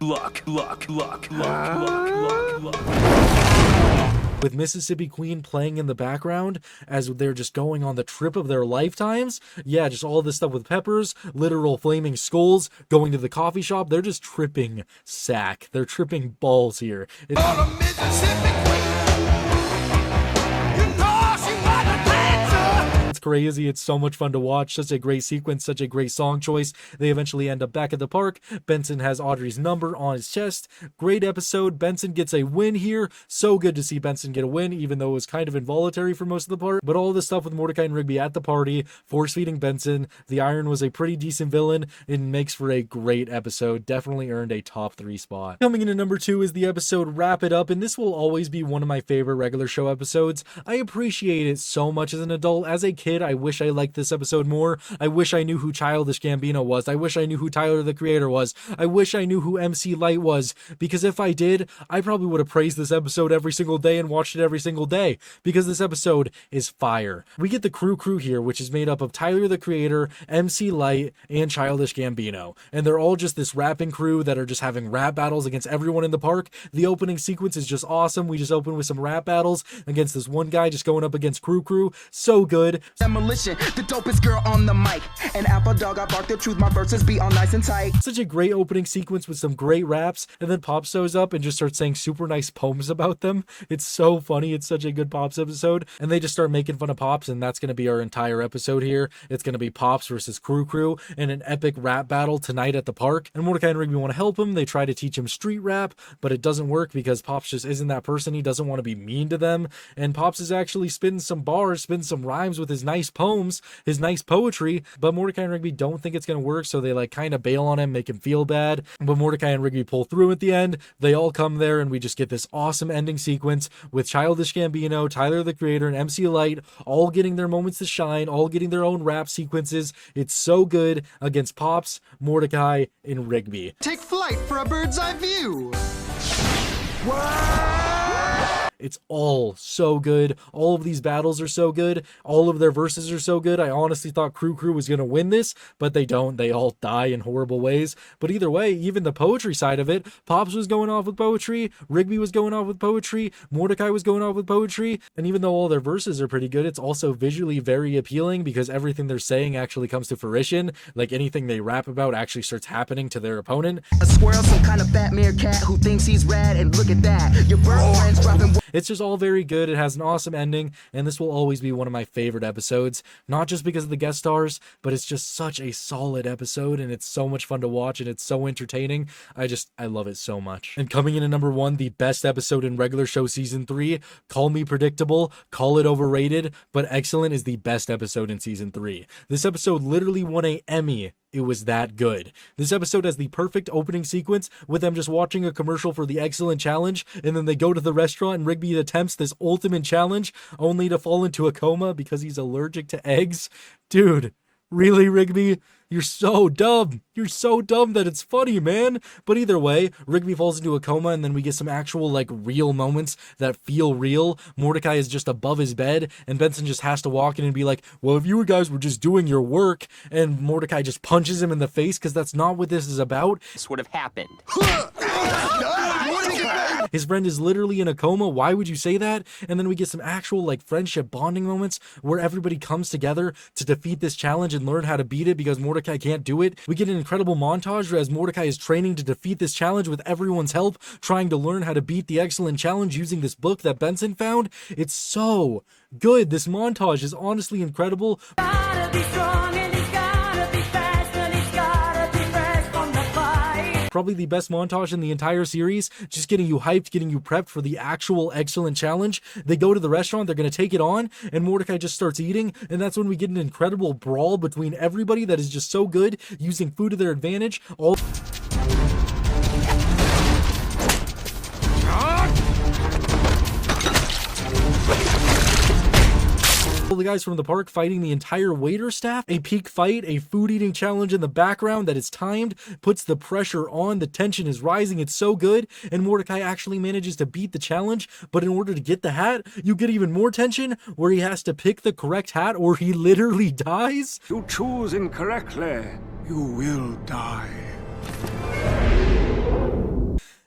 With Mississippi Queen playing in the background as they're just going on the trip of their lifetimes. Yeah, just all this stuff with peppers, literal flaming skulls, going to the coffee shop. They're just tripping sack. They're tripping balls here. It's crazy. It's so much fun to watch. Such a great sequence, such a great song choice. They eventually end up back at the park. Benson has Audrey's number on his chest. Great episode. Benson gets a win here. So good to see Benson get a win, even though it was kind of involuntary for most of the part. But all this stuff with Mordecai and Rigby at the party, force feeding Benson. The Iron was a pretty decent villain. It makes for a great episode. Definitely earned a top 3 spot. Coming in at number 2 is the episode Wrap It Up, and this will always be one of my favorite regular show episodes. I appreciate it so much as an adult. As a kid, I wish I liked this episode more. I wish I knew who Childish Gambino was. I wish I knew who Tyler the Creator was. I wish I knew who MC Light was, because if I did, I probably would have praised this episode every single day and watched it every single day, because this episode is fire. We get the crew here, which is made up of Tyler the Creator, MC Light, and Childish Gambino, and they're all just this rapping crew that are just having rap battles against everyone in the park. The opening sequence is just awesome. We just open with some rap battles against this one guy just going up against crew. So good. Demolition, the dopest girl on the mic. An alpha dog, I bark the truth, my verses be all nice and tight. Such a great opening sequence with some great raps, and then Pops shows up and just starts saying super nice poems about them. It's so funny. It's such a good Pops episode, and they just start making fun of Pops, and that's going to be our entire episode here. It's going to be Pops versus crew in an epic rap battle tonight at the park, and Mordecai and Rigby want to help him. They try to teach him street rap, but it doesn't work because Pops just isn't that person. He doesn't want to be mean to them, and Pops is actually spitting some bars, spitting some rhymes with his nice poems, his nice poetry, but Mordecai and Rigby don't think it's going to work, so they like kind of bail on him, make him feel bad, but Mordecai and Rigby pull through at the end. They all come there, and we just get this awesome ending sequence with Childish Gambino, Tyler the Creator, and MC Light all getting their moments to shine, all getting their own rap sequences. It's so good against Pops, Mordecai, and Rigby. Take flight for a bird's eye view. It's all so good. All of these battles are so good. All of their verses are so good. I honestly thought Crew was going to win this, but they don't. They all die in horrible ways. But either way, even the poetry side of it, Pops was going off with poetry, Rigby was going off with poetry, Mordecai was going off with poetry, and even though all their verses are pretty good, it's also visually very appealing because everything they're saying actually comes to fruition. Like anything they rap about actually starts happening to their opponent. A squirrel, some kind of fat meerkat who thinks he's rad, and look at that, your girlfriend's dropping. It's just all very good. It has an awesome ending, and this will always be one of my favorite episodes, not just because of the guest stars, but it's just such a solid episode, and it's so much fun to watch, and it's so entertaining. I love it so much. And coming in at number 1, the best episode in regular show season 3, call me predictable, call it overrated, but Eggcellent is the best episode in season 3. This episode literally won an Emmy. It was that good. This episode has the perfect opening sequence with them just watching a commercial for the Eggcellent challenge, and then they go to the restaurant and Rigby attempts this ultimate challenge only to fall into a coma because he's allergic to eggs. Dude, really, Rigby? You're so dumb. You're so dumb that it's funny, man. But either way, Rigby falls into a coma, and then we get some actual, like, real moments that feel real. Mordecai is just above his bed, and Benson just has to walk in and be like, well, if you guys were just doing your work, and Mordecai just punches him in the face, because that's not what this is about. This would have happened. His friend is literally in a coma. Why would you say that? And then we get some actual, like, friendship bonding moments where everybody comes together to defeat this challenge and learn how to beat it because Mordecai can't do it. We get an incredible montage as Mordecai is training to defeat this challenge with everyone's help, trying to learn how to beat the Eggcellent challenge using this book that Benson found. It's so good. This montage is honestly incredible. Probably the best montage in the entire series, just getting you hyped, getting you prepped for the actual Eggcellent challenge. They go to the restaurant, they're going to take it on, and Mordecai just starts eating, and that's when we get an incredible brawl between everybody that is just so good, using food to their advantage. All the guys from the park fighting the entire waiter staff, a peak fight, a food eating challenge in the background that is timed, puts the pressure on, the tension is rising, it's so good, and Mordecai actually manages to beat the challenge, but in order to get the hat, you get even more tension, where he has to pick the correct hat or he literally dies. You choose incorrectly, you will die.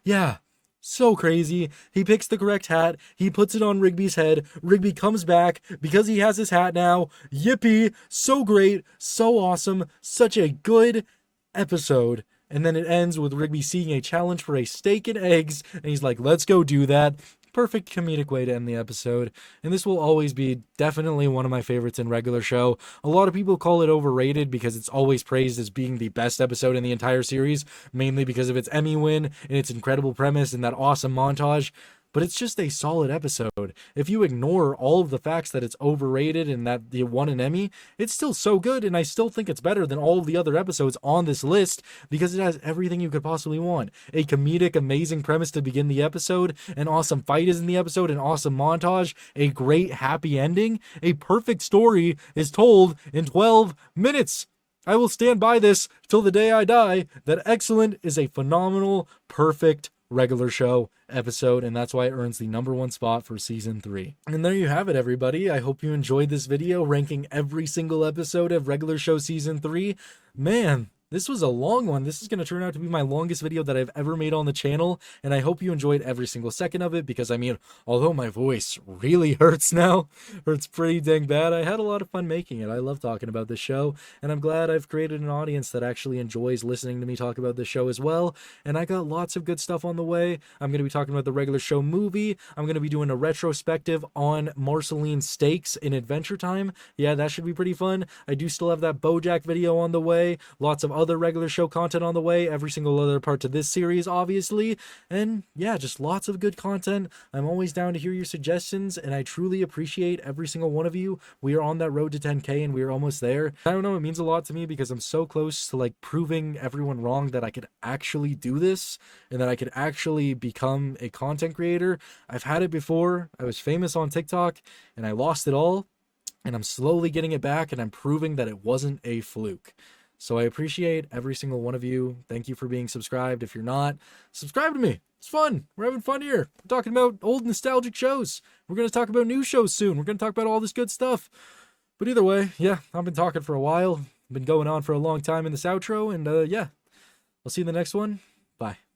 Yeah. So crazy. He picks the correct hat. He puts it on Rigby's head. Rigby comes back because he has his hat now. Yippee. So great. So awesome. Such a good episode. And then it ends with Rigby seeing a challenge for a steak and eggs. And he's like, let's go do that. Perfect comedic way to end the episode, and this will always be definitely one of my favorites in regular show. A lot of people call it overrated because it's always praised as being the best episode in the entire series, mainly because of its Emmy win and its incredible premise and that awesome montage. But it's just a solid episode. If you ignore all of the facts that it's overrated and that it won an Emmy, it's still so good, and I still think it's better than all of the other episodes on this list because it has everything you could possibly want. A comedic, amazing premise to begin the episode, an awesome fight is in the episode, an awesome montage, a great happy ending, a perfect story is told in 12 minutes. I will stand by this till the day I die, that Eggcellent is a phenomenal, perfect regular show episode, and that's why it earns the #1 spot for season 3. And there you have it, everybody. I hope you enjoyed this video ranking every single episode of regular show season 3. Man, this was a long one. This is going to turn out to be my longest video that I've ever made on the channel, and I hope you enjoyed every single second of it because, I mean, although my voice really hurts now, hurts pretty dang bad, I had a lot of fun making it. I love talking about this show, and I'm glad I've created an audience that actually enjoys listening to me talk about this show as well, and I got lots of good stuff on the way. I'm going to be talking about the regular show movie. I'm going to be doing a retrospective on Marceline's Stakes in Adventure Time. Yeah, that should be pretty fun. I do still have that BoJack video on the way. Lots of other regular show content on the way, every single other part to this series, obviously, and yeah, just lots of good content. I'm always down to hear your suggestions, and I truly appreciate every single one of you. We are on that road to 10K, and we are almost there. I don't know, it means a lot to me because I'm so close to, like, proving everyone wrong that I could actually do this, and that I could actually become a content creator. I've had it before. I was famous on TikTok, and I lost it all, and I'm slowly getting it back, and I'm proving that it wasn't a fluke. So I appreciate every single one of you. Thank you for being subscribed. If you're not, subscribe to me. It's fun. We're having fun here. We're talking about old nostalgic shows. We're going to talk about new shows soon. We're going to talk about all this good stuff. But either way, yeah, I've been talking for a while. Been going on for a long time in this outro. And yeah, I'll see you in the next one. Bye.